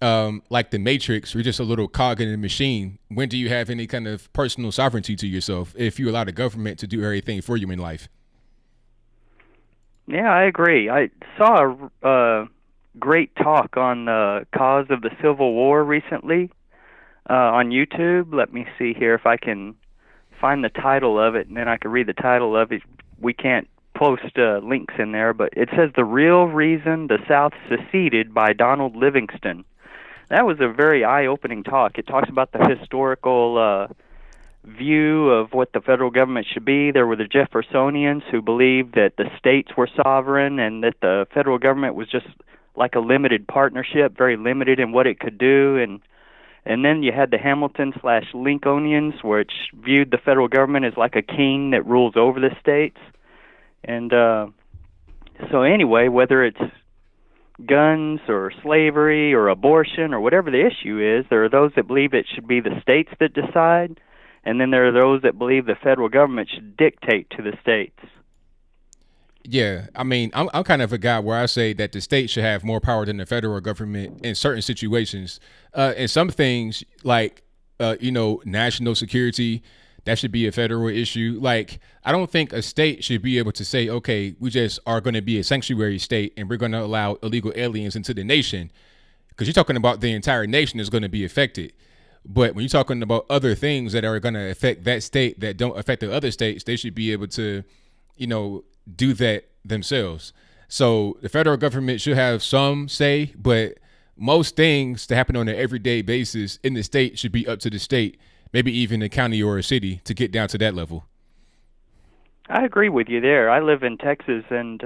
like the Matrix? You're just a little cog in the machine. When do you have any kind of personal sovereignty to yourself if you allow the government to do everything for you in life? Yeah, I agree. I saw great talk on the cause of the Civil War recently on YouTube. Let me see here if I can find the title of it, and then I can read the title of it. We can't post links in there, but it says The Real Reason the South Seceded by Donald Livingston. That was a very eye-opening talk. It talks about the historical view of what the federal government should be. There were the Jeffersonians who believed that the states were sovereign and that the federal government was just like a limited partnership, very limited in what it could do. And then you had the Hamilton/Lincolnians, which viewed the federal government as like a king that rules over the states. And so anyway, whether it's guns or slavery or abortion or whatever the issue is, there are those that believe it should be the states that decide, and then there are those that believe the federal government should dictate to the states. Yeah, I mean, I'm kind of a guy where I say that the state should have more power than the federal government in certain situations. And some things like, national security, that should be a federal issue. Like, I don't think a state should be able to say, okay, we just are going to be a sanctuary state and we're going to allow illegal aliens into the nation. Because you're talking about the entire nation is going to be affected. But when you're talking about other things that are going to affect that state that don't affect the other states, they should be able to, do that themselves. So the federal government should have some say, but most things to happen on an everyday basis in the state should be up to the state, maybe even a county or a city to get down to that level. I agree with you there. I live in Texas, and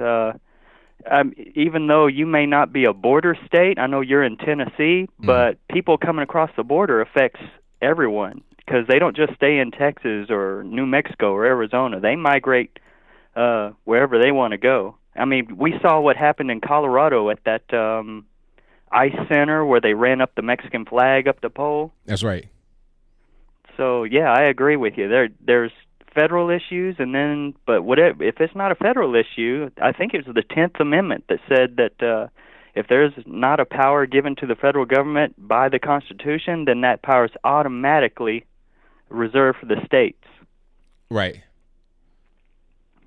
even though you may not be a border state, I know you're in Tennessee, but people coming across the border affects everyone because they don't just stay in Texas or New Mexico or Arizona. They migrate wherever they want to go. I mean, we saw what happened in Colorado at that ICE center where they ran up the Mexican flag up the pole. That's right. So, yeah, I agree with you. There's federal issues, and then, but whatever, if it's not a federal issue, I think it was the 10th Amendment that said that if there's not a power given to the federal government by the Constitution, then that power is automatically reserved for the states. Right.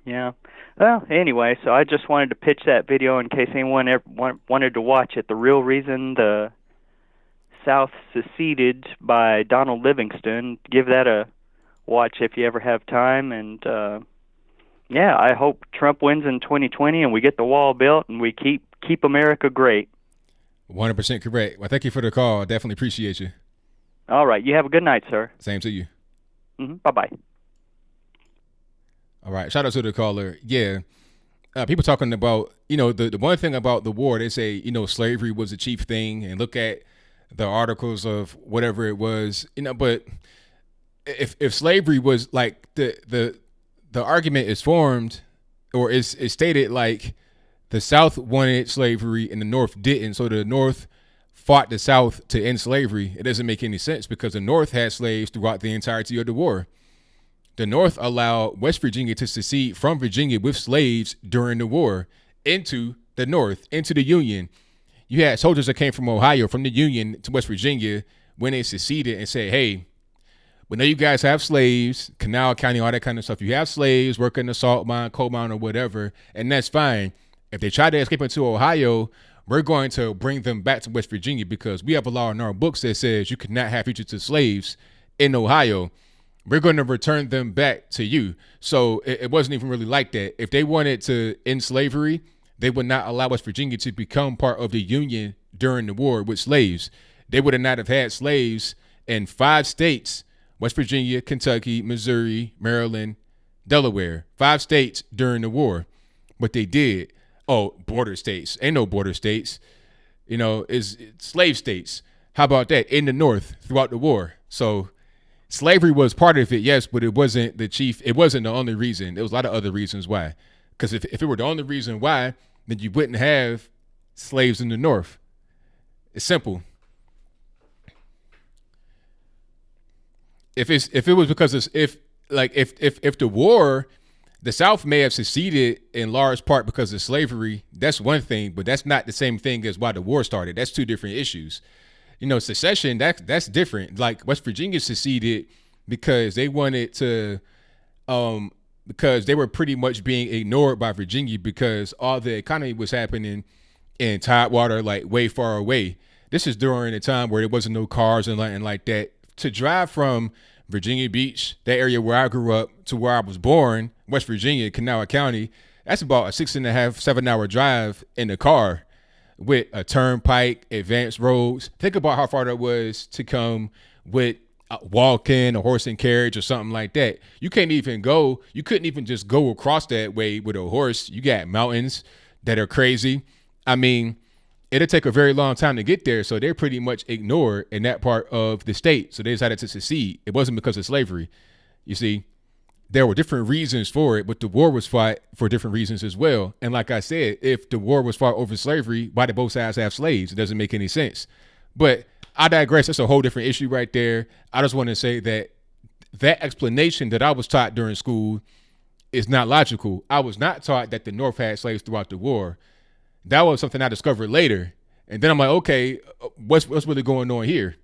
Yeah. Well, anyway, so I just wanted to pitch that video in case anyone ever wanted to watch it. The Real Reason the South Seceded by Donald Livingston. Give that a watch if you ever have time. And, yeah, I hope Trump wins in 2020 and we get the wall built and we keep America great. 100% correct. Well, thank you for the call. I definitely appreciate you. All right. You have a good night, sir. Same to you. Bye-bye. All right. Shout out to the caller. Yeah. People talking about, the one thing about the war, they say, slavery was the chief thing, and look at the articles of whatever it was, but if slavery was like the argument is formed or is stated like the South wanted slavery and the North didn't. So the North fought the South to end slavery. It doesn't make any sense because the North had slaves throughout the entirety of the war. The North allowed West Virginia to secede from Virginia with slaves during the war into the North, into the Union. You had soldiers that came from Ohio, from the Union to West Virginia when they seceded and said, hey, we know you guys have slaves, Canal County, all that kind of stuff. You have slaves working the salt mine, coal mine, or whatever, and that's fine. If they try to escape into Ohio, we're going to bring them back to West Virginia because we have a law in our books that says you cannot have fugitive slaves in Ohio. We're going to return them back to you. So it wasn't even really like that. If they wanted to end slavery, they would not allow West Virginia to become part of the Union during the war with slaves. They would not have had slaves in 5 states, West Virginia, Kentucky, Missouri, Maryland, Delaware, 5 states during the war. But they did. Oh, border states. Ain't no border states. It's slave states. How about that? In the North throughout the war. So slavery was part of it, yes, but it wasn't it wasn't the only reason. There was a lot of other reasons why. Because if it were the only reason why, then you wouldn't have slaves in the North. It's simple. If it was because if the war, the South may have seceded in large part because of slavery, that's one thing, but that's not the same thing as why the war started. That's 2 different issues. Secession, that's different. Like West Virginia seceded because they wanted to, because they were pretty much being ignored by Virginia because all the economy was happening in Tidewater, like way far away. This is during a time where there wasn't no cars and like that. To drive from Virginia Beach, that area where I grew up, to where I was born, West Virginia, Kanawha County, that's about a 6.5, 7-hour drive in the car with a turnpike, advanced roads. Think about how far that was to come with walking, a horse and carriage or something like that. You couldn't even just go across that way with a horse. You got mountains that are crazy. I mean, it'll take a very long time to get there, so they're pretty much ignored in that part of the state. So they decided to secede. It wasn't because of slavery. You see, there were different reasons for it, but the war was fought for different reasons as well. And like I said, if the war was fought over slavery, why did both sides have slaves? It doesn't make any sense. But I digress. That's a whole different issue right there. I just want to say that explanation that I was taught during school is not logical. I was not taught that the North had slaves throughout the war. That was something I discovered later. And then I'm like, okay, what's really going on here?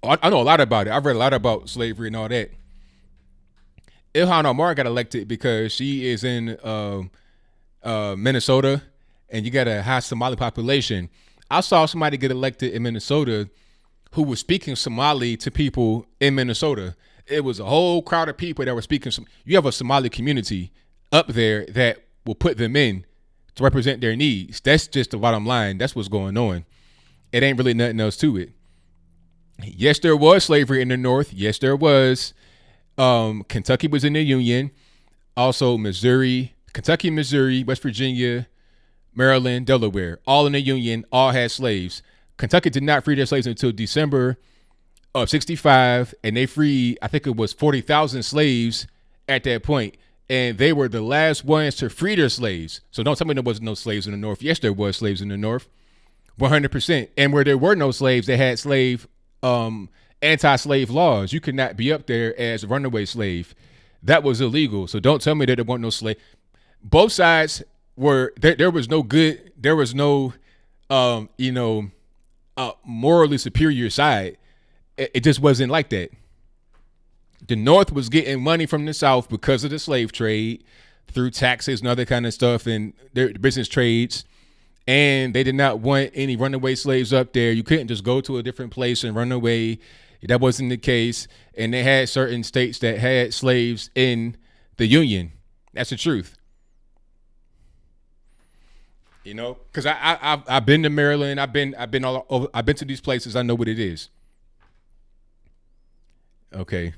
I know a lot about it. I've read a lot about slavery and all that. Ilhan Omar got elected because she is in Minnesota, and you got a high Somali population. I saw somebody get elected in Minnesota who was speaking Somali to people in Minnesota. It was a whole crowd of people that were speaking. You have a Somali community up there that will put them in to represent their needs. That's just the bottom line. That's what's going on. It ain't really nothing else to it. Yes, there was slavery in the North. Yes, there was. Kentucky was in the Union. Also, Missouri, Kentucky, Missouri, West Virginia, Maryland, Delaware, all in the Union, all had slaves. Kentucky did not free their slaves until December of 65, and they freed, I think it was 40,000 slaves at that point, and they were the last ones to free their slaves. So don't tell me there wasn't no slaves in the North. Yes, there was slaves in the North, 100%. And where there were no slaves, they had anti-slave laws. You could not be up there as a runaway slave. That was illegal. So don't tell me that there weren't no slave. Both sides were there was no good. There was no, morally superior side. It just wasn't like that. The North was getting money from the South because of the slave trade through taxes and other kind of stuff and their business trades. And they did not want any runaway slaves up there. You couldn't just go to a different place and run away. That wasn't the case. And they had certain states that had slaves in the Union. That's the truth. You know, because I've been to Maryland. I've been all over. I've been to these places. I know what it is. Okay.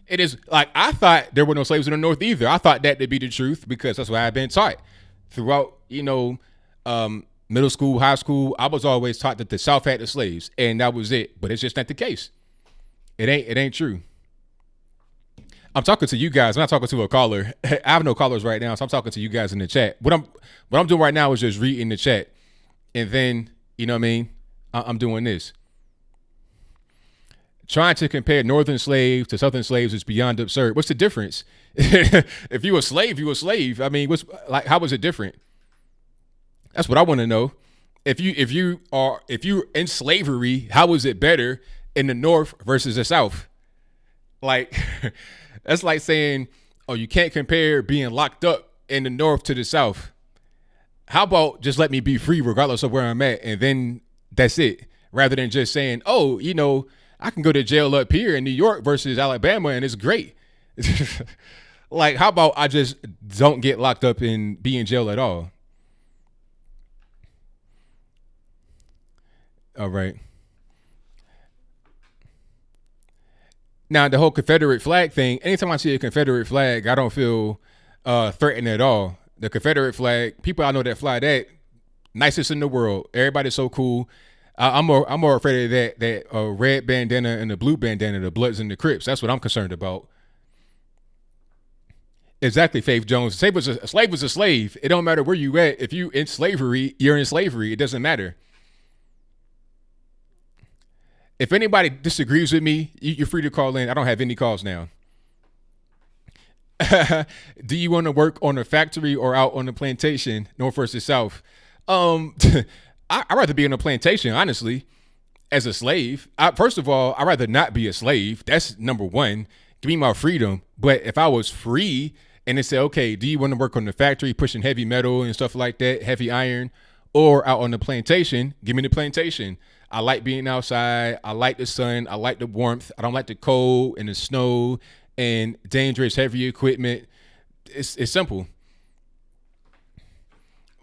It is like I thought there were no slaves in the North either. I thought that to be the truth because that's what I've been taught throughout. Middle school, high school. I was always taught that the South had the slaves, and that was it. But it's just not the case. It ain't true. I'm talking to you guys. I'm not talking to a caller. I have no callers right now, so I'm talking to you guys in the chat. What I'm doing right now is just reading the chat, and then you know what I mean. I'm doing this. Trying to compare northern slaves to southern slaves is beyond absurd. What's the difference? If you a slave, you a slave. I mean, how is it different? That's what I want to know. If you're in slavery, how is it better in the North versus the South? Like, that's like saying, oh, you can't compare being locked up in the North to the South. How about just let me be free regardless of where I'm at, and then that's it, rather than just saying, oh, I can go to jail up here in New York versus Alabama, and it's great. Like, how about I just don't get locked up and be in jail at all? All right. Now, the whole Confederate flag thing, anytime I see a Confederate flag, I don't feel threatened at all. The Confederate flag, people I know that fly that, nicest in the world. Everybody's so cool. I'm more afraid of that red bandana and the blue bandana, the Bloods and the Crips. That's what I'm concerned about. Exactly, Faith Jones. A slave was a slave. It don't matter where you at. If you in slavery, you're in slavery. It doesn't matter. If anybody disagrees with me, you're free to call in. I don't have any calls now. Do you want to work on a factory or out on the plantation, North versus South? I'd rather be on a plantation, honestly, as a slave. First of all, I'd rather not be a slave. That's number one. Give me my freedom. But if I was free and they say, okay, do you want to work on the factory pushing heavy metal and stuff like that, heavy iron, or out on the plantation? Give me the plantation. I like being outside. I like the sun. I like the warmth. I don't like the cold and the snow and dangerous heavy equipment. It's simple.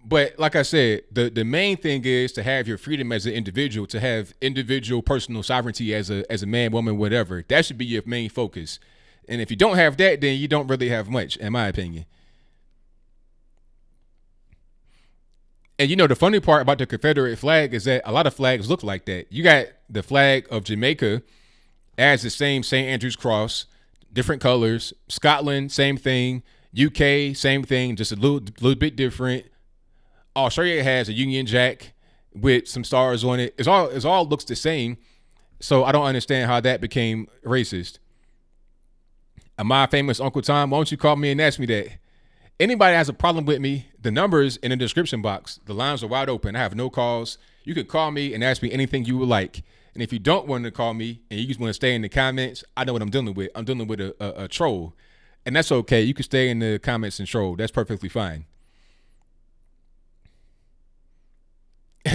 But like I said, the main thing is to have your freedom as an individual, to have individual personal sovereignty as a man, woman, whatever. That should be your main focus. And if you don't have that, then you don't really have much, in my opinion. And you know, the funny part about the Confederate flag is that a lot of flags look like that. You got the flag of Jamaica as the same St. Andrew's cross, different colors. Scotland, same thing. UK, same thing, just a little bit different. Australia has a Union Jack with some stars on it. It all looks the same. So I don't understand how that became racist. Am I famous Uncle Tom? Why don't you call me and ask me that? Anybody has a problem with me, the numbers in the description box, the lines are wide open. I have no calls. You can call me and ask me anything you would like. And if you don't want to call me and you just want to stay in the comments, I know what I'm dealing with. I'm dealing with a troll. And that's okay. You can stay in the comments and troll. That's perfectly fine.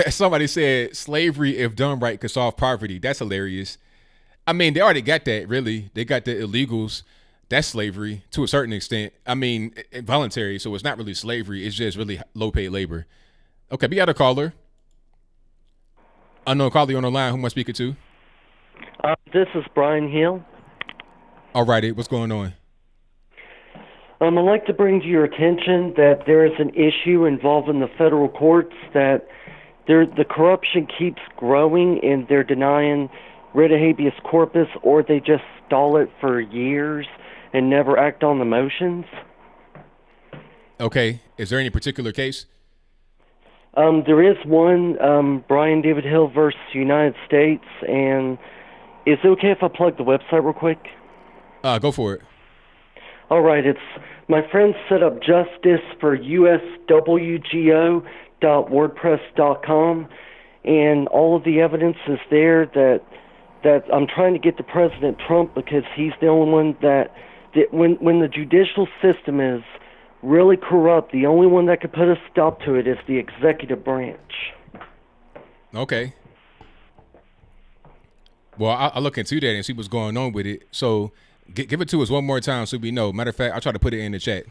Somebody said slavery, if done right, could solve poverty. That's hilarious. I mean, they already got that, really. They got the illegals. That's slavery to a certain extent. I mean, voluntary, so it's not really slavery. It's just really low-paid labor. Okay, we got a caller. Unknown caller on the line. Who am I speaking to? This is Brian Hill. All righty, what's going on? I'd like to bring to your attention that there is an issue involving the federal courts that the corruption keeps growing and they're denying writ of habeas corpus, or they just stall it for years and never act on the motions. Okay. Is there any particular case? There is one, Brian David Hill versus United States, and is it okay if I plug the website real quick? Go for it. All right, my friend set up justiceforuswgo.wordpress.com, and all of the evidence is there that I'm trying to get to President Trump, because he's the only one that when the judicial system is really corrupt, the only one that could put a stop to it is the executive branch. Okay. Well, I'll look into that and see what's going on with it. So give it to us one more time so we know. Matter of fact, I'll try to put it in the chat.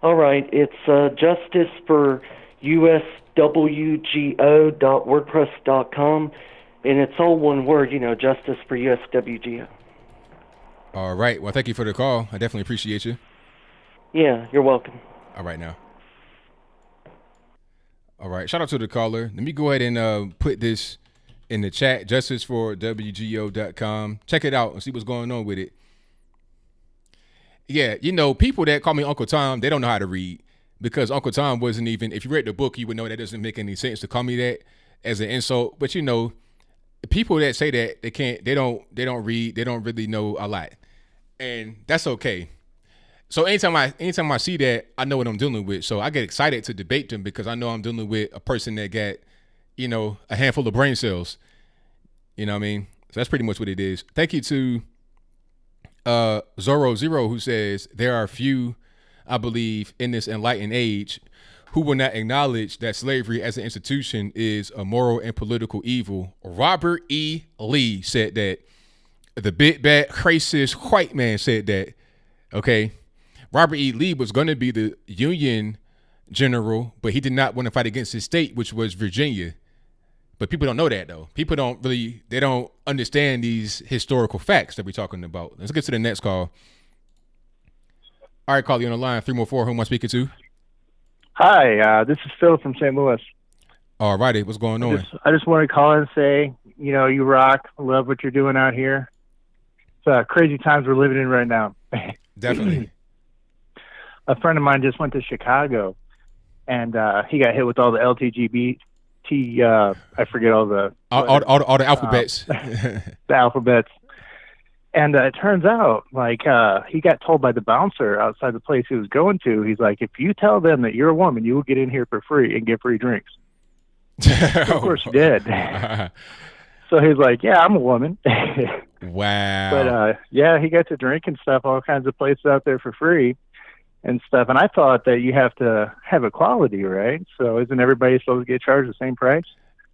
All right. It's justiceforuswgo.wordpress.com, and it's all one word, justice for USWGO. All right. Well, thank you for the call. I definitely appreciate you. Yeah, you're welcome. All right now. All right. Shout out to the caller. Let me go ahead and put this in the chat, justiceforwgo.com. Check it out and see what's going on with it. Yeah, people that call me Uncle Tom, they don't know how to read, because Uncle Tom wasn't even, if you read the book, you would know that doesn't make any sense to call me that as an insult. But people that say that, they don't read, they don't really know a lot. And that's okay. So anytime I see that, I know what I'm dealing with. So I get excited to debate them, because I know I'm dealing with a person that got, a handful of brain cells. You know what I mean? So that's pretty much what it is. Thank you to Zoro Zero, who says there are few, I believe, in this enlightened age who will not acknowledge that slavery as an institution is a moral and political evil. Robert E. Lee said that. The big bad racist white man said that. Okay. Robert E. Lee was going to be the Union general, but he did not want to fight against his state, which was Virginia. But people don't know that, though. People they don't understand these historical facts that we're talking about. Let's get to the next call. All right, call you on the line, 314. Who am I speaking to? Hi, this is Phil from St. Louis. All righty, what's going on? I just want to call and say, you rock. I love what you're doing out here. It's crazy times we're living in right now. Definitely. A friend of mine just went to Chicago, and he got hit with all the LTGB. I forget all the alphabets. The alphabets. And it turns out, he got told by the bouncer outside the place he was going to, he's like, if you tell them that you're a woman, you will get in here for free and get free drinks. So of course he did. So he's like, yeah, I'm a woman. Wow. But yeah, he got to drink and stuff, all kinds of places out there for free and stuff. And I thought that you have to have equality, right? So isn't everybody supposed to get charged the same price?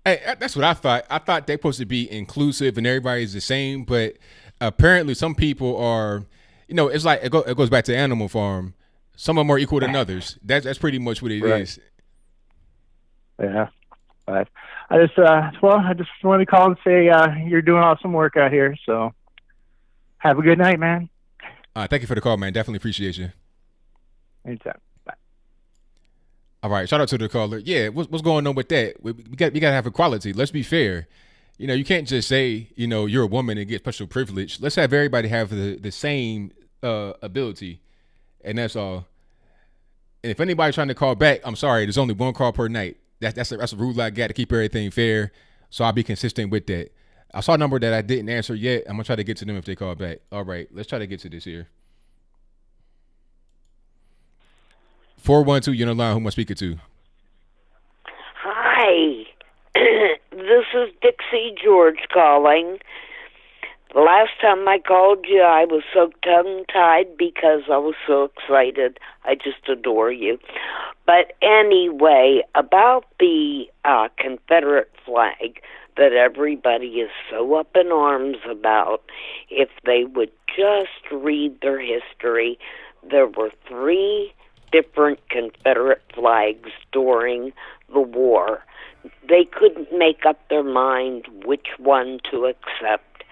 Hey, that's what I thought. I thought they're supposed to be inclusive and everybody's the same, but apparently some people are, it's like it goes back to Animal Farm. Some are more equal than others. That's pretty much what it is. Yeah. But I just wanted to call and say you're doing awesome work out here. So have a good night, man. Thank you for the call, man. Definitely appreciate you. Anytime. Bye. All right. Shout out to the caller. Yeah. What's going on with that? We got to have equality. Let's be fair. You can't just say, you're a woman and get special privilege. Let's have everybody have the same ability. And that's all. And if anybody's trying to call back, I'm sorry. There's only one call per night. That's a rule I got to keep everything fair. So I'll be consistent with that. I saw a number that I didn't answer yet. I'm going to try to get to them if they call back. All right. Let's try to get to this here. 412, you're on the line. Who am I speaking to? Hi. This is Dixie George calling. The last time I called you, I was so tongue-tied because I was so excited. I just adore you. But anyway, about the Confederate flag that everybody is so up in arms about, if they would just read their history, there were 3 different Confederate flags during the war. They couldn't make up their mind which one to accept.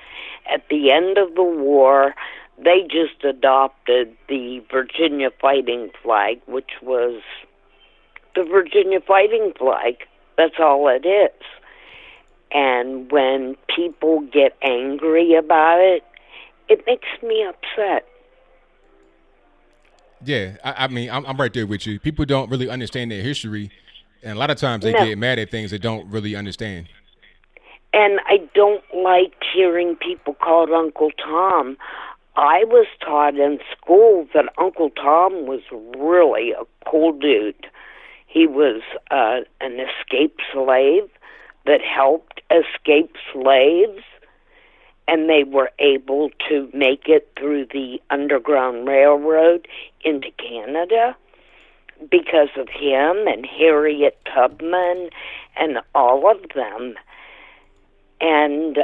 At the end of the war, they just adopted the Virginia fighting flag, which was the Virginia fighting flag. That's all it is. And when people get angry about it, it makes me upset. Yeah, I mean, I'm right there with you. People don't really understand their history, and a lot of times they get mad at things they don't really understand. And I don't like hearing people called Uncle Tom. I was taught in school that Uncle Tom was really a cool dude. He was an escaped slave that helped escape slaves, and they were able to make it through the Underground Railroad into Canada because of him and Harriet Tubman and all of them. And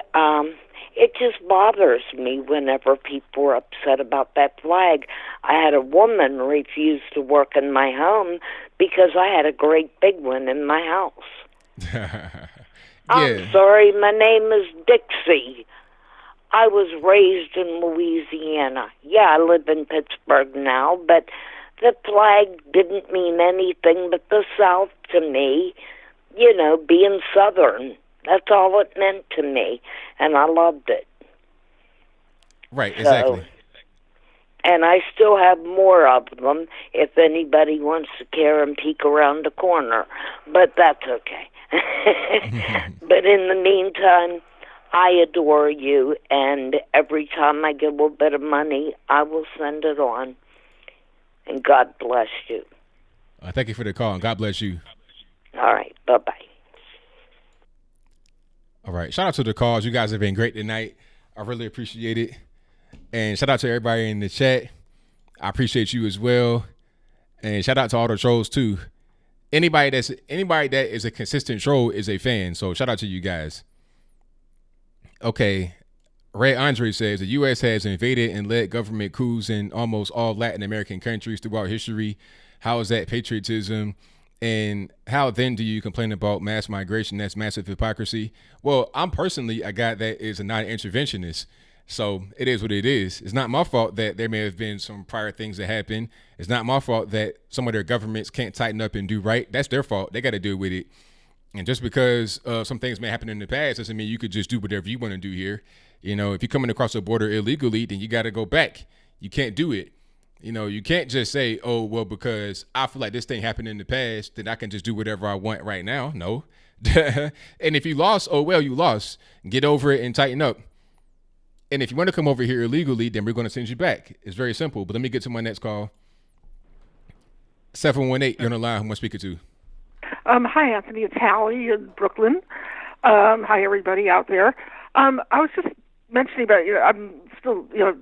it just bothers me whenever people are upset about that flag. I had a woman refuse to work in my home because I had a great big one in my house. I'm sorry, my name is Dixie. I was raised in Louisiana. Yeah, I live in Pittsburgh now, but the flag didn't mean anything but the South to me, being Southern. That's all it meant to me, and I loved it. Right, exactly. And I still have more of them if anybody wants to carry and peek around the corner, but that's okay. But in the meantime, I adore you, and every time I get a little bit of money, I will send it on. And God bless you. Thank you for the call, and God bless you. All right, bye-bye. All right. Shout out to the calls. You guys have been great tonight. I really appreciate it. And shout out to everybody in the chat. I appreciate you as well. And shout out to all the trolls too. Anybody that is a consistent troll is a fan. So shout out to you guys. Okay. Ray Andre says the U.S. has invaded and led government coups in almost all Latin American countries throughout history. How is that patriotism? And how then do you complain about mass migration? That's massive hypocrisy. Well, I'm personally a guy that is a non-interventionist. So it is what it is. It's not my fault that there may have been some prior things that happened. It's not my fault that some of their governments can't tighten up and do right. That's their fault. They got to deal with it. And just because some things may happen in the past doesn't mean you could just do whatever you want to do here. If you're coming across the border illegally, then you got to go back. You can't do it. You can't just say, oh, well, because I feel like this thing happened in the past, then I can just do whatever I want right now. No. And if you lost, oh, well, you lost. Get over it and tighten up. And if you want to come over here illegally, then we're going to send you back. It's very simple. But let me get to my next call. 718, you're on the line. Who am I speaking to? Hi, Anthony. It's Hallie in Brooklyn. Hi, everybody out there. I was just mentioning about, I'm still, a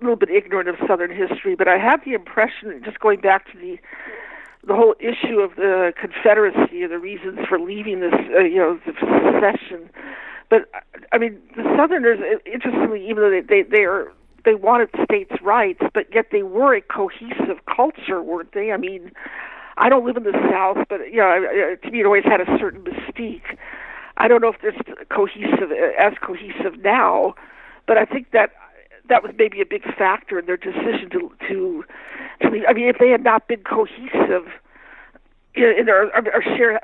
little bit ignorant of Southern history, but I have the impression, just going back to the whole issue of the Confederacy and the reasons for leaving this, the secession. But I mean, the Southerners, interestingly, even though they wanted states' rights, but yet they were a cohesive culture, weren't they? I mean, I don't live in the South, but to me, it always had a certain mystique. I don't know if there's as cohesive now, but I think that was maybe a big factor in their decision to leave. I mean, if they had not been cohesive in their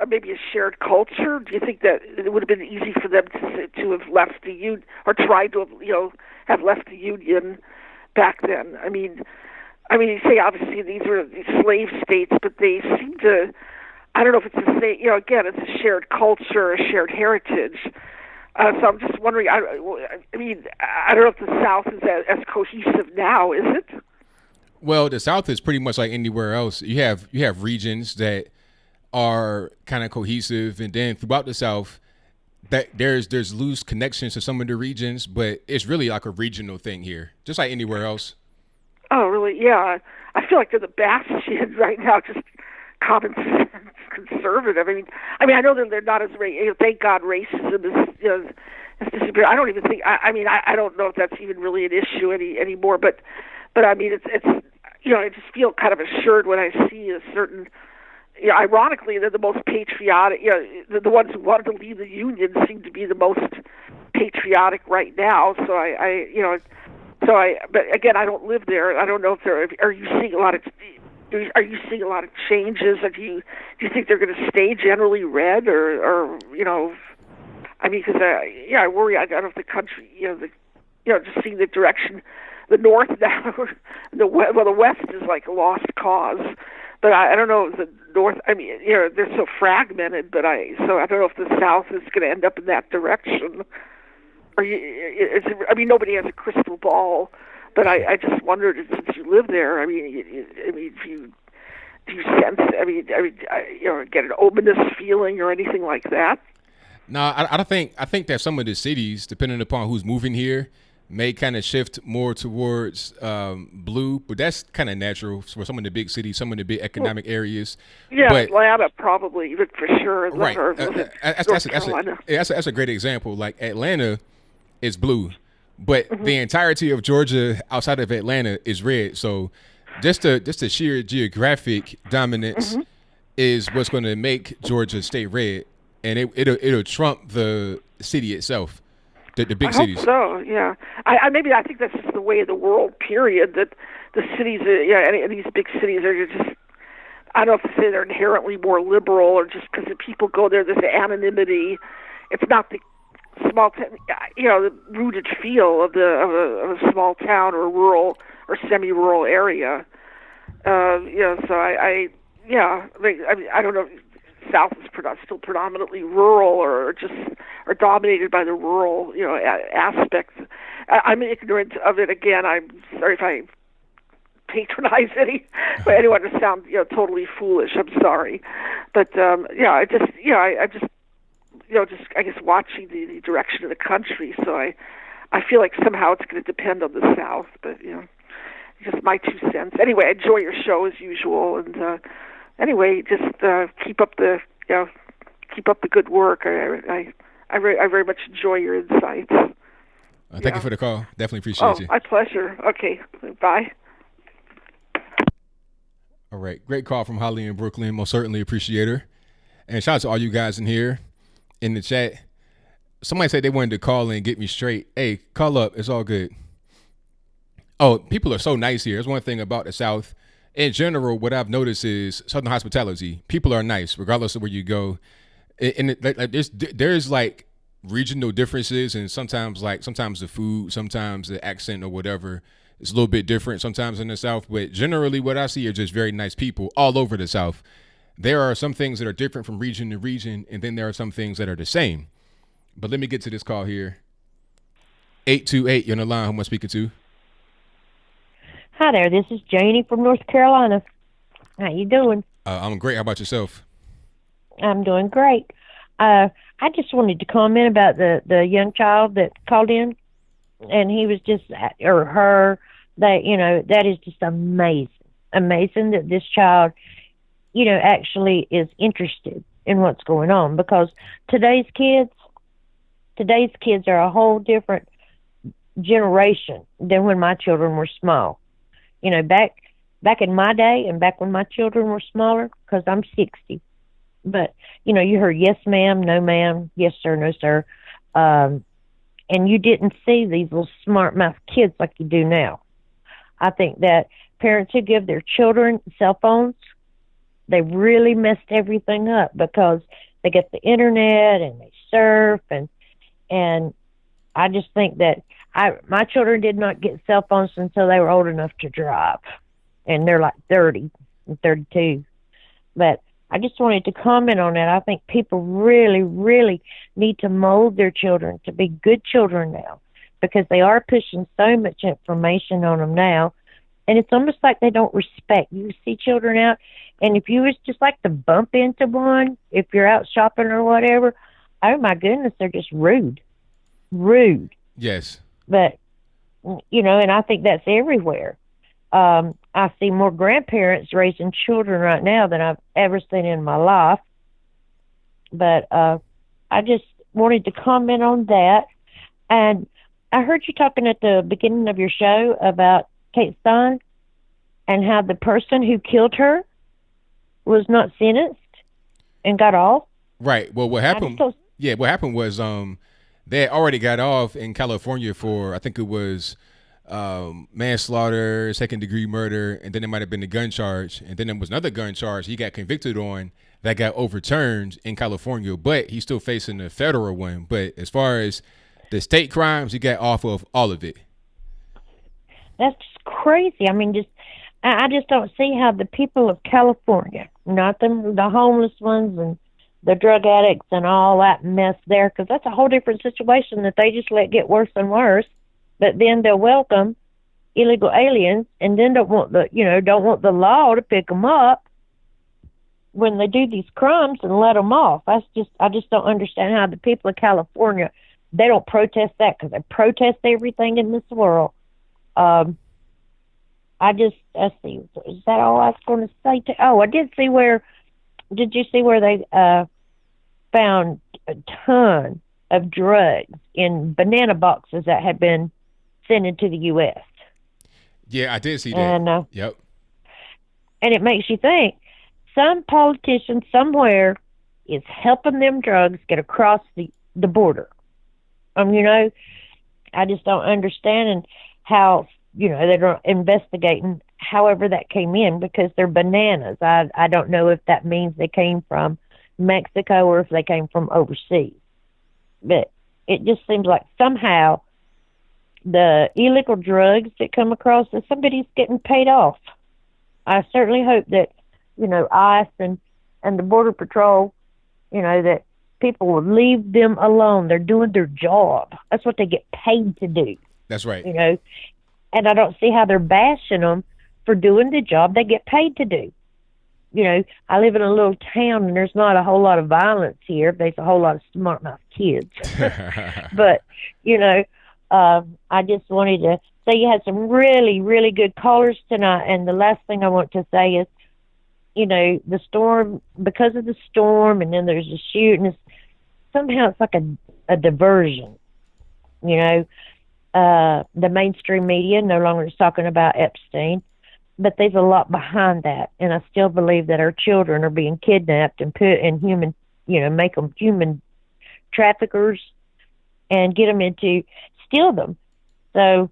maybe a shared culture, do you think that it would have been easy for them to have left the union, or tried to have left the union back then? I mean, you say obviously these were slave states, but they seem to. I don't know if it's the same. Again, it's a shared culture, a shared heritage. So I'm just wondering. I mean, I don't know if the South is as cohesive now, is it? Well, the South is pretty much like anywhere else. You have regions that are kind of cohesive, and then throughout the South, that there's loose connections to some of the regions, but it's really like a regional thing here, just like anywhere else. Oh, really? Yeah. I feel like they're the bastion right now, just common sense conservative. I mean, I know that they're not as thank God racism has disappeared. I don't even think. I don't know if that's even really an issue anymore. But I mean, it's I just feel kind of assured when I see a certain. Ironically, they're the most patriotic. The ones who wanted to leave the Union seem to be the most patriotic right now. So but again, I don't live there. I don't know if are you seeing a lot of. Are you seeing a lot of changes? Do you think they're going to stay generally red, or I mean, because I worry. I don't know if the country, just seeing the direction, the North now, the West is like a lost cause. But I don't know if the North. I mean, they're so fragmented. But I don't know if the South is going to end up in that direction. Nobody has a crystal ball. But I just wondered, since you live there, do you sense? Get an ominous feeling or anything like that? No, I think that some of the cities, depending upon who's moving here, may kind of shift more towards blue, but that's kind of natural for some of the big cities, some of the big economic areas. Yeah, but, Atlanta probably, even for sure. Right. That's a great example. Like Atlanta is blue. But the entirety of Georgia outside of Atlanta is red. So just the sheer geographic dominance is what's going to make Georgia stay red, and it'll trump the city itself, the big cities. Hope so, yeah. I think that's just the way of the world. Period. That the cities, any of these big cities are just. I don't know if to say they're inherently more liberal, or just because the people go there, there's anonymity. It's not the small town, the rooted feel of a small town or rural or semi-rural area. So I don't know. If South is still predominantly rural, or dominated by the rural, aspects. I'm ignorant of it. Again, I'm sorry if I patronize anyone to sound totally foolish. I'm sorry, but I guess watching the direction of the country. So I feel like somehow it's going to depend on the South, but just my 2 cents. Anyway, I enjoy your show as usual, and anyway, just keep up the good work. I very much enjoy your insights. Thank you for the call. Definitely appreciate you. My pleasure. Okay, bye. All right, great call from Holly in Brooklyn. Most certainly appreciate her. And shout out to all you guys in here. In the chat, somebody said they wanted to call and get me straight. Hey, call up. It's all good. Oh, people are so nice here. That's one thing about the South. In general, what I've noticed is Southern hospitality. People are nice, regardless of where you go. And there's like regional differences, and sometimes the food, sometimes the accent or whatever is a little bit different sometimes in the South. But generally, what I see are just very nice people all over the South. There are some things that are different from region to region, and then there are some things that are the same. But let me get to this call here. 828, you're on the line. Who am I speaking to? Hi there. This is Janie from North Carolina. How you doing? I'm great. How about yourself? I'm doing great. I just wanted to comment about the young child that called in. and he was just, or her, that, that is just amazing that this child, actually is interested in what's going on, because today's kids are a whole different generation than when my children were small. Back in my day and back when my children were smaller, because I'm 60. But, you heard yes, ma'am, no, ma'am, yes, sir, no, sir. And you didn't see these little smart mouth kids like you do now. I think that parents who give their children cell phones, they really messed everything up, because they get the internet and they surf, and I just think that my children did not get cell phones until they were old enough to drive, and they're like 30 and 32. But I just wanted to comment on that. I think people really, really need to mold their children to be good children now, because they are pushing so much information on them now, and it's almost like they don't respect. You see children out, and if you was just like to bump into one, if you're out shopping or whatever, oh my goodness, they're just rude. Yes. But, and I think that's everywhere. I see more grandparents raising children right now than I've ever seen in my life. But I just wanted to comment on that. And I heard you talking at the beginning of your show about Kate Stein and how the person who killed her was not sentenced and got off. Right. Well, what happened? What happened was they had already got off in California for, I think it was manslaughter, second-degree murder, and then there might have been a gun charge, and then there was another gun charge he got convicted on that got overturned in California, but he's still facing a federal one. But as far as the state crimes, he got off of all of it. That's just crazy. I mean, I just don't see how the people of California, not the homeless ones and the drug addicts and all that mess there, because that's a whole different situation that they just let get worse and worse. But then they'll welcome illegal aliens, and then don't want the law to pick them up when they do these crimes and let them off. I just don't understand how the people of California, they don't protest that, because they protest everything in this world. Let's see, is that all I was going to say? I did see did you see where they found a ton of drugs in banana boxes that had been sent into the U.S.? Yeah, I did see that. And, yep. And it makes you think, some politician somewhere is helping them drugs get across the border. I just don't understand, and how, they're investigating however that came in, because they're bananas. I don't know if that means they came from Mexico or if they came from overseas. But it just seems like somehow the illegal drugs that come across, that somebody's getting paid off. I certainly hope that, ICE and the Border Patrol, that people will leave them alone. They're doing their job. That's what they get paid to do. That's right. And I don't see how they're bashing them for doing the job they get paid to do. I live in a little town, and there's not a whole lot of violence here. There's a whole lot of smart mouth kids. But, I just wanted to say you had some really, really good callers tonight. And the last thing I want to say is, the storm, because of the storm, and then there's a shooting, somehow it's like a diversion. The mainstream media no longer is talking about Epstein, but there's a lot behind that. And I still believe that our children are being kidnapped and put in human, make them human traffickers and get them steal them. So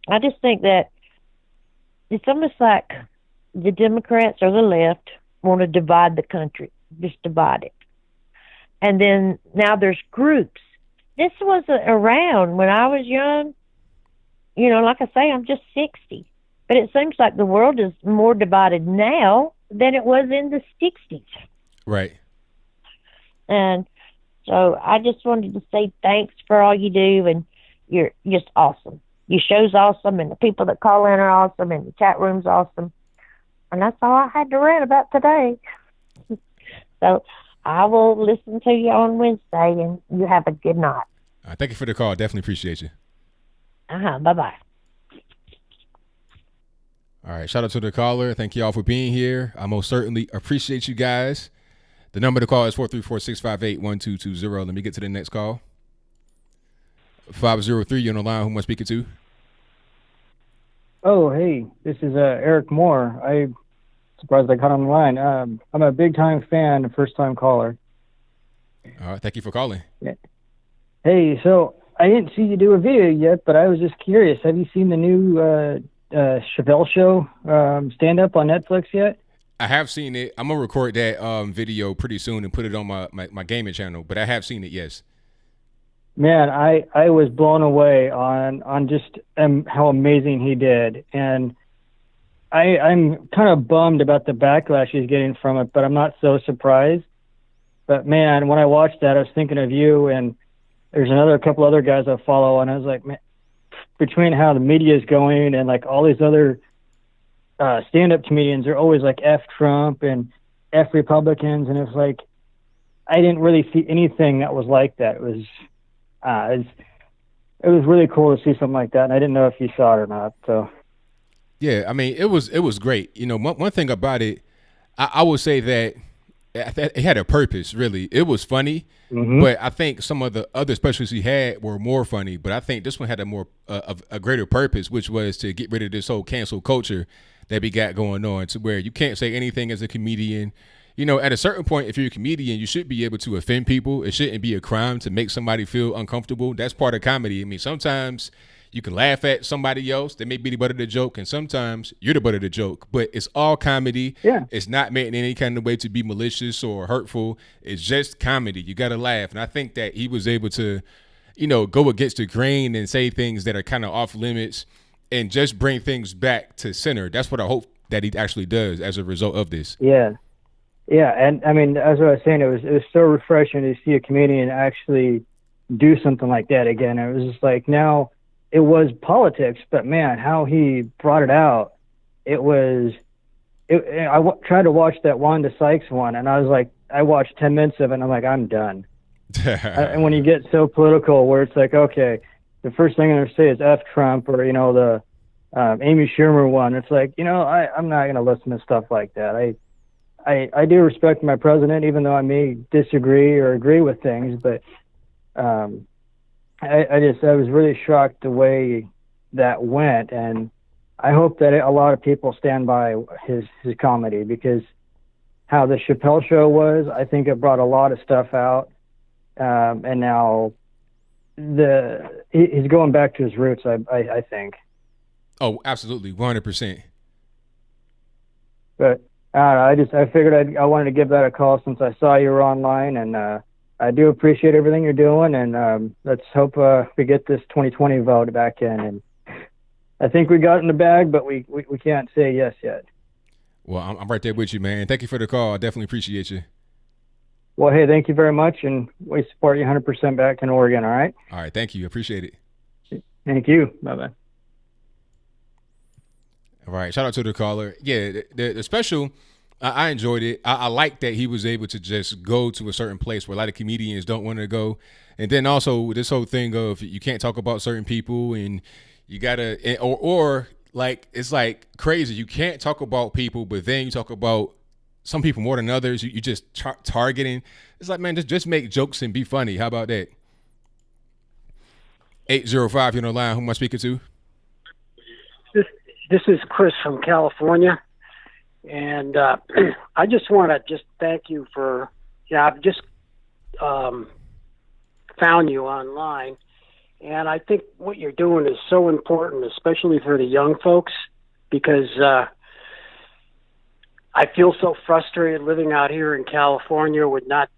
I just think that it's almost like the Democrats or the left want to divide the country, just divide it. And then now there's groups. This wasn't around when I was young. Like I say, I'm just 60. But it seems like the world is more divided now than it was in the 60s. Right. And so I just wanted to say thanks for all you do, and you're just awesome. Your show's awesome, and the people that call in are awesome, and the chat room's awesome. And that's all I had to rant about today. So I will listen to you on Wednesday, and you have a good night. Thank you for the call. Definitely appreciate you. Bye-bye. All right. Shout out to the caller. Thank you all for being here. I most certainly appreciate you guys. The number to call is 434-658-1220. Let me get to the next call. 503, you're on the line. Who am I speaking to? Oh, hey, this is Eric Moore. I'm surprised I got on the line. I'm a big-time fan, a first-time caller. All right. Thank you for calling. Yeah. Hey, so I didn't see you do a video yet, but I was just curious. Have you seen the new Chevelle Show stand-up on Netflix yet? I have seen it. I'm going to record that video pretty soon and put it on my gaming channel, but I have seen it, yes. Man, I was blown away on just how amazing he did. And I'm kind of bummed about the backlash he's getting from it, but I'm not so surprised. But, man, when I watched that, I was thinking of you, and there's a couple other guys I follow, and I was like, man, between how the media is going and like all these other stand-up comedians are always like F Trump and F Republicans, and it's like I didn't really see anything that was like that. It was really cool to see something like that, and I didn't know if you saw it or not. So yeah, I mean it was great. You know, one thing about it, I would say that it had a purpose. Really, it was funny. Mm-hmm. But I think some of the other specials he had were more funny. But I think this one had a greater purpose, which was to get rid of this whole cancel culture that we got going on, to where you can't say anything as a comedian. You know, at a certain point, if you're a comedian, you should be able to offend people. It shouldn't be a crime to make somebody feel uncomfortable. That's part of comedy. I mean, sometimes you can laugh at somebody else. They may be the butt of the joke, and sometimes you're the butt of the joke. But it's all comedy. Yeah. It's not meant in any kind of way to be malicious or hurtful. It's just comedy. You got to laugh. And I think that he was able to, you know, go against the grain and say things that are kind of off limits and just bring things back to center. That's what I hope that he actually does as a result of this. Yeah. Yeah. And I mean, as I was saying, it was so refreshing to see a comedian actually do something like that again. It was just like, now it was politics, but man, how he brought it out. I tried to watch that Wanda Sykes one, and I was like, I watched 10 minutes of it, and I'm like, I'm done. And when you get so political, where it's like, okay, the first thing I'm going to say is F Trump, or, you know, the Amy Schumer one. It's like, you know, I'm not going to listen to stuff like that. I do respect my president, even though I may disagree or agree with things, but I was really shocked the way that went, and I hope that a lot of people stand by his comedy, because how the Chappelle Show was, I think it brought a lot of stuff out, and now he's going back to his roots. I think. Oh, absolutely, 100%. But I figured I wanted to give that a call since I saw you were online, and I do appreciate everything you're doing, and let's hope we get this 2020 vote back in. And I think we got in the bag, but we can't say yes yet. Well, I'm right there with you, man. Thank you for the call. I definitely appreciate you. Well, hey, thank you very much, and we support you 100% back in Oregon, all right? All right, thank you. Appreciate it. Thank you. Bye-bye. All right, shout out to the caller. Yeah, the special, I enjoyed it. I like that he was able to just go to a certain place where a lot of comedians don't want to go. And then also this whole thing of you can't talk about certain people, and you gotta, or like, it's like crazy. You can't talk about people, but then you talk about some people more than others. You just targeting. It's like, man, just make jokes and be funny. How about that? 805, you're on the line. Who am I speaking to? This is Chris from California, and I just want to thank you for, I've just found you online, and I think what you're doing is so important, especially for the young folks, because I feel so frustrated living out here in California with not,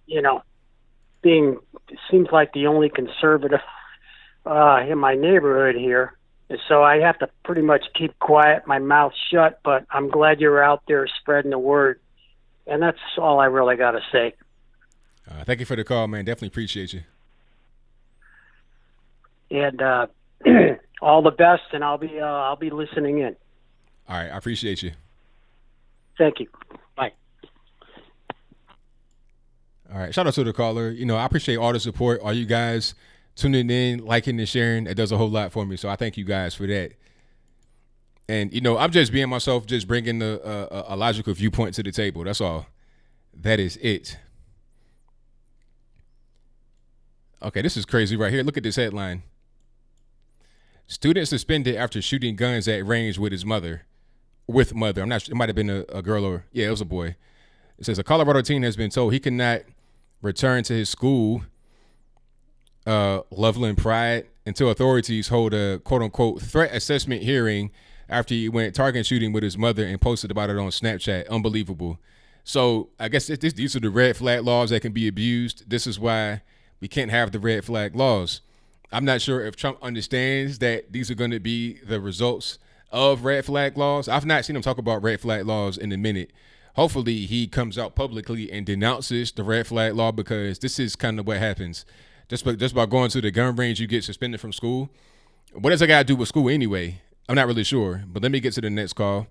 being, it seems like the only conservative in my neighborhood here. So I have to pretty much keep quiet, my mouth shut, but I'm glad you're out there spreading the word. And that's all I really got to say. Thank you for the call, man. Definitely appreciate you. And all the best, and I'll be listening in. All right, I appreciate you. Thank you. Bye. All right, shout out to the caller. I appreciate all the support, all you guys tuning in, liking, and sharing. That does a whole lot for me. So I thank you guys for that. And, I'm just being myself, just bringing a logical viewpoint to the table. That's all. That is it. Okay, this is crazy right here. Look at this headline. Student suspended after shooting guns at range with his mother. With mother. I'm not sure. It might have been a girl or, it was a boy. It says a Colorado teen has been told he cannot return to his school, Loveland Pride, until authorities hold a quote-unquote threat assessment hearing after he went target shooting with his mother and posted about it on Snapchat. Unbelievable. So I guess these are the red flag laws that can be abused. This is why we can't have the red flag laws. I'm not sure if Trump understands that these are going to be the results of red flag laws. I've not seen him talk about red flag laws in a minute. Hopefully he comes out publicly and denounces the red flag law, because this is kind of what happens. Just by going to the gun range, you get suspended from school. What does that got to do with school anyway? I'm not really sure, but let me get to the next call.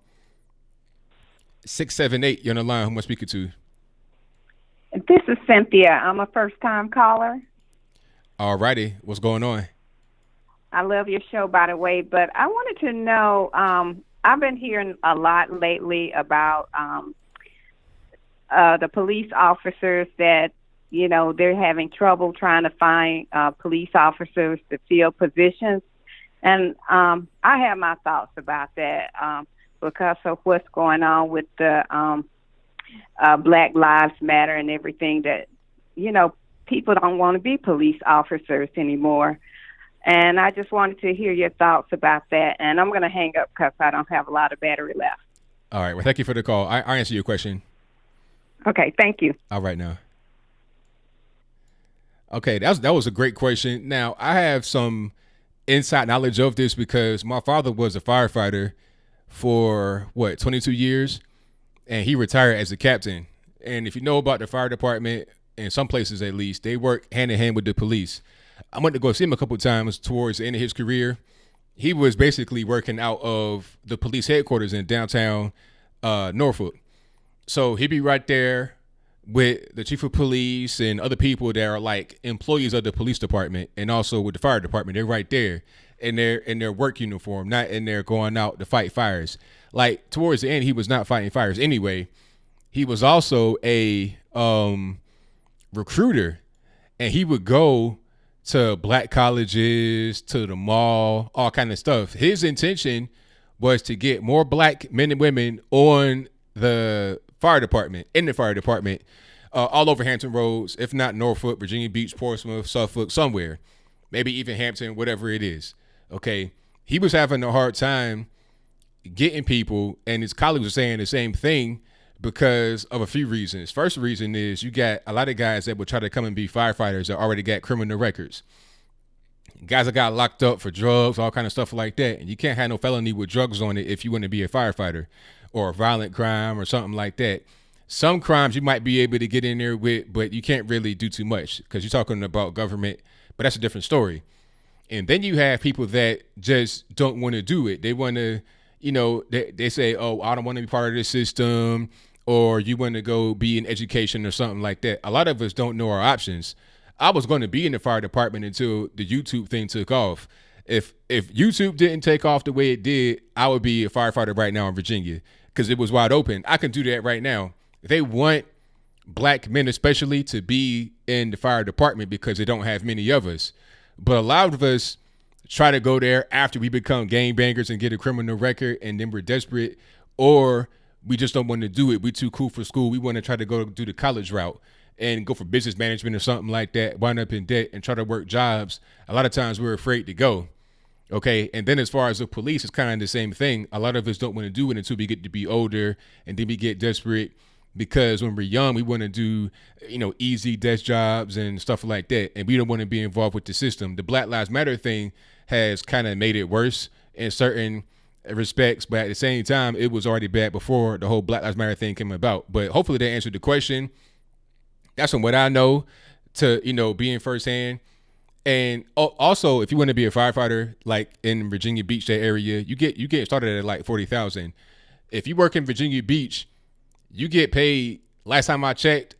678, you're on the line. Who am I speaking to? This is Cynthia. I'm a first-time caller. All righty. What's going on? I love your show, by the way, but I wanted to know, I've been hearing a lot lately about the police officers that, they're having trouble trying to find police officers to fill positions. And I have my thoughts about that because of what's going on with the Black Lives Matter and everything, that, people don't want to be police officers anymore. And I just wanted to hear your thoughts about that. And I'm going to hang up because I don't have a lot of battery left. All right. Well, thank you for the call. I answer your question. Okay. Thank you. All right now. Okay. That was a great question. Now, I have some inside knowledge of this because my father was a firefighter for 22 years, and he retired as a captain. And if you know about the fire department, in some places at least, they work hand in hand with the police. I went to go see him a couple of times towards the end of his career. He was basically working out of the police headquarters in downtown Norfolk. So he'd be right there with the chief of police and other people that are like employees of the police department, and also with the fire department. They're right there in their work uniform, not in there going out to fight fires. Like towards the end, he was not fighting fires anyway. He was also a recruiter, and he would go to black colleges, to the mall, all kind of stuff. His intention was to get more black men and women on the fire department, all over Hampton Roads, if not Norfolk, Virginia Beach, Portsmouth, Suffolk, somewhere, maybe even Hampton, whatever it is. Okay. He was having a hard time getting people, and his colleagues were saying the same thing because of a few reasons. First reason is you got a lot of guys that would try to come and be firefighters that already got criminal records. Guys that got locked up for drugs, all kind of stuff like that. And you can't have no felony with drugs on it if you want to be a firefighter, or a violent crime or something like that. Some crimes you might be able to get in there with, but you can't really do too much because you're talking about government, but that's a different story. And then you have people that just don't want to do it. They want to, they say, oh, I don't want to be part of this system, or you want to go be in education or something like that. A lot of us don't know our options. I was going to be in the fire department until the YouTube thing took off. If YouTube didn't take off the way it did, I would be a firefighter right now in Virginia because it was wide open. I can do that right now. They want black men especially to be in the fire department because they don't have many of us. But a lot of us try to go there after we become gangbangers and get a criminal record, and then we're desperate, or we just don't want to do it. We're too cool for school. We want to try to go do the college route and go for business management or something like that, wind up in debt and try to work jobs. A lot of times we're afraid to go. Okay. And then as far as the police, it's kind of the same thing. A lot of us don't want to do it until we get to be older, and then we get desperate because when we're young, we want to do, easy desk jobs and stuff like that. And we don't want to be involved with the system. The Black Lives Matter thing has kind of made it worse in certain respects, but at the same time, it was already bad before the whole Black Lives Matter thing came about. But hopefully they answered the question. That's from what I know, to, being firsthand. And also, if you want to be a firefighter, like in Virginia Beach, that area, you get started at like $40,000. If you work in Virginia Beach, you get paid, last time I checked,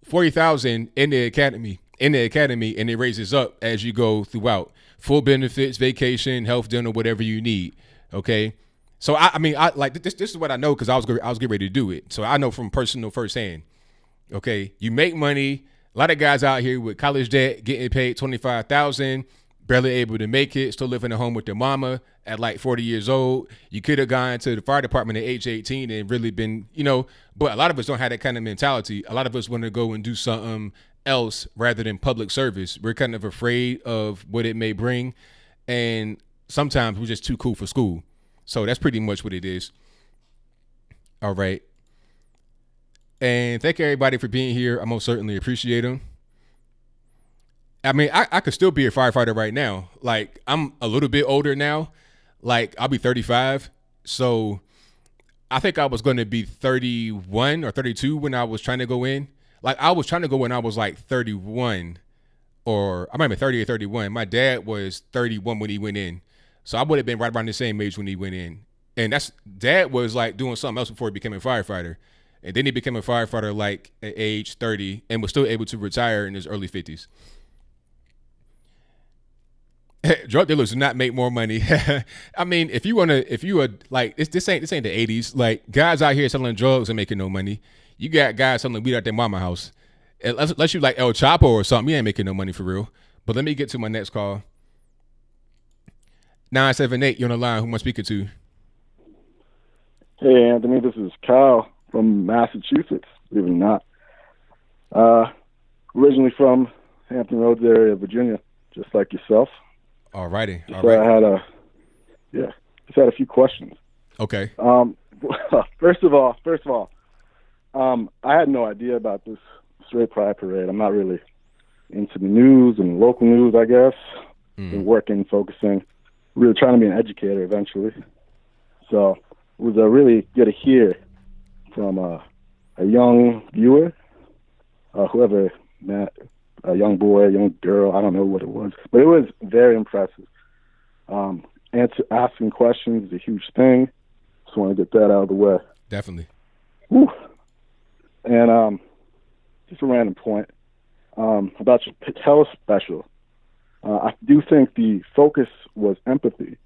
$40,000 in the academy, in the academy, and it raises up as you go throughout. Full benefits, vacation, health, dental, whatever you need. Okay. So I mean, I like this. This is what I know because I was getting ready to do it. So I know from personal firsthand. Okay, you make money. A lot of guys out here with college debt, getting paid $25,000, barely able to make it, still living at home with their mama at like 40 years old. You could have gone to the fire department at age 18 and really been, but a lot of us don't have that kind of mentality. A lot of us want to go and do something else rather than public service. We're kind of afraid of what it may bring, and sometimes we're just too cool for school. So that's pretty much what it is. All right. And thank everybody for being here. I most certainly appreciate them. I mean, I could still be a firefighter right now. Like, I'm a little bit older now. Like, I'll be 35. So I think I was going to be 31 or 32 when I was trying to go in. Like, I was trying to go when I was like 31, or I might be 30 or 31. My dad was 31 when he went in. So I would have been right around the same age when he went in. And dad was like doing something else before he became a firefighter. And then he became a firefighter like at age 30 and was still able to retire in his early 50s. Drug dealers do not make more money. I mean, if you are like, this ain't the 80s. Like, guys out here selling drugs and making no money. You got guys selling weed at their mama house. Unless you like El Chapo or something, you ain't making no money for real. But let me get to my next call. 978, you're on the line. Who am I speaking to? Hey, Anthony, this is Kyle from Massachusetts, believe it or not. Originally from Hampton Roads area, Virginia, just like yourself. All righty. Just had a few questions. Okay. First of all, I had no idea about this straight pride parade. I'm not really into the news and local news, I guess. Been working, focusing, really trying to be an educator eventually. So it was really good to hear from a young viewer, whoever met, a young boy, a young girl, I don't know what it was, but it was very impressive. Asking questions is a huge thing. Just want to get that out of the way. Definitely. Whew. And just a random point about your Patel special. I do think the focus was empathy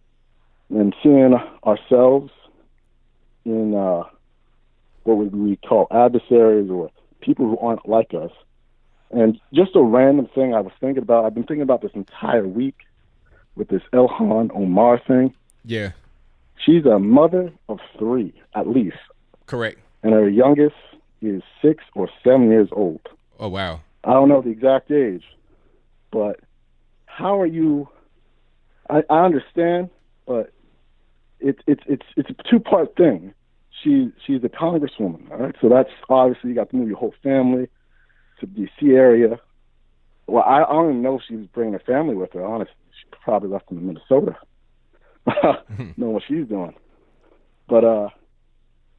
and seeing ourselves in what would we call adversaries or people who aren't like us. And just a random thing I was thinking about, I've been thinking about this entire week with this Ilhan Omar thing. Yeah. She's a mother of 3, at least. Correct. And her youngest is 6 or 7 years old. Oh, wow. I don't know the exact age, but how are you? I understand, but it's a two-part thing. She's a congresswoman, all right? So that's obviously you got to move your whole family to the D.C. area. Well, I don't even know if she was bringing her family with her, honestly. She probably left them in Minnesota. Know what she's doing. But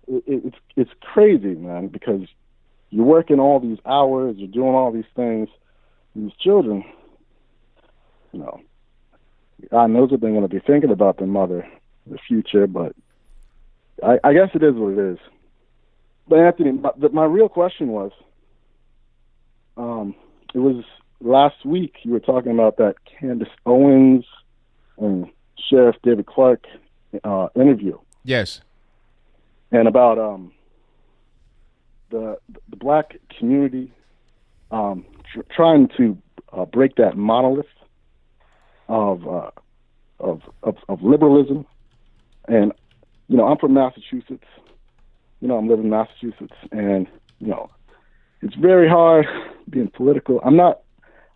it's crazy, man, because you're working all these hours, you're doing all these things. These children, God knows what they're going to be thinking about their mother in the future, but I guess it is what it is. But Anthony, my real question was, it was last week you were talking about that Candace Owens and Sheriff David Clark interview. Yes. And about the black community trying to break that monolith of liberalism. And I'm from Massachusetts. I'm living in Massachusetts, and it's very hard being political. I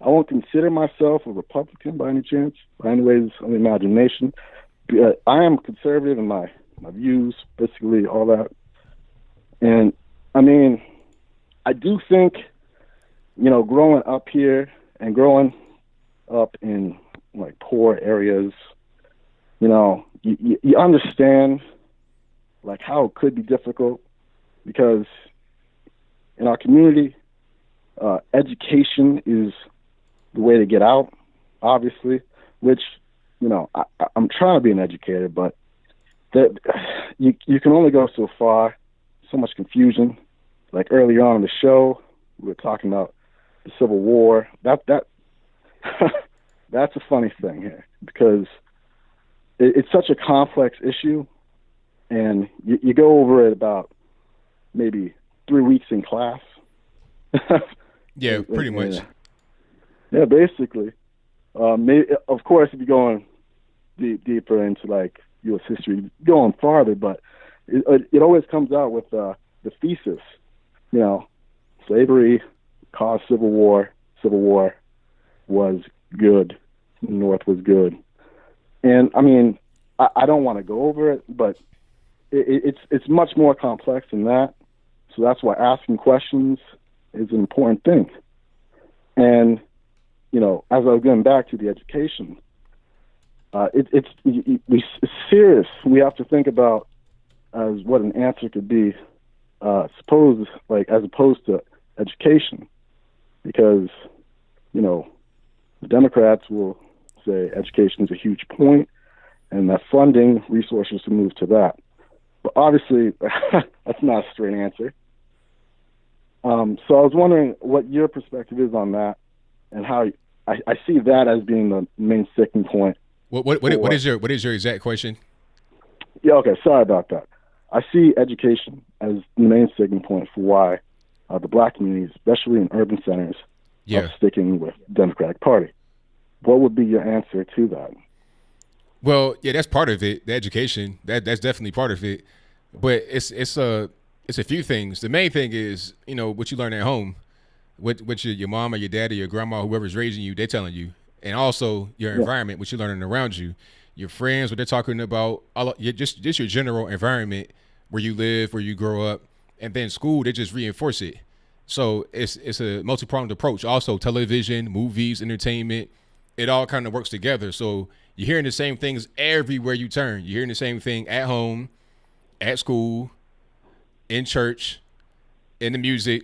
won't consider myself a Republican by any chance, by any ways of the imagination. But I am conservative in my views, basically all that. And I mean, I do think, growing up here and growing up in like poor areas, you understand like how it could be difficult, because in our community, education is the way to get out, obviously, which, I'm trying to be an educator, but you can only go so far, so much confusion. Like earlier on in the show, we were talking about the Civil War. That that's a funny thing here because it's such a complex issue, and you go over it about maybe 3 weeks in class. Yeah, pretty much. Yeah, basically. Maybe, of course, if you're going deeper into like U.S. history, going farther, but it always comes out with the thesis. You know, slavery caused civil war. Civil war was good. The North was good. And I mean, I don't want to go over it, but it's much more complex than that. So that's why asking questions is an important thing. And you know, as I was going back to the education, it's serious. We have to think about as what an answer could be, as opposed to education, because you know the Democrats will say education is a huge point, and that funding resources to move to that. But obviously, that's not a straight answer. So I was wondering what your perspective is on that, and how I see that as being the main sticking point. What is your exact question? Yeah, okay, sorry about that. I see education as the main sticking point for why the black communities, especially in urban centers, are sticking with the Democratic Party. What would be your answer to that? Well, yeah, that's part of it. The education, that's definitely part of it. But it's a few things. The main thing is, you know, what you learn at home, what your mom or your dad or your grandma, whoever's raising you, they're telling you, and also your environment, what you're learning around you, your friends, what they're talking about, just your general environment where you live, where you grow up, and then school, they just reinforce it. So it's a multi-pronged approach. Also, television, movies, entertainment, it all kind of works together. So you're hearing the same things everywhere you turn. You're hearing the same thing at home, at school, in church, in the music,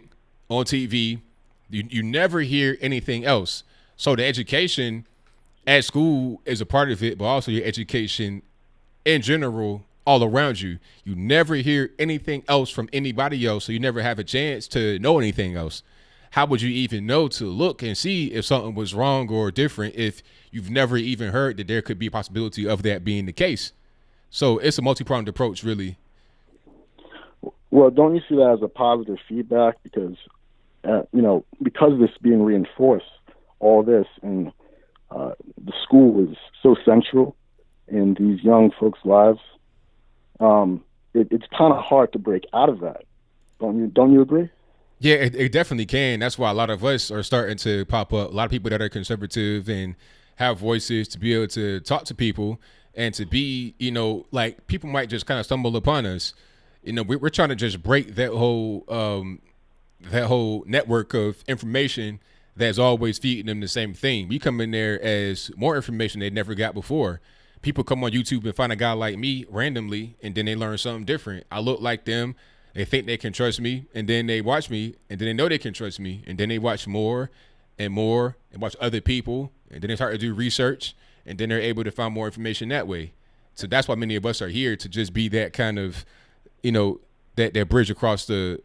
on TV. You never hear anything else. So the education at school is a part of it, but also your education in general all around you. You never hear anything else from anybody else, so you never have a chance to know anything else. How would you even know to look and see if something was wrong or different if you've never even heard that there could be a possibility of that being the case? So it's a multi-pronged approach, really. Well, don't you see that as a positive feedback? Because, you know, because of this being reinforced, all this, and the school is so central in these young folks' lives, it's kind of hard to break out of that. Don't you agree? Yeah, it definitely can. That's why a lot of us are starting to pop up. A lot of people that are conservative and have voices to be able to talk to people and to be, you know, like people might just kind of stumble upon us. You know, we're trying to just break that whole network of information that's always feeding them the same thing. We come in there as more information they never got before. People come on YouTube and find a guy like me randomly, and then they learn something different. I look like them. They think they can trust me, and then they watch me, and then they know they can trust me, and then they watch more and more and watch other people, and then they start to do research, and then they're able to find more information that way. So that's why many of us are here, to just be that kind of, you know, that bridge across the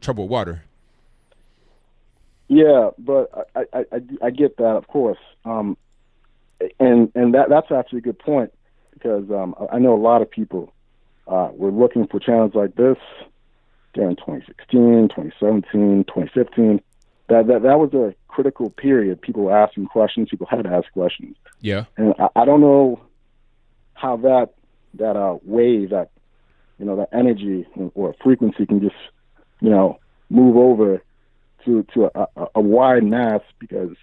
troubled water. Yeah, but I get that, of course, and that's actually a good point, because I know a lot of people were looking for channels like this during 2016, 2017, 2015. That was a critical period. People were asking questions. People had to ask questions. Yeah. And I don't know how that wave, that, you know, that energy or frequency can just, you know, move over to a wide mass, because.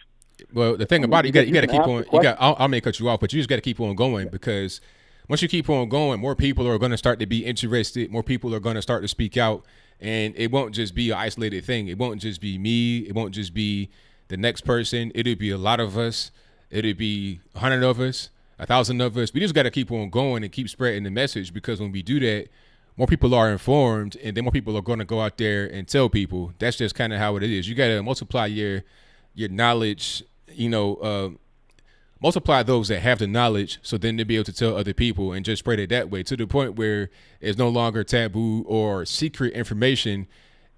Well, the thing about it, you got to keep on. I may cut you off, but you just got to keep on going, because once you keep on going, more people are going to start to be interested. More people are going to start to speak out, and it won't just be an isolated thing. It won't just be me. It won't just be the next person. It'll be a lot of us. It'll be 100 of us, 1,000 of us. We just got to keep on going and keep spreading the message, because when we do that, more people are informed, and then more people are going to go out there and tell people. That's just kind of how it is. You got to multiply your knowledge, you know, multiply those that have the knowledge, so then they'll be able to tell other people, and just spread it that way, to the point where it's no longer taboo or secret information.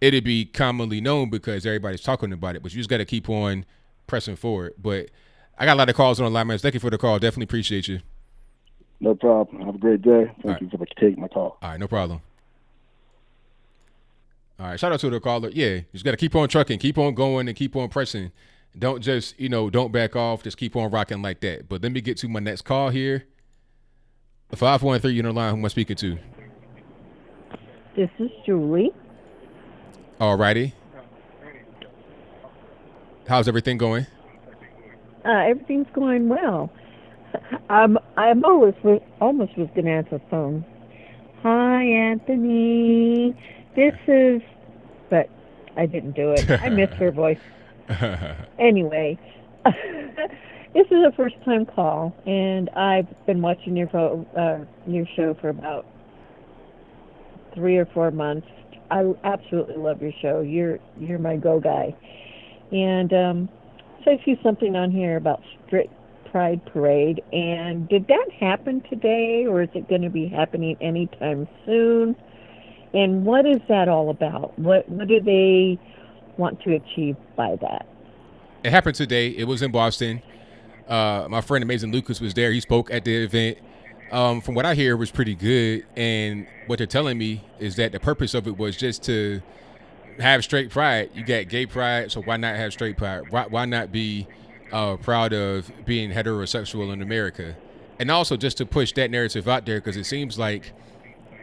it'd be commonly known because everybody's talking about it. But you just got to keep on pressing forward. But I got a lot of calls on the line, man. Thank you for the call. Definitely appreciate you. No problem. Have a great day. Thank you for taking my call. All right, no problem. All right, shout out to the caller. Yeah, you just got to keep on trucking, keep on going, and keep on pressing. Don't just, don't back off. Just keep on rocking like that. But let me get to my next call here. 513, you're on the line. Who am I speaking to? This is Julie. All righty. How's everything going? Everything's going well. I'm almost was going to answer the phone. Hi, Anthony. But I didn't do it. I missed her voice. Anyway, this is a first-time call, and I've been watching your show for about 3 or 4 months. I absolutely love your show. You're my go guy. And so I see something on here about Straight Pride Parade. And did that happen today, or is it going to be happening anytime soon? And what is that all about? What do they want to achieve by that? It happened today. It was in Boston. My friend Amazing Lucas was there. He spoke at the event. From what I hear, it was pretty good. And what they're telling me is that the purpose of it was just to have straight pride. You got gay pride, so why not have straight pride? Why not be proud of being heterosexual in America? And also just to push that narrative out there, because it seems like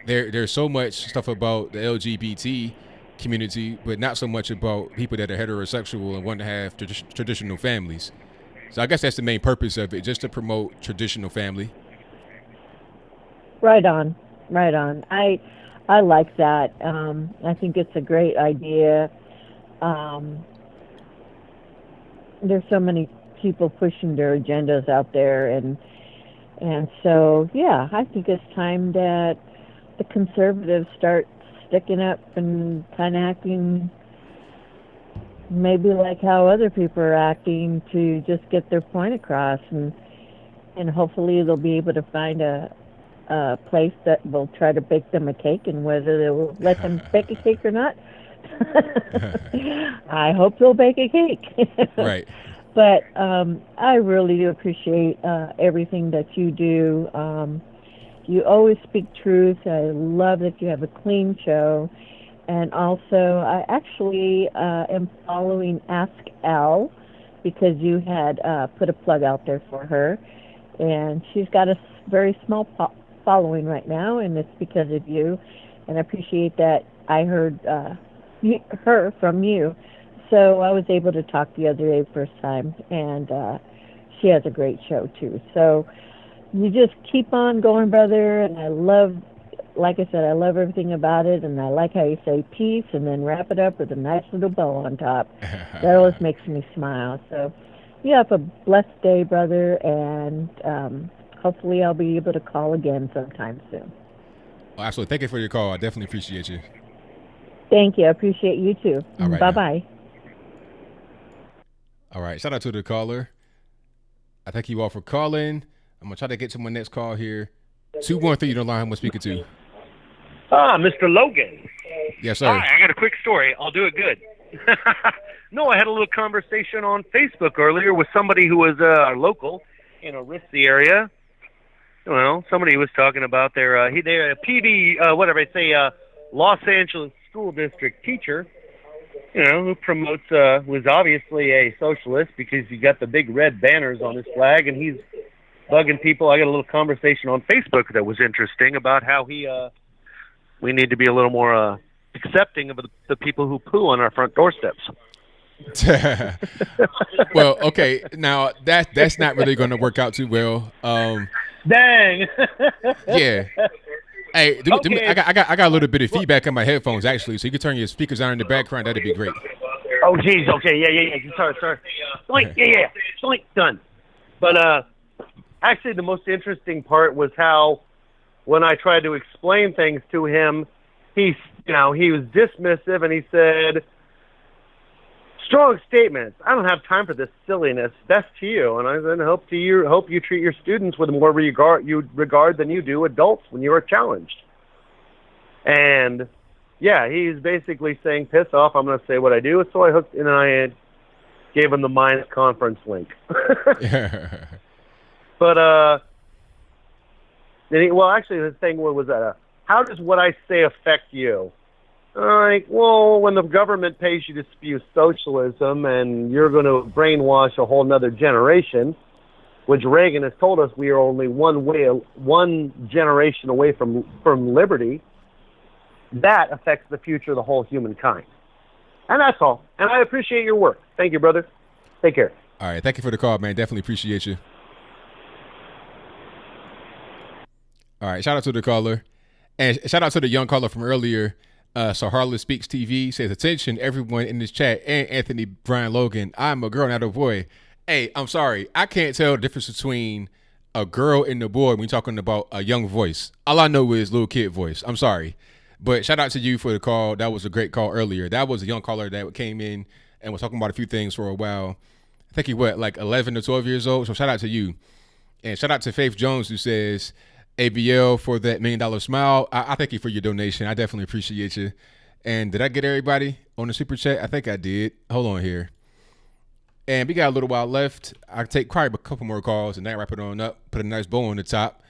there's so much stuff about the LGBT community, but not so much about people that are heterosexual and want to have traditional families. So I guess that's the main purpose of it, just to promote traditional family. Right on. I like that. I think it's a great idea. There's so many people pushing their agendas out there, and so yeah, I think it's time that the conservatives start sticking up and kind of acting maybe like how other people are acting to just get their point across, and hopefully they'll be able to find a place that will try to bake them a cake, and whether they will let them bake a cake or not, I hope they'll bake a cake. Right. But I really do appreciate everything that you do. You always speak truth. I love that you have a clean show. And also, I actually am following Ask Al because you had put a plug out there for her. And she's got a very small following right now, and it's because of you. And I appreciate that I heard her from you. So I was able to talk the other day first time, and she has a great show, too. So you just keep on going, brother, and I love, like I said, I love everything about it, and I like how you say peace and then wrap it up with a nice little bow on top. That always makes me smile. So you have a blessed day, brother, and hopefully I'll be able to call again sometime soon. Well, absolutely. Thank you for your call. I definitely appreciate you. Thank you. I appreciate you, too. All right, bye-bye. All right. Shout out to the caller. I thank you all for calling. I'm going to try to get to my next call here. 213, you're on the line. I'm speaking to. Mr. Logan. Yes, sir. Hi, I got a quick story. I'll do it good. No, I had a little conversation on Facebook earlier with somebody who was local in a risky area. Well, somebody was talking about their PD, Los Angeles school district teacher, who promotes, was obviously a socialist because he got the big red banners on his flag, and he's bugging people. I got a little conversation on Facebook that was interesting about how we need to be a little more accepting of the people who poo on our front doorsteps. Well, okay, now that's not really going to work out too well. Dang. Yeah. Hey, I got a little bit of feedback on my headphones actually, so you can turn your speakers on in the background. That'd be great. Oh, geez. Okay. Yeah. Sorry. Yeah. Done. But actually, the most interesting part was how, when I tried to explain things to him, he was dismissive, and he said, "Strong statements. I don't have time for this silliness. Best to you." And I then hope you treat your students with more regard than you do adults when you are challenged. And Yeah, he's basically saying, piss off, I'm going to say what I do. So I hooked in and I gave him the Minds conference link. But, actually the thing was how does what I say affect you? Well, when the government pays you to spew socialism and you're going to brainwash a whole nother generation, which Reagan has told us we are only one generation away from liberty, that affects the future of the whole humankind. And that's all. And I appreciate your work. Thank you, brother. Take care. All right. Thank you for the call, man. Definitely appreciate you. All right. Shout out to the caller. And shout out to the young caller from earlier. So Harley Speaks TV says, attention, everyone in this chat, and Anthony Brian Logan. I'm a girl, not a boy. Hey, I'm sorry. I can't tell the difference between a girl and a boy when you're talking about a young voice. All I know is little kid voice. I'm sorry. But shout out to you for the call. That was a great call earlier. That was a young caller that came in and was talking about a few things for a while. I think he like 11 or 12 years old. So shout out to you. And shout out to Faith Jones, who says, ABL for that $1 million smile. I thank you for your donation. I definitely appreciate you. And did I get everybody on the super chat? I think I did. Hold on here. And we got a little while left. I'll take probably a couple more calls and then wrap it on up. Put a nice bow on the top.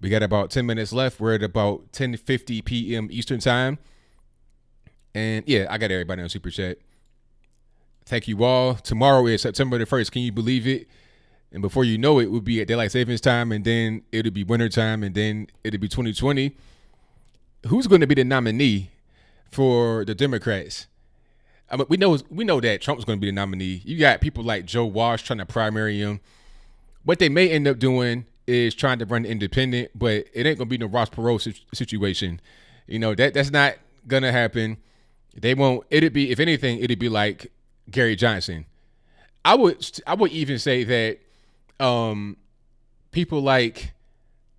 We got about 10 minutes left. We're at about 10:50 p.m. Eastern time. And yeah, I got everybody on super chat. Thank you all. Tomorrow is September the 1st. Can you believe it? And before you know it, we'll be at daylight savings time, and then it'll be winter time, and then it'll be 2020. Who's going to be the nominee for the Democrats? I mean, we know that Trump's going to be the nominee. You got people like Joe Walsh trying to primary him. What they may end up doing is trying to run independent, but it ain't going to be no Ross Perot situation. You know, that's not going to happen. They won't. It'd be, if anything, it'd be like Gary Johnson. I would even say that people like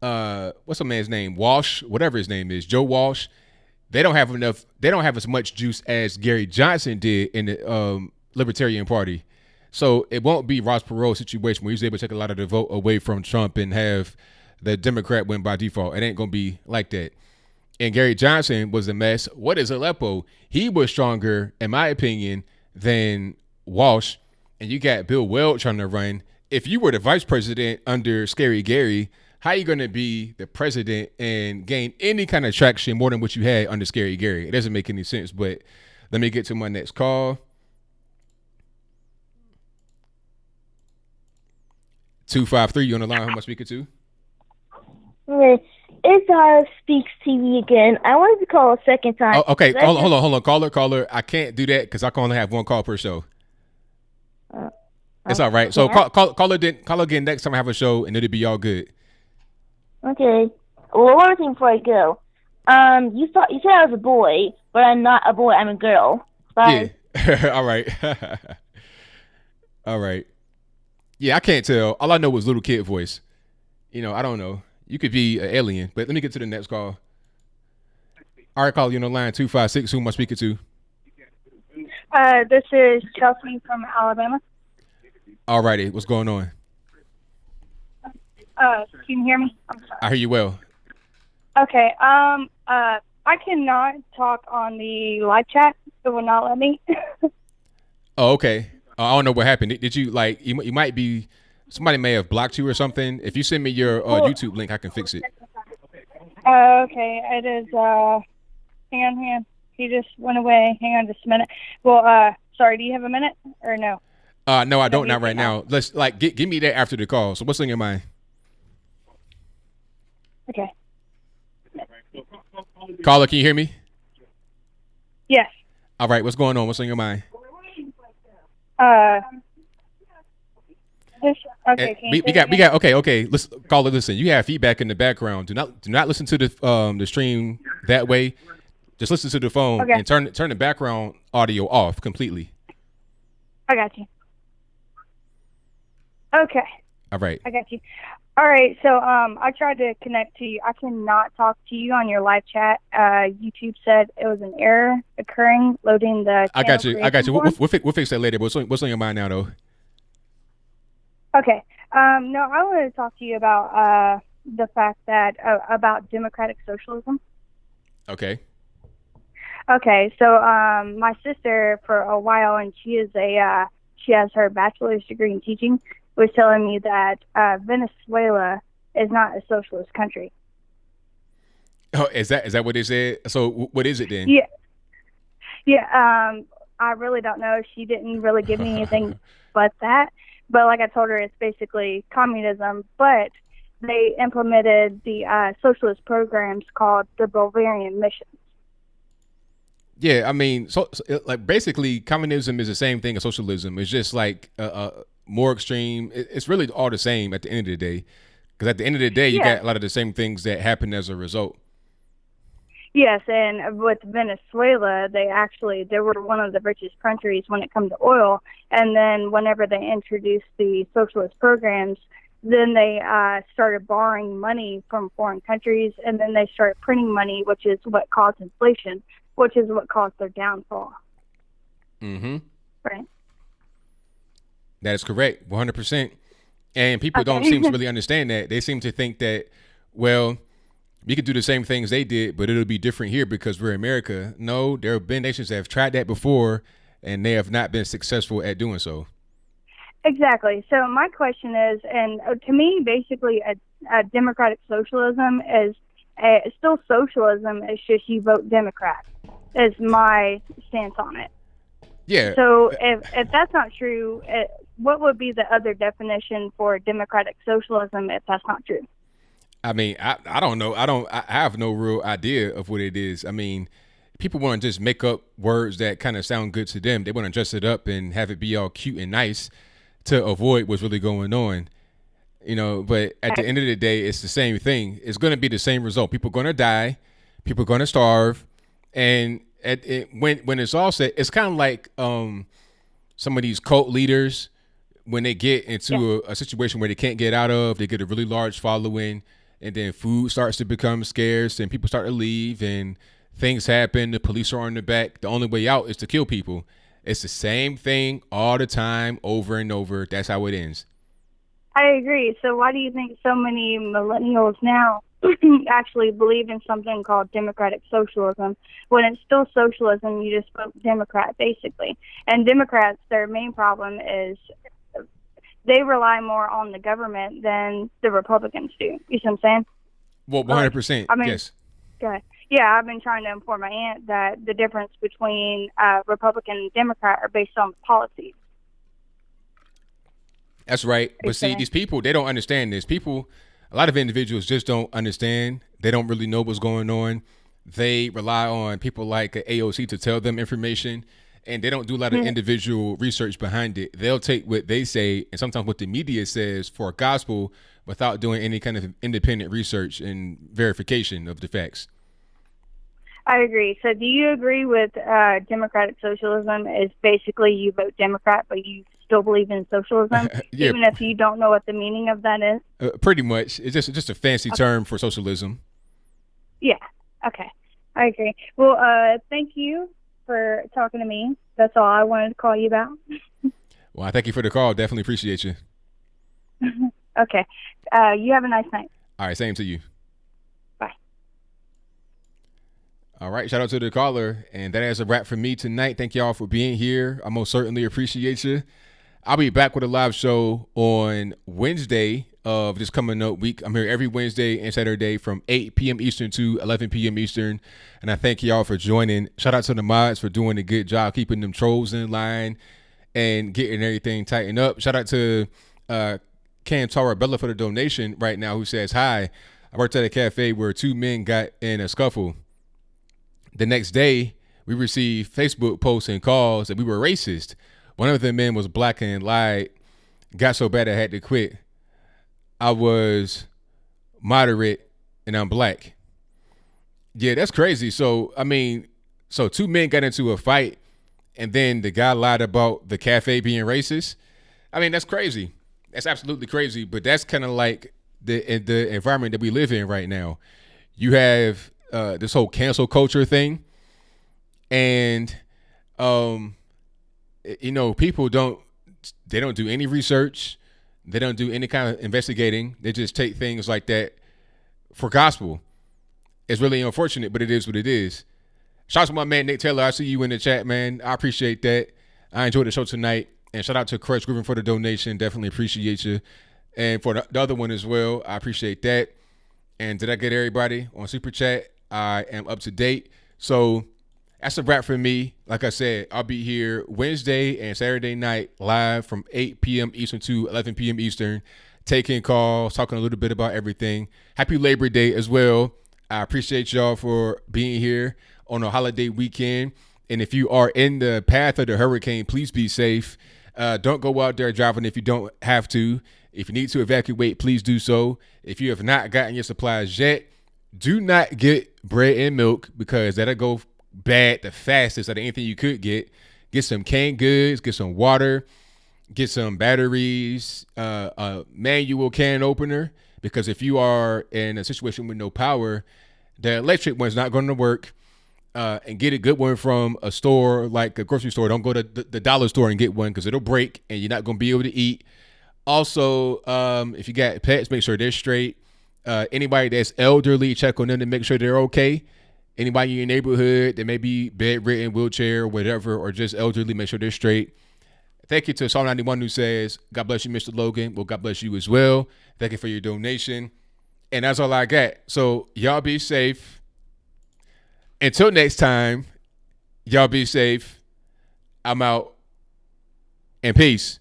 what's the man's name, Walsh, whatever his name is, Joe Walsh, they don't have as much juice as Gary Johnson did in the Libertarian Party. So it won't be Ross Perot situation where he's able to take a lot of the vote away from Trump and have the Democrat win by default. It ain't gonna be like that. And Gary Johnson was a mess. What is Aleppo? He was stronger, in my opinion, than Walsh. And you got Bill Weld trying to run. If you were the vice president under Scary Gary, how are you going to be the president and gain any kind of traction more than what you had under Scary Gary? It doesn't make any sense. But let me get to my next call. 253, you on the line? Who am I speaking to? Okay, it's Speaks TV again. I wanted to call a second time. Oh, okay, hold on. Caller. I can't do that because I can only have one call per show. It's all right. So call again next time I have a show, and it'll be all good. Okay. Well, one thing before I go. You said I was a boy, but I'm not a boy. I'm a girl. Bye. Yeah. All right. All right. Yeah, I can't tell. All I know was little kid voice. You know, I don't know. You could be an alien, but let me get to the next call. All right, call you on the line 256. Who am I speaking to? This is Chelsea from Alabama. All righty, what's going on? Can you hear me? I'm sorry. I hear you well. Okay. I cannot talk on the live chat. It will not let me. Oh, okay. I don't know what happened. Did you you might be, somebody may have blocked you or something. If you send me your YouTube link, I can fix it. Okay. It is. Hang on. He just went away. Hang on just a minute. Well, sorry. Do you have a minute or no? No, I don't. Not right now. Let's give me that after the call. So what's on your mind? Okay. Caller, can you hear me? Yes. All right. What's going on? What's on your mind? Okay. Listen, caller, listen. You have feedback in the background. Do not listen to the stream that way. Just listen to the phone and turn the background audio off completely. I got you. Okay. All right. I got you. All right. So I tried to connect to you. I cannot talk to you on your live chat. YouTube said it was an error occurring loading the. I got you. We'll fix that later. But what's on your mind now, though? Okay. No, I wanted to talk to you about the fact that about democratic socialism. Okay. Okay, so my sister for a while, and she has her bachelor's degree in teaching, was telling me that Venezuela is not a socialist country. Oh, is that what they said? So what is it then? Yeah, yeah. I really don't know. She didn't really give me anything but that. But like I told her, it's basically communism. But they implemented the socialist programs called the Bolivarian Mission. Yeah, I mean, so like basically, communism is the same thing as socialism. It's just like more extreme. It's really all the same at the end of the day. Because at the end of the day, you got a lot of the same things that happen as a result. Yes, and with Venezuela, they were one of the richest countries when it comes to oil. And then whenever they introduced the socialist programs, then they started borrowing money from foreign countries, and then they started printing money, which is what caused inflation, which is what caused their downfall. Mm-hmm. Right. That is correct, 100%. And people don't seem to really understand that. They seem to think that, well, we could do the same things they did, but it'll be different here because we're America. No, there have been nations that have tried that before, and they have not been successful at doing so. Exactly. So my question is, and to me, basically, a democratic socialism is still socialism. It's just you vote Democrat. Is my stance on it. Yeah. So if that's not true, what would be the other definition for democratic socialism if that's not true? I mean, I don't know. I have no real idea of what it is. I mean, people want to just make up words that kind of sound good to them. They want to dress it up and have it be all cute and nice to avoid what's really going on. But at the end of the day, it's the same thing. It's going to be the same result. People are going to die. People are going to starve. And when it's all said, it's kind of like some of these cult leaders, when they get into a situation where they can't get out of, they get a really large following, and then food starts to become scarce and people start to leave and things happen. The police are on the back. The only way out is to kill people. It's the same thing all the time, over and over. That's how it ends. I agree. So why do you think so many millennials now actually believe in something called democratic socialism when it's still socialism? You just vote Democrat, basically. And Democrats, their main problem is they rely more on the government than the Republicans do. You see what I'm saying? Well, 100%. Yes. Go ahead. Yeah, I've been trying to inform my aunt that the difference between Republican and Democrat are based on policies. That's right. But see, these people, they don't understand this. People, a lot of individuals just don't understand. They don't really know what's going on. They rely on people like AOC to tell them information, and they don't do a lot of individual research behind it. They'll take what they say and sometimes what the media says for gospel without doing any kind of independent research and verification of the facts. I agree. So do you agree with democratic socialism is basically you vote Democrat, but you still believe in socialism, Yeah. even if you don't know what the meaning of that is? Pretty much. It's just a fancy term for socialism. Yeah. Okay. I agree. Well, thank you for talking to me. That's all I wanted to call you about. Well, I thank you for the call. Definitely appreciate you. Okay. You have a nice night. All right. Same to you. Bye. All right. Shout out to the caller. And that is a wrap for me tonight. Thank y'all for being here. I most certainly appreciate you. I'll be back with a live show on Wednesday of this coming up week. I'm here every Wednesday and Saturday from 8 p.m. Eastern to 11 p.m. Eastern. And I thank y'all for joining. Shout out to the mods for doing a good job keeping them trolls in line and getting everything tightened up. Shout out to Cam Tarabella for the donation right now, who says, hi, I worked at a cafe where two men got in a scuffle. The next day, we received Facebook posts and calls that we were racist. One of the men was black and lied. Got so bad I had to quit. I was moderate and I'm black. Yeah, that's crazy. So, I mean, so two men got into a fight and then the guy lied about the cafe being racist. I mean, that's crazy. That's absolutely crazy. But that's kind of like the environment that we live in right now. You have this whole cancel culture thing. And, people don't do any research. They don't do any kind of investigating. They just take things like that for gospel. It's really unfortunate, but it is what it is. Shout out to my man Nick Taylor. I see you in the chat, man. I appreciate that. I enjoyed the show tonight. And shout out to Crush Griffin for the donation. Definitely appreciate you. And for the other one as well, I appreciate that. And did I get everybody on Super Chat? I am up to date. So that's a wrap for me. Like I said, I'll be here Wednesday and Saturday night live from 8 p.m. Eastern to 11 p.m. Eastern, taking calls, talking a little bit about everything. Happy Labor Day as well. I appreciate y'all for being here on a holiday weekend. And if you are in the path of the hurricane, please be safe. Don't go out there driving if you don't have to. If you need to evacuate, please do so. If you have not gotten your supplies yet, do not get bread and milk because that'll go bad the fastest out of anything you could get. Get some canned goods, get some water, get some batteries, a manual can opener, because if you are in a situation with no power, the electric one's not going to work. And get a good one from a store like a grocery store. Don't go to the dollar store and get one because it'll break and you're not going to be able to eat. Also, if you got pets, make sure they're straight. Anybody that's elderly, check on them to make sure they're okay. Anybody in your neighborhood that may be bedridden, wheelchair, or whatever, or just elderly, make sure they're straight. Thank you to Psalm 91 who says, God bless you, Mr. Logan. Well, God bless you as well. Thank you for your donation. And that's all I got. So y'all be safe. Until next time, y'all be safe. I'm out. And peace.